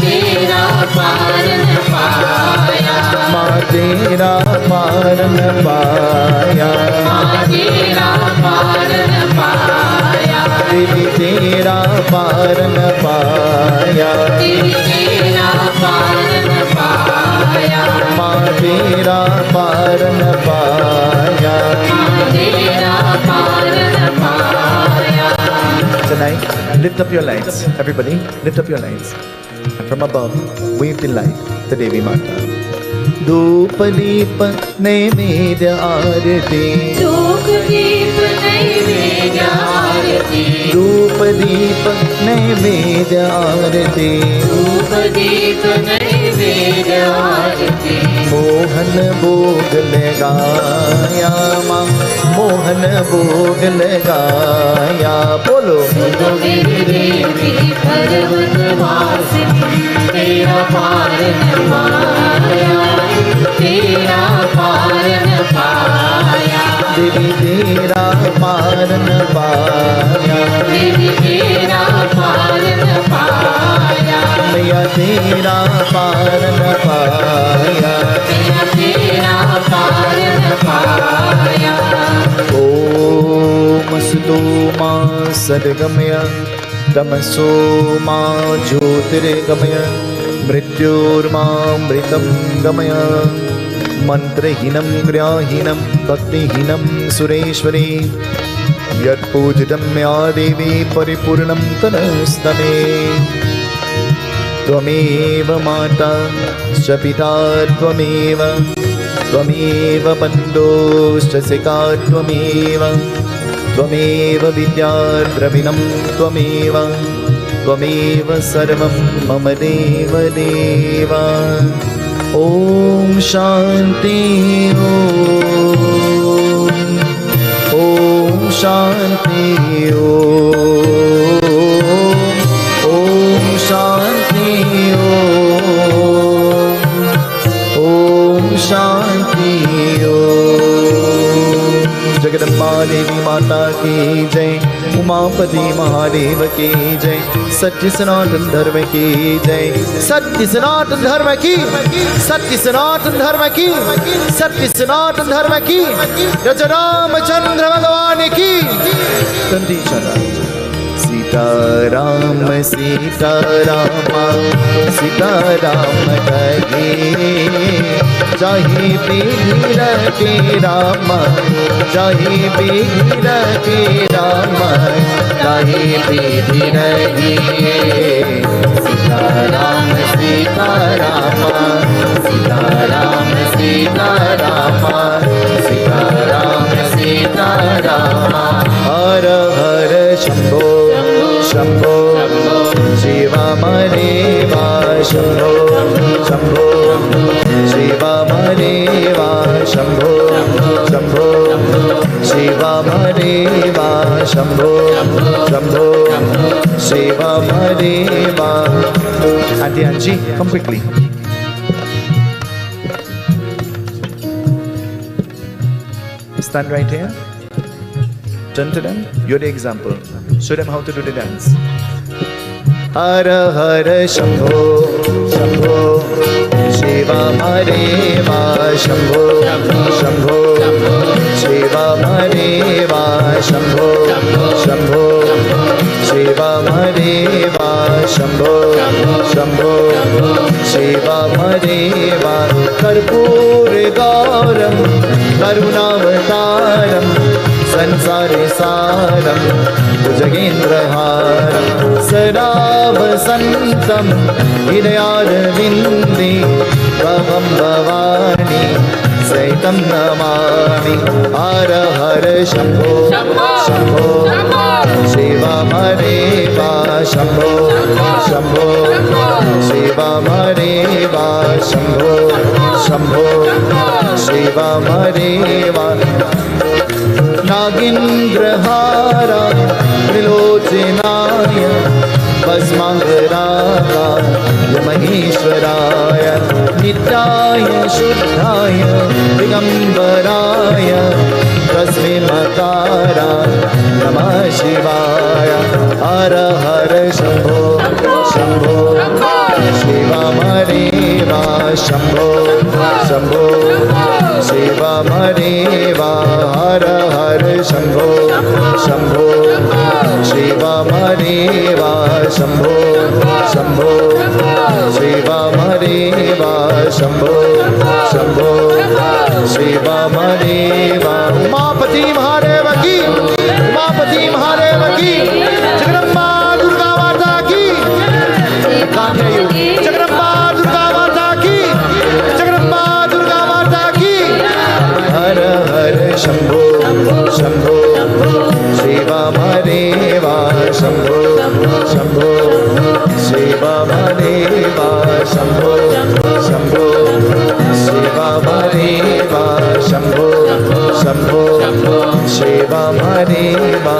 तेरा पारन पाया माँ तेरा पारन पाया माँ तेरा पारन पाया देवी तेरा पारन पाया तेरी तेरा पारन पाया माँ तेरा पारन पाया माँ तेरा पारन पाया Tonight, lift up your lights. Everybody, lift up your lights. And from above, wave the light to Devi Mata. Dhoop deep naivedya aarti. धूप दीप नैवेद्य आरती Dhoop deep naivedya aarti. धूप दीप नैवेद्य आरती मोहन भोग लगाया माँ मोहन भोग लगाया बोलो सुनो मेरी देवी पर्वत वासिनी तेरा पारन पाया तेरा पारन पाया देवी तेरा पार न पाया, देवी तेरा पार न पाया, मैया तेरा पार न पाया, मैया तेरा पार न पाया। ओम सतो मा सद्गमय तमसो मा ज्योतिर्गमय मृत्योर्मामृतं गमय। मंत्रहीनं क्रियाहीनं भक्तिहीनं सुरेश्वरी यत्पूजितं मया देवी परिपूर्णं तनस्तमे। त्वमेव माता च पिता त्वमेव, त्वमेव बन्धुश्च सखा त्वमेव, त्वमेव विद्या द्रविणं त्वमेव, त्वमेव सर्वं मम देव देव। ओम शांति ओम शांति ओम शांति ओम शांति। जगदम्बा देवी माता की जय, उमापति महादेव की जय, सत्य सनातन धर्म की जय, सत्य सनातन धर्म की, सत्य सनातन धर्म की, सत्य सनातन धर्म की। रज रामचंद्र भगवान की। सीताराम सीताराम सीताराम कहे, जाहि पीर के राम, जाहि पीर के राम, जाहि पीर के। सीताराम सीताराम सीताराम सीताराम सीताराम सीताराम। हर हर Shambho Shambho Shiva मरेवा Shambho Shambho Shiva मरेवा Shambho Shambho Shiva मरेवा Shambho Shambho Shiva मरेवा। Auntie Anji, come quickly. Stand right here. Turn to them. You're the example. Show them how to do the dance. Har Har Shambho Shambho Shiva Mareva Shambho Shambho Shiva Mareva Shambho Shambho Shiva Mareva Shambho Shambho Shiva Mareva Karpur Gauram Karunavataram संसारे सारं भुजगेन्द्रहारं सदा वसन्तं हृदयारविन्दे भवं भवानी सहितं नमामि। हर हर शम्भो शम्भो शिवा मरेवा शम्भो शम्भो शिवा मरेवा शम्भो शम्भो शिवा मरेवा। नागेन्द्रहारा त्रिलोचनाय भस्माङ्गरागाय महेश्वराय नित्याय शुद्धाय दिगम्बराय तस्मै मकारा नमः शिवाय। हर हर शम्भो शम्भो शिवा मरेवा शम्भो शम्भो शिवा मरेवा। हर हर शम्भो शम्भो शिवा मरेवा शम्भो शम्भो शिवा मरेवा शम्भो शम्भो शिवा मरेवा। उमापति महादेव की, उमापति महादेव की। जगदम्बा दुर्गा माता की, जगदम्बा दुर्गा माता की, जगदम्बा दुर्गा माता की। हर हर शम्भो शम्भो शिवा मरेवा शम्भो शम्भो शिवा मरेवा शम्भो शम्भो शिवा मरेवा शम्भो शम्भो शिवा मरेवा।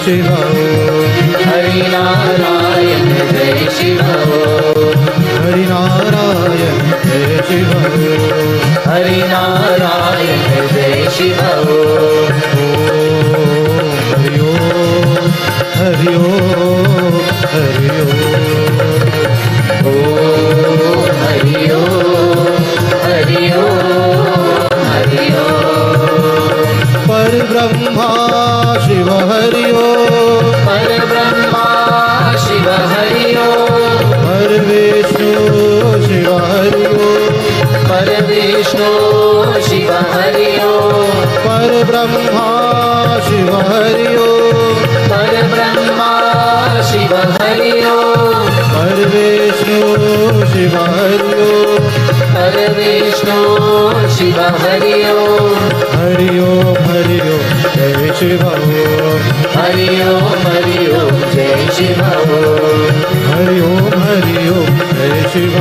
शिव हरि नारायण जय शिव हरि नारायण जय शिव हरि नारायण जय शिव हरि ओम हरि ओम हरि ओम हरि ओम हरि ओम हरि ओम पर ब्रह्मा शिव हरि ओम पर ब्रह्मा शिव हरि ओम पर विष्णु शिव हरि ओम पर विष्णु शिव हरि ओम पर ब्रह्मा शिव हरि ओम पर ब्रह्मा शिव हरि ओम पर विष्णु शिव हरि ओम पर विष्णु शिव हरि ओम हरि ओम जय शिव हरि ओम जय शिव हरि ओम जय शिव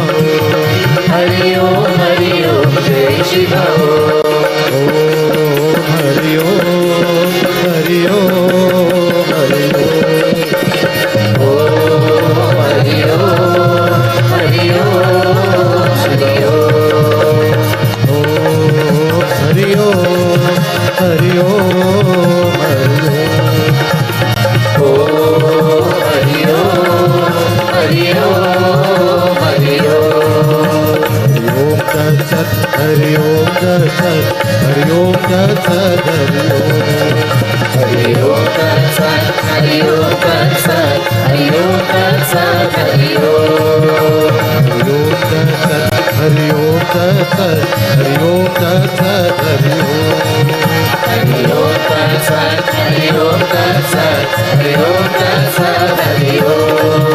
हरि ओम जय शिव ओम हरि ओम हरि ओम हरि ओम हरि ओम हरि ओम हरि ओम हरि ओम हरि ओम हरि ओम हरि ओम तत्सत् हरि ओम तत्सत् हरि ओम तत्सत् हरि ओम तत्सत् हरि ओम तत्सत् हरि ओम तत्सत् हरि ओम तत्सत् हरि ओम तत्सत् हरि ओम तत्सत् हरि ओम तत्सत् हरि ओम तत्सत् हरि ओम तत्सत् हरि ओम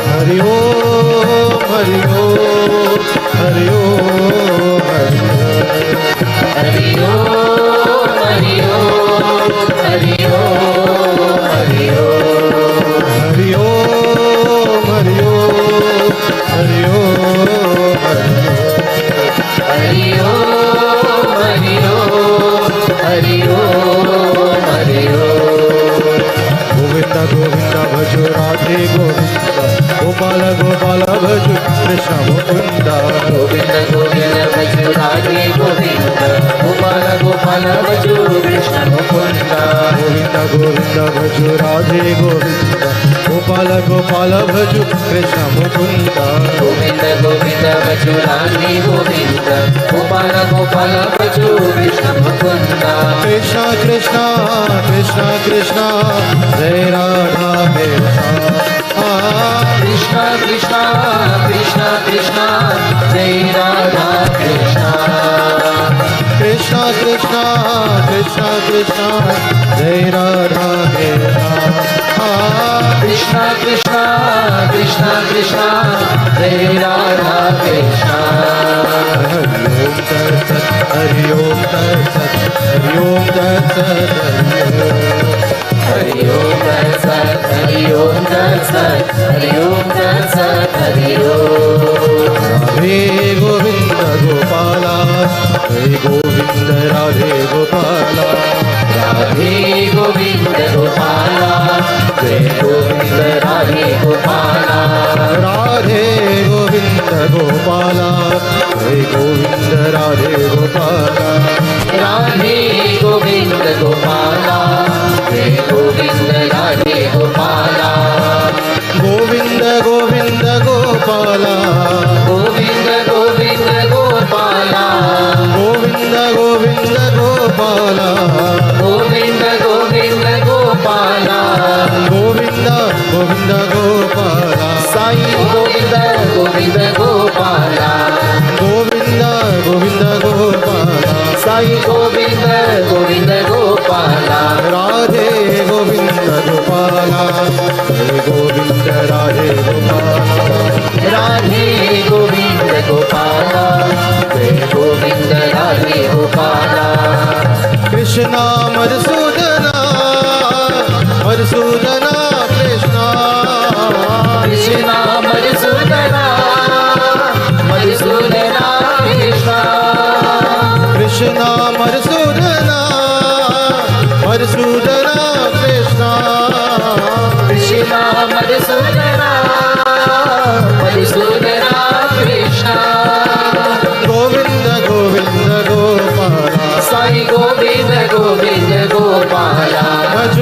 हरि ओम हरि ओम हरि ओम हरि ओम हरि ओम हरि ओम हरि ओम हरि ओम हरि ओम हरि ओम हरि ओम हरि ओम हरि ओम हरि ओम गोविंद गोविंद भजो राधे गोविंद गोपाल गोपाल भजो कृष्ण मुकुंद गोविंद गोविंद भजो राधे गोविंद गोपाल गोपाल भजो कृष्ण मुकुंद गोविंद गोविंद भजो राधे गोविंद गोपाल गोपाल भजो कृष्ण मुकुंद गोविंद गोविंद भजो राधे गोविंद गोपाल गोपाल भजो कृष्ण मुकुंद कृष्ण कृष्ण कृष्ण कृष्ण जय राधा कृष्ण कृष्ण कृष्ण कृष्ण कृष्ण जय राधा कृष्ण कृष्ण कृष्ण कृष्ण कृष्ण जय राधा कृष्ण कृष्ण कृष्ण कृष्ण कृष्ण जय राधा कृष्ण हरि ओम तत्सत् हरि ओम तत्सत् हरि ओम तत्सत् हरि ओम तत्सत् हरि ओम तत्सत् हरि ओम तत्सत् हरि ओम राधे गोविंद गोपाला जय गोविंद राधे गोपाला राधे गोविंद गोपाला जय गोविंद राधे गोपाला राधे गोविंद गोपाला जय गोविंद राधे गोपाला राधे गोविंद गोपाला जय गोविंद राधे गोपाला गोविंद गोविंद गोपाला गोविंद गोविंद गोपाला गोविंद गोविंद गोपाला गोविंद गोविंद गोपाला गोविंद गोविंद गोपाला साई गोविंद गोविंद गोपाला गोविंद गोविंद गोपाला साई गोविंद गोविंद गोपाला राधे गोविंद गोपाला जय गोविंद राधे गोपाला राधे गोविंद गोपाला जय गोविंद राधे गोपाला कृष्णा मधुसूदना मधुसूदना कृष्णा कृष्णा मधुसूदना मधुसूदना कृष्णा कृष्णा मधुसूदना मधुसूदना कृष्णा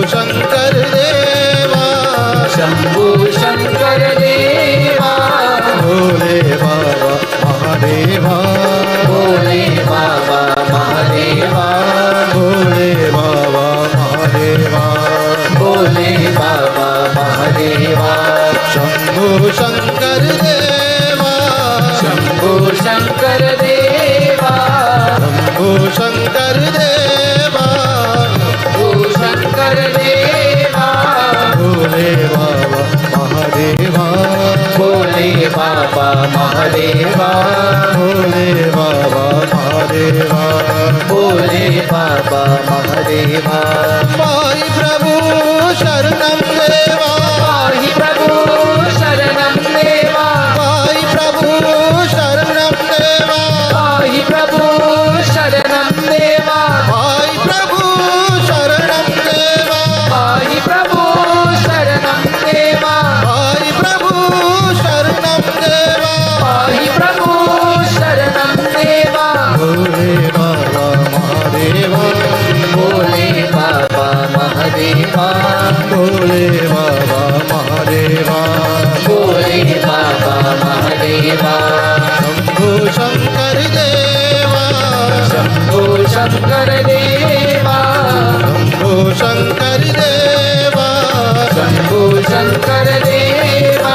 शंकर देवा शंभु शंकर देवा भोले बाबा महादेवा भोले बाबा महादेवा भोले बाबा महादेवा भोले बाबा महादेवा शंभु शंकर देवा शंभु शंकर देवा शंभु शंकर देवा शंभु शंकर देवा भोले बाबा महादेवा भोले बाबा महादेवा भोले बाबा महादेवा भोले बाबा महादेवा पाहि प्रभु शरणं देवा पाहि प्रभु शरणं देवा पाहि प्रभु शरणं देवा पाहि प्रभु शरणं देवा पाहि प्रभु शरणं देवा पाहि प्रभु शरणं देवा पाहि प्रभु शरणं देवा पाहि प्रभु शरणं देवा भोले बाबा महादेवा भोले बाबा महादेवा भोले बाबा महादेवा भोले बाबा महादेवा शंभु शंकर देवा शंभु शंकर देवा शंभु शंकर देवा शंभु शंकर देवा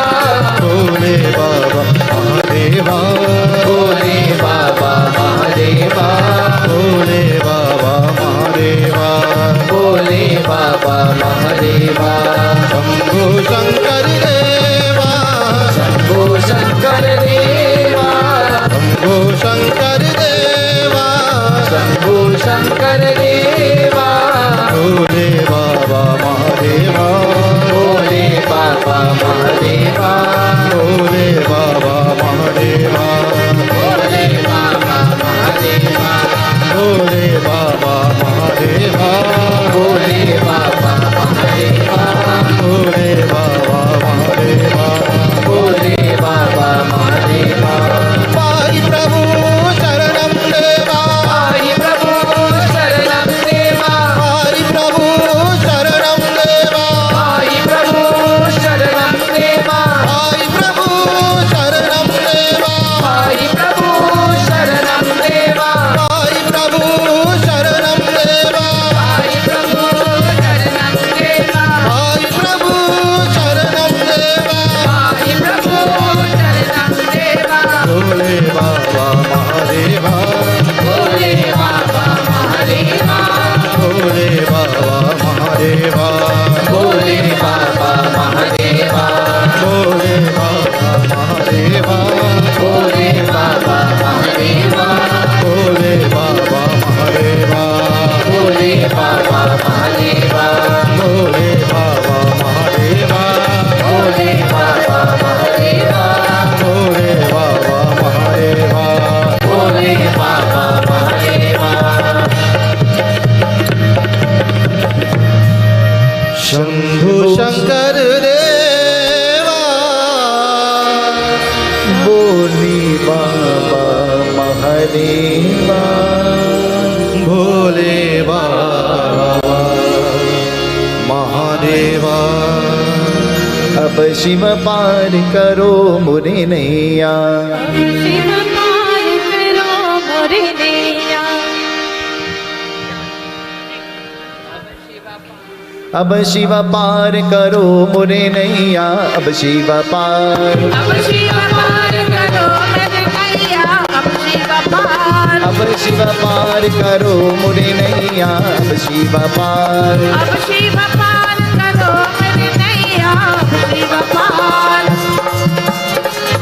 भोले बाबा महादेवा भोले बाबा महादेवा भोले बाबा महादेवा भोले बाबा महादेवा शंभु शंकर देवा शंभु शंकर देवा शंभु शंकर देवा शंभु शंकर देवा भोले बाबा महादेवा भोले बाबा महादेवा भोले बाबा महादेवा भोले बाबा महादेवा भोले बाबा महादेवा भोले बाबा महादेवा भोले बाबा महादेवा भोले बाबा महादेवा पाहि प्रभु शरणं देवा पाहि प्रभु शरणं देवा पाहि प्रभु शरणं देवा पाहि प्रभु शरणं देवा पाहि प्रभु शरणं देवा पाहि प्रभु शरणं देवा पाहि प्रभु शरणं देवा पाहि प्रभु शरणं देवा पाहि प्रभु शरणं देवा पाहि प्रभु शरणं देवा भोले बाबा महादेवा भोले बाबा महादेवा भोले बाबा महादेवा भोले बाबा महादेवा भोले बाबा महादेवा भोले बाबा महादेवा भोले बाबा महादेवा भोले बाबा महादेवा भोले बाबा महादेवा भोले बाबा महादेवा भोले बाबा महादेवा भोले बाबा महादेवा शंभु शंकर देवा भोले बाबा महादेवा भोले बाबा महादेवा अब शिव पार करो मुरे नैया शिव पार करो मोरे नैया अब शिव पार करो मुरे नैया अब शिव पार अब शिव पार करो मेरे नैया अब शिव पार अब शिव पार करो मुरे नैया अब शिव पार अब शिव पार करो मेरे नैया अब शिव पार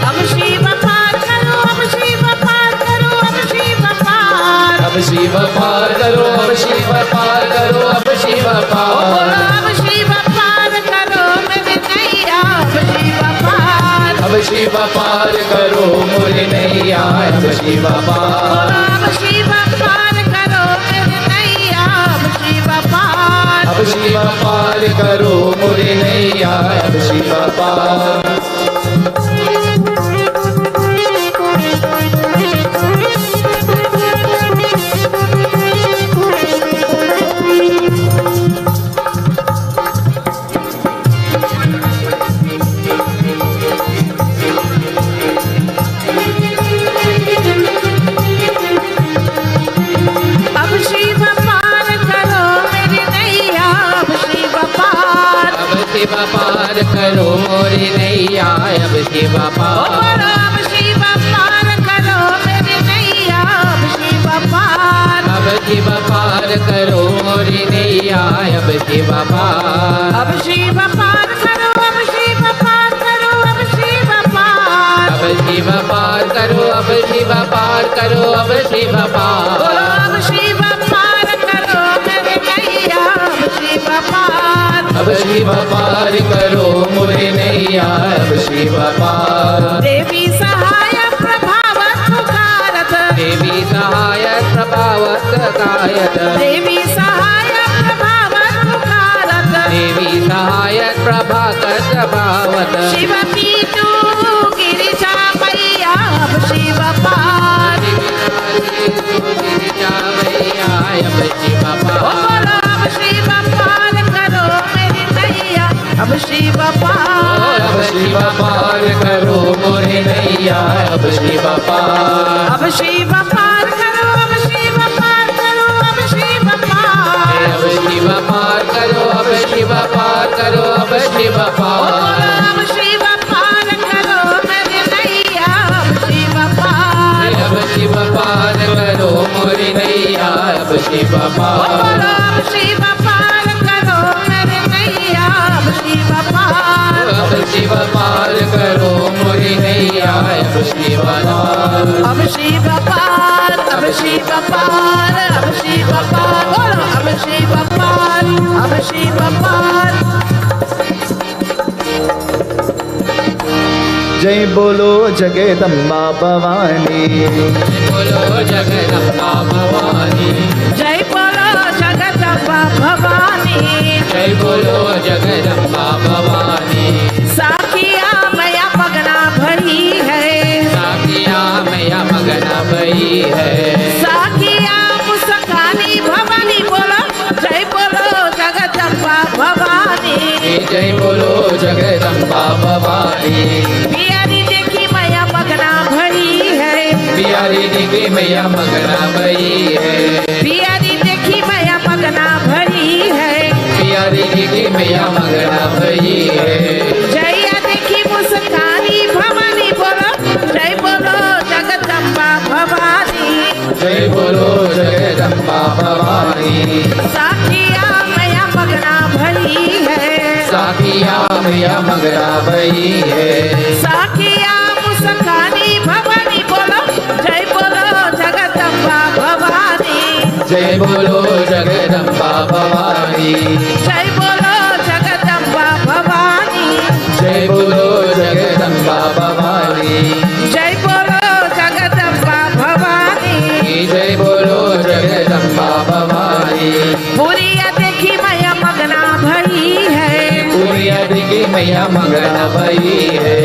अब शिव पार करो अब शिव पार करो अब शिव पार अब शिव पार करो अब शिव पार करो अब शिव पार अब शिव पार करो मेरे नैया अब शिव पार अब शिव पार करो मोरे नैया अब शिव पार अब शिव पार करो मेरे नैया अब शिव पार अब शिव पार करो मोरे नैया अब शिव पार मोरी नैया अब शिव पार। अब शिव पार करो मेरी नैया अब शिव पार। अब शिव पार करो मोरी नैया अब शिव पार। अब शिव पार करो अब शिव पार करो अब शिव पार। अब शिव पार करो अब शिव पार करो अब शिव पार। अब शिव पार करो मेरी नैया अब शिव पार। अब शिव पार करो मोरी नैया अब शिव पार। देवी सहाय प्रभावत पुकारत। देवी सहाय प्रभावत कायत। देवी सहाय प्रभावत पुकारत। देवी सहाय प्रभाकत भावत। शिव पीठू गिरिजा मैया अब शिव पार। गिरिजा मैया अब शिव पार। अब शिव पार करो मेरी नैया अब शिव पार। अब शिव पार करो मोरी नैया अब शिव पार। अब शिव पार करो अब शिव पार करो अब शिव पार। अब शिव पार करो अब शिव पार करो अब शिव पार। अब शिव पार करो मेरी नैया अब शिव पार। अब शिव पार करो मोरी नैया अब शिव पार। अब शिव पार करो मेरी नैया अब शिव पार। अब शिव पार करो मोरी नैया अब शिव पार। अब शिव पार अब शिव पार अब शिव पार बोलो अब शिव पार अब शिव पार। जय बोलो जगदम्बा भवानी। बोलो जगदम्बा भवानी। जय बोलो जगदम्बा भवानी। जय बोलो जगदम्बा भवानी। साखिया मैया मगना भरी है। साखिया मैया मगना भई है। साखिया मुस्कानी भवानी बोलो जय बोलो जगदम्बा भवानी। जय बोलो जगदम्बा भवानी। प्यारी देखी मैया मगना भरी है। प्यारी देखी मैया मगना भई है। प्यारी देखी मैया मगना भरी है। प्यारी देखी मैया मगना भई है। जया देखी मुस्कानी भवानी बोलो जय बोलो जगदम्बा भवानी। जय बोलो जगदम्बा भवानी। साखिया मैया मगना भरी है। साखिया मैया मगना भई है। साखिया मुस्कानी भवानी बोलो जय बोलो जगदम्बा भवानी। जय बोलो जगदम्बा भवानी। जय बोलो जगदम्बा भवानी। जय बोलो जगदम्बा भवानी। जय बोलो जगदम्बा भवानी। जय बोलो जगदम्बा भवानी। पुरिया देखी मैया मगना भरी है। पुरिया देखी मैया मगना भई है।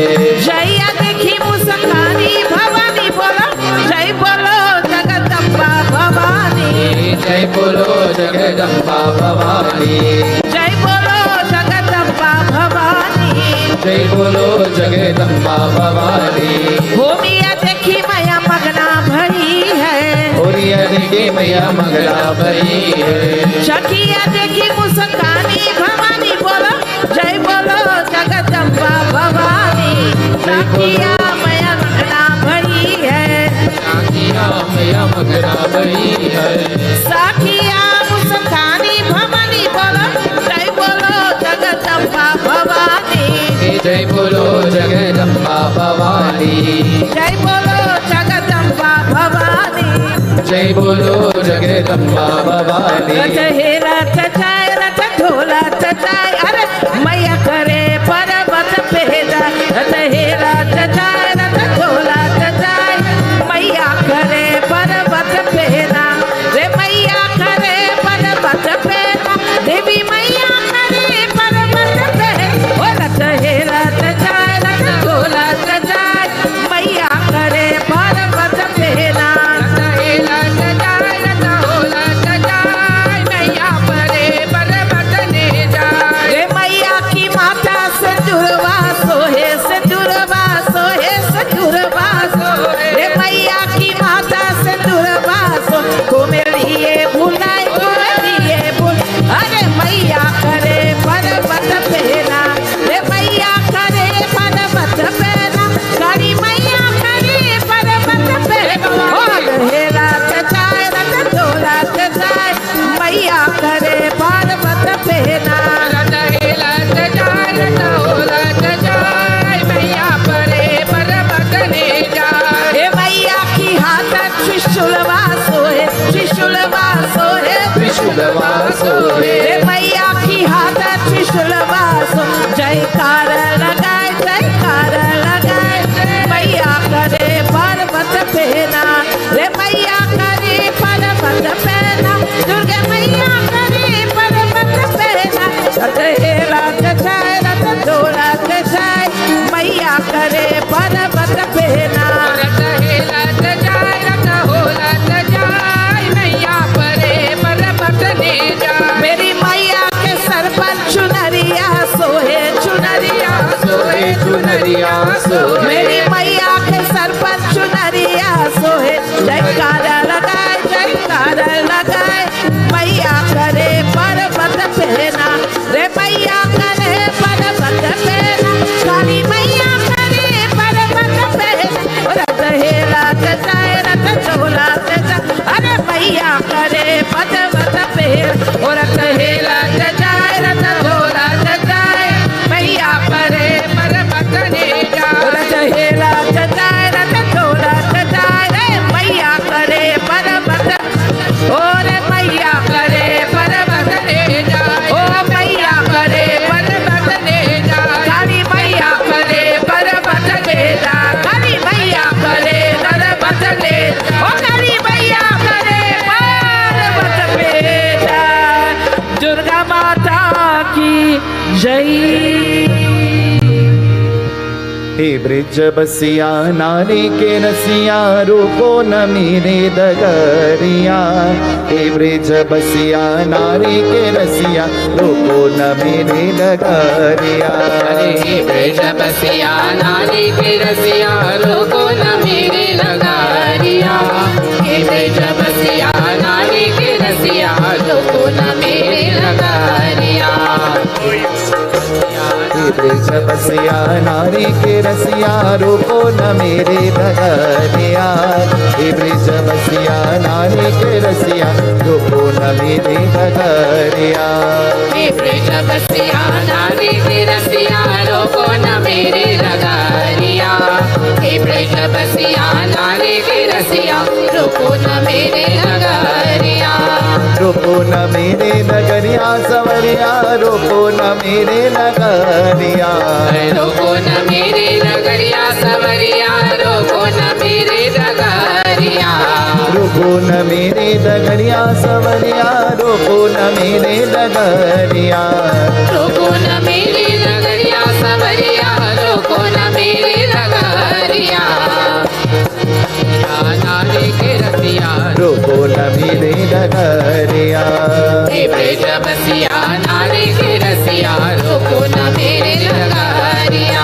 जया देखी मुस्कानी भवानी बोलो जय बोलो जगदम्बा भवानी। जय बोलो जगदम्बा भवानी। जय बोलो जगदम्बा भवानी। जय बोलो जगदम्बा भवानी। भूमिया देखी मैया मगना भरी है। पुरिया देखी मैया मगना भई है। सखिया देखी मुस्कानी भवानी बोलो जय बोलो जगदम्बा भवानी। सखिया मैया मगना भरी है। साखिया मैया मगना भई है। सखिया मुस्कानी भवानी बोलो जय बोलो जगदम्बा भवानी। जय बोलो जगदम्बा भवानी। जय बोलो जगदम्बा भवानी। जय बोलो जगदम्बा भवानी। रथ हे रथ जाय रथ ढोला जाय अरे मैया करे पर्वत भेजा। रथ हे रथ जाय रथ ढोला जाय मैया करे पर्वत भेजा। रे मैया करे पर्वत भेजा। देवी मैया करे पर्वत भेजा। ओ रथ हे रथ जाय रथ ढोला जाय मैया करे पर्वत भेजा। रथ हे रथ जाय रथ ढोला जाय मैया करे पर्वत ने जाय। मैया करे पर्वत पहना रत हे लत जाय रत हो लत जाय मैया परे पर्वत ने जाय मेरी मैया के सर पर चुनरिया सोहे चुनरिया सोहे चुनरिया सोहे मेरी मैया के सर पर चुनरिया सोहे जयकारा लगाए मैया करे पर्वत पहना रे मैया करे पर्वत पहना काली मैया करे पर्वत पहना रथ हेला जाए रथ चोला अरे मैया करे पर्वत पहना रथ हेला जाए रथ चोला जाए मैया करे पर्वत ने जाए रथ हेला जाए रथ चोला जाए मैया करे पर्वत और मैया करे पर्वत ले जाए ओ मैया करे पर्वत ले जाए काली मैया करे पर्वत ले जाए काली मैया करे पर्वत ले ओ काली मैया करे पर्वत ले जाए दुर्गा माता की जय। हे ब्रिज बसिया नारी के रसिया रूपो न मेरे दगरिया हे ब्रिज बसिया नारी के रसिया रूपो न मेरे दगरिया अरे ब्रिज बसिया नारी के रसिया रोको न मेरे लगारिया हे ब्रिज बसिया नारी के रसिया रोको न मेरे लगारिया हे ब्रिज बसिया नारी के रसिया रूपो न मेरे दगरिया हे ब्रिज बसिया नारी के रसिया रूपो न मेरे दगरिया हे ब्रिज बसिया नारी के रसिया रोको न मेरे लगारिया हे ब्रिज बसिया नारी के रसिया रोको न मेरे लगारिया रूपो न मेरे नगरिया सवरिया रूपो न मेरे नगरिया रोको न मेरे नगरिया सवरिया रोको न मेरे नगरिया रूपो न मेरे नगरिया सवरिया रूपो न मेरे नगरिया रोको न मेरे नगरिया सवरिया रोको न मेरे नगरिया नारी के रसिया रूपो न मेरे नगरिया हे ब्रिज बसिया नारी के रसिया रोको न मेरे नगरिया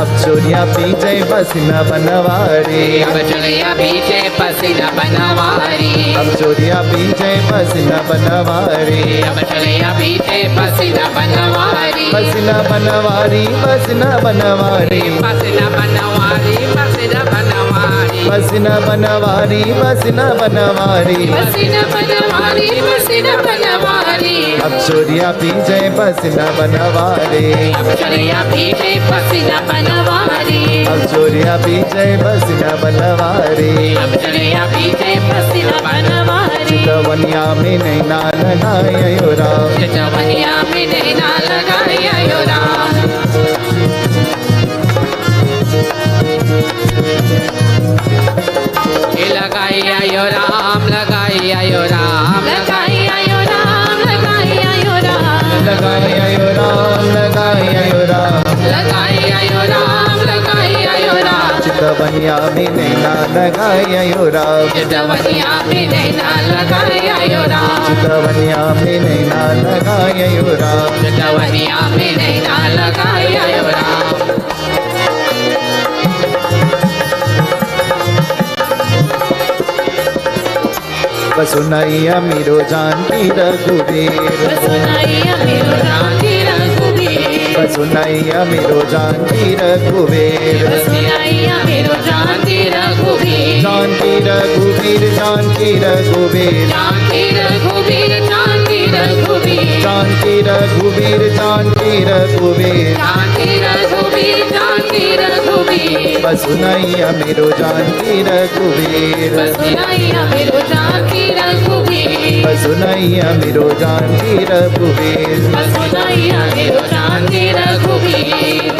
अब चोरिया पीछे पसीना बनवारी अब चलिया पीछे पसीना बनवारी अब चोरिया पीछे पसीना बनवारी अब चलिया पीछे पसीना बनवारी पसीना बनवारी पसीना बनवारी पसीना बनवारी पसीना बनवारी पसीना बनवारी पसीना बनवारी पसीना बनवारी पसीना बनवारी अब चोरिया पीछे पसीना बनवारी अब चलिया पीछे पसीना बनवारी अब चोरिया पीछे पसीना बनवारी अब चलिया पीछे पसीना बनवारी चितवनिया में नैना लगायो राम चितवनिया में नैना लगायो राम लगाइयो राम लगाइयो राम लगाइयो राम लगाइयो राम लगायो राम लगायो राम लगाइयो राम लगाइयो राम चितवनिया में नैना लगायो राम चितवनिया में नैना लगाइयो राम चितवनिया में नैना लगायो राम चितवनिया में नैना लगाइयो राम बसुनैया मेरो जानकी रघुवीर बसुनैया मेरो जानकी रघुवीर बसुनैया मेरो जानकी रघुवीर बसुनैया मेरो जानकी रघुवीर जानकी रघुवीर जानकी रघुवीर जानकी रघुवीर जानकी रघुवीर जानकी रघुवीर जानकी रघुवीर जानकी रघुवीर जानकी रघुवीर बसुनैया मेरो जानकी रघुवीर बसुनैया मेरो जानकी रघुवीर बसुनैया मेरो जानकी रघुवीर बसुनैया मेरो जानकी रघुवीर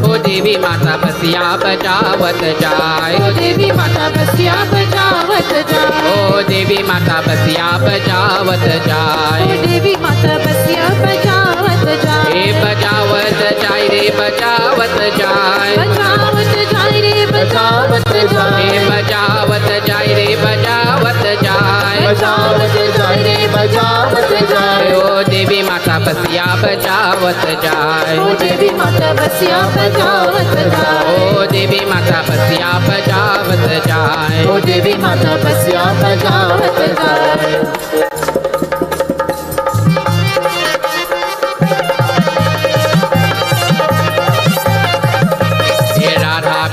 ओ देवी माता बसिया बजावत जाए, ओ देवी माता बसिया बजावत जाए, ओ देवी माता बसिया बजावत जाए, ओ देवी माता बसिया बजावत जाए, रे बजावत जाए, रे बजावत जाए, बजावत जाए रे बजावत जाए, रे बजावत जाए, रे बजावत जाए, बजावत जाए रे बजावत जाए, ओ देवी माता बसिया बजावत जाए, ओ देवी माता बसिया बजावत जाए, ओ देवी माता बसिया बजावत जाए, ओ देवी माता बसिया बजावत जाए,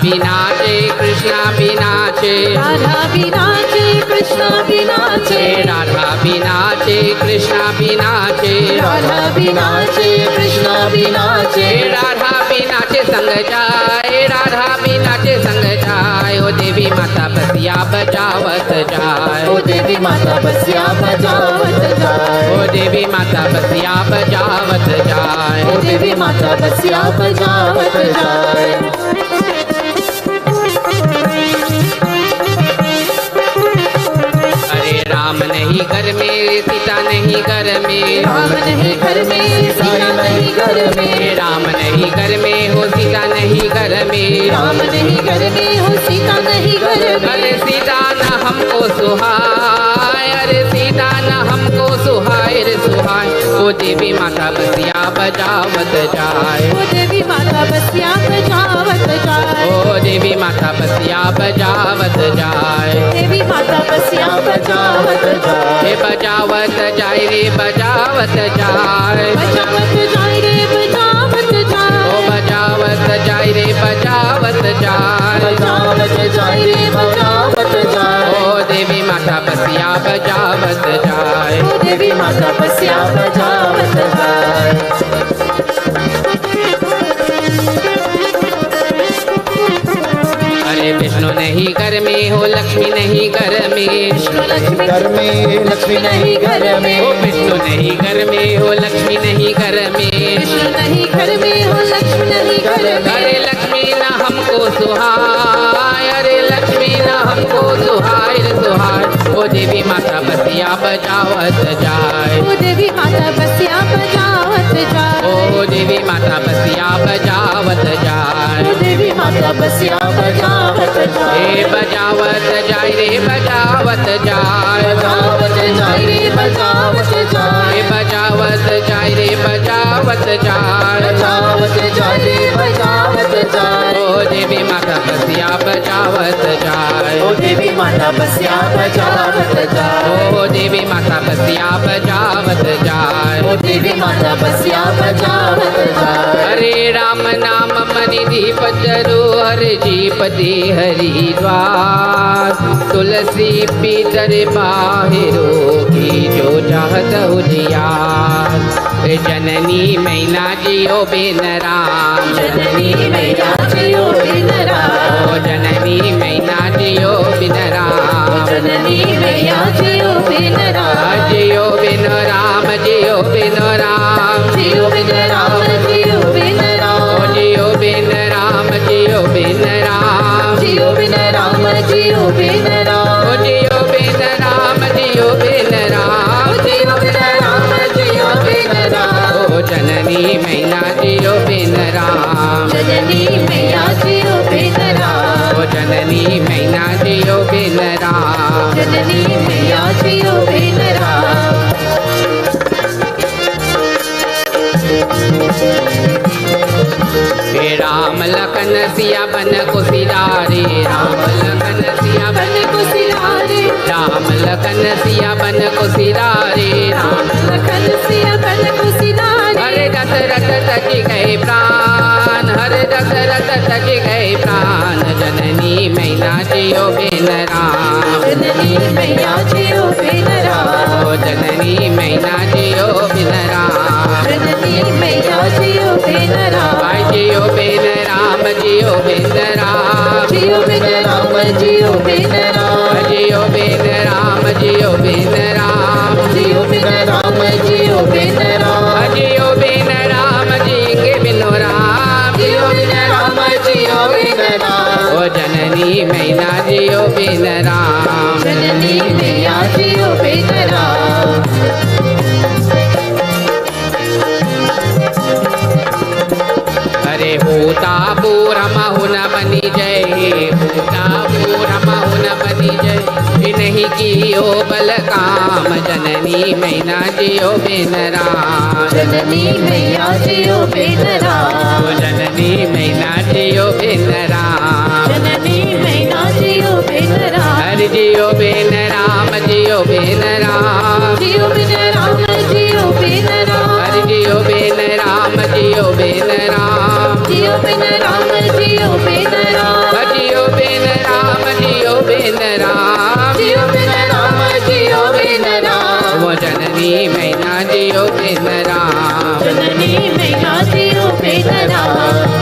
भी नाचे कृष्णा भी नाचे, राधा भी नाचे कृष्णा भी नाचे, राधा भी नाचे कृष्णा भी नाचे, राधा भी नाचे कृष्णा भी नाचे, राधा भी नाचे संग जाए, राधा भी नाचे संग जाए, ओ देवी माता बसिया बजावत जाए, ओ देवी माता बसिया बजावत जाए, ओ देवी माता बसिया बजावत जाए, ओ देवी माता बसिया बजावत जाए, राम नहीं घर में सीता नहीं घर में, राम नहीं घर में सीता नहीं घर में, राम नहीं घर में हो सीता नहीं घर में, राम नहीं घर में हो सीता नहीं घर में, अरे सीता न हमको सुहाय, अरे सीता न हमको सुहाय रे सुहाय, ओ देवी माता बसिया बजावत जाए, ओ देवी माता बसिया बजावत जाए, ओ देवी माता बसिया बजावत जाए, देवी माता बसिया बजावत जाए, रे बजावत जाए, रे बजावत जाए, बजावत जाए रे बजावत जाए, ओ बजावत जाए, रे बजावत जाए, बजावत जाए रे बजावत जाए, ओ देवी माता बसिया बजावत जाए, ओ देवी माता बसिया बजावत जाए, अरे विष्णु नहीं घर में हो लक्ष्मी नहीं घर में, विष्णु लक्ष्मी घर में लक्ष्मी नहीं घर में, ओ विष्णु नहीं घर में हो लक्ष्मी नहीं घर में, विष्णु नहीं घर में हो लक्ष्मी नहीं घर में, अरे लक्ष्मी न हमको सुहाय, अरे लक्ष्मी न हमको सुहाय रे सुहाय, ओ देवी माता बसिया बजावत जाए, ओ देवी माता बसिया बजावत जाए, ओ देवी माता बसिया बजावत जाए, ओ देवी माता बसिया बजावत जाए, रे बजावत जाए, रे बजावत जाए, बजावत जाए रे बजावत जाए, रे बजावत जाए, रे बजावत जाए, बजावत जाए रे बजावत जाए, ओ देवी माता बसिया बजावत जाए, ओ देवी माता बसिया बजावत जाए, ओ देवी माता बसिया बजावत जाए, ओ देवी माता बसिया बजावत जाए, हरे राम नाम मनि दीप जरो हर जीपति हरिद्वार, तुलसी पीतर बाहिरो की जो चाहत उजियार, जननी मैना जियो बिन राम, जननी मैया जियो बिन राम, ओ जननी मैना जियो बिन राम, जननी मैया जियो बिन राम, जियो बिन राम, जियो बिन राम, जियो बिन राम, जियो बिन राम, जियो बिन राम, जियो बिन राम, जियो बिन राम, जियो बिन राम, जियो बिन राम, जियो बिन राम, जियो बिन राम, जियो बिन राम, ओ जननी मैना जियो बिन राम, जननी मैया जियो बिन राम, ओ जननी मैना जियो बिन राम, जननी मैया जियो बिन राम, हे राम लखन सिया बन कुसिरारे, राम लखन सिया बन बन कुसिरारे, राम लखन सिया बन कुसिरारे, राम लखन सिया बन कुसिरारे, हरे दशरथ तज गए प्राण, हरे दशरथ तज गए प्राण, जननी मैना जियो बिन राम, जननी मैया जियो बिन राम, ओ जननी मैना जियो बिन राम, जननी मैया जियो बिन राम, भाई जियो बिन राम, जियो बिन राम, जियो बिन राम, जियो बिन राम, जियो बिन राम, जियो बिन राम, जियो बिन राम, जियो बिन राम, जियो बिन राम, जिएंगे बिनो राम, जियो बिन राम, मैना जियो बेनरा जननी मैया जियो बेनरा जननी मैना जियो बेनरा जननी मैना जियो बेनरा हरि जियो बेन राम जियो बेन राम जियो बिन राम जियो बिन राम हरि जियो बेन राम जियो बेन राम जियो बिन राम जियो बिन राम जियो बेन राम जियो बेन राम जियो बिन राम जियो बिन राम वो जननी मैना जियो बेन राम जननी मैया जियो बिन राम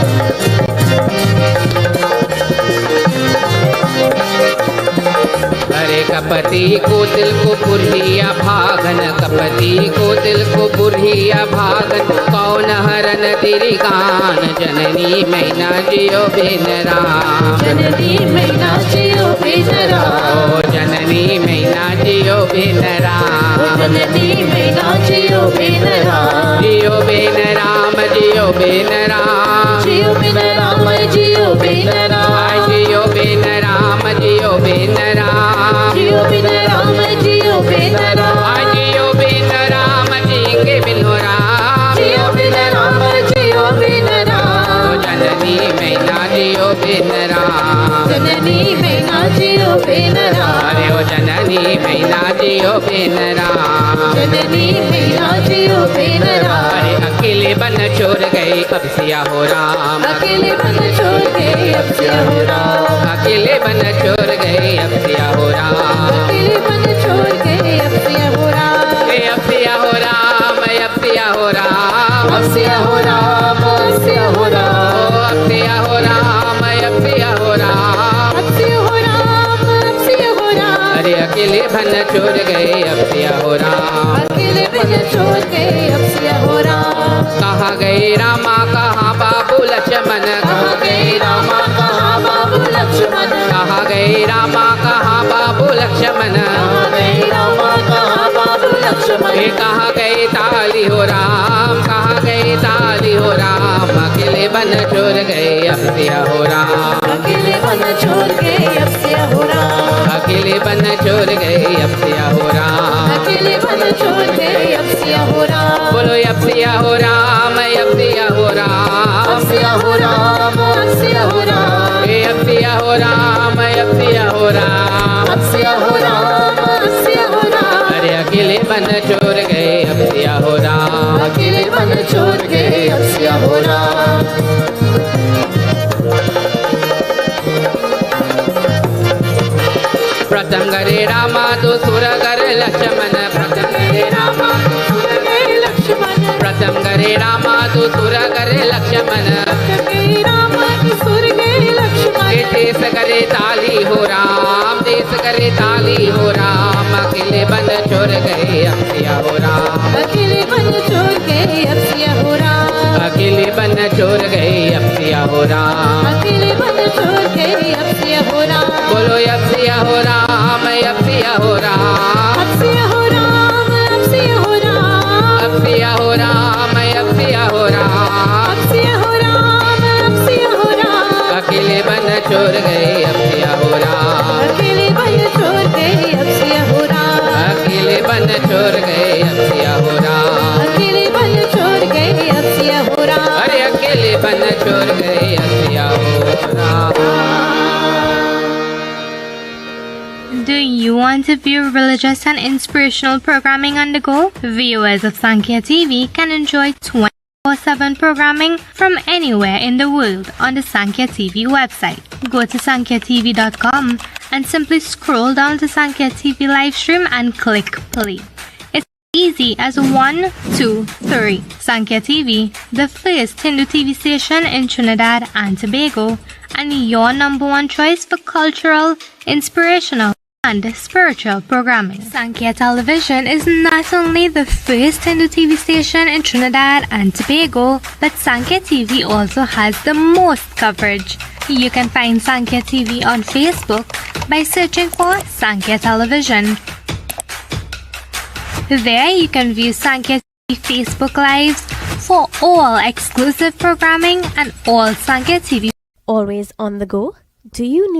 अरे कपति को दिल को बुढ़िया भागन कपति को दिल को बुढ़िया भागन कौन हरन तेरी गान जननी मैना जियो बेन राम जननी मैया जियो बिन राम ओ जननी मैना जियो बेन राम जननी मैया जियो बिन राम जियो बेन राम जियो बेन राम जियो बिन राम जियो बिन राम जियो बेन राम जियो बेन राम जियो बिन राम जियो बिन राम जियो बेन राम जी के बिनो राम जियो बिन राम जियो बिन राम जननी मैना जियो बेन राम जननी मैया जियो बिन राम अरे ओ जननी मैना जियो बेन राम जननी मैया जियो बिन राम अरे अकेले बन छोड़ गए अब सिया हो राम अकेले बन छोड़ के अब सिया हो राम अकेले बन छोड़ गए अब सिया हो राम अकेले बन छोड़ के अब सिया हो राम अब सिया हो राम अब सिया हो राम अब सिया हो राम अब सिया हो राम अब सिया हो राम अब सिया हो राम अब सिया हो राम अब सिया हो राम अरे अकेले बन छोड़ गए अब सिया हो राम अकेले बन छोड़ के अब सिया हो राम कहाँ गए रामा कहाँ बाबू लक्ष्मण कहाँ गए रामा कहाँ बाबू लक्ष्मण कहाँ गए रामा कहाँ बाबू लक्ष्मण कहाँ गए रामा कहाँ बाबू लक्ष्मण कहाँ गए ताली हो राम कहाँ गए ताली हो राम अकेले बन छोड़ गए अब सिया हो राम अकेले बन छोड़ के अब सिया हो राम अकेले बन छोड़ गए अब सिया हो राम अकेले बन छोड़ के अब सिया हो राम बोलो अब सिया हो राम अब सिया हो राम अब सिया हो राम अब सिया हो राम अब सिया हो राम अब सिया हो राम अब सिया हो राम अब सिया हो राम अरे अकेले बन छोड़ गए अब सिया हो राम अकेले बन छोड़ के अब सिया हो राम प्रथम करे रामा तो सुर कर लक्ष्मण प्रथम करे रामा लक्ष्मण प्रथम करे रामा तो सुर करे लक्ष्मण राम सुर गए लक्ष्मण देश करे ताली हो राम देश करे ताली हो राम अकेले बन छोड़ गए अब सिया हो राम अकेले बन छोड़ के अब सिया हो राम अकेले बन छोड़ गए अब सिया हो राम अकेले बन छोड़ के अब सिया हो राम बोलो अब सिया हो राम अब सिया हो राम अब सिया हो राम अब सिया हो राम अब सिया हो राम अब सिया हो राम अब सिया हो राम अब सिया हो राम अकेले बन छोड़ गए अब सिया हो राम अकेले बन छोड़ के अब सिया हो राम अकेले बन छोड़ गए अब सिया हो राम अकेले बन छोड़ के अब सिया हो राम अरे अकेले बन छोड़ गए अब सिया हो Ram Do you want to view religious and inspirational programming on the go? Viewers of Sankhya TV can enjoy 24/7 programming from anywhere in the world on the Sankhya TV website. Go to sankhyatv.com and simply scroll down to Sankhya TV live stream and click play. It's easy as 1, 2, 3. Sankhya TV, the first Hindu TV station in Trinidad and Tobago, and your #1 choice for cultural, inspirational, and spiritual programming. Sankhya Television is not only the first Hindu TV station in Trinidad and Tobago, but Sankhya TV also has the most coverage. You can find Sankhya TV on Facebook by searching for Sankhya Television. There you can view Sankhya TV Facebook Lives for all exclusive programming and all Sankhya TV. Always on the go? Do you need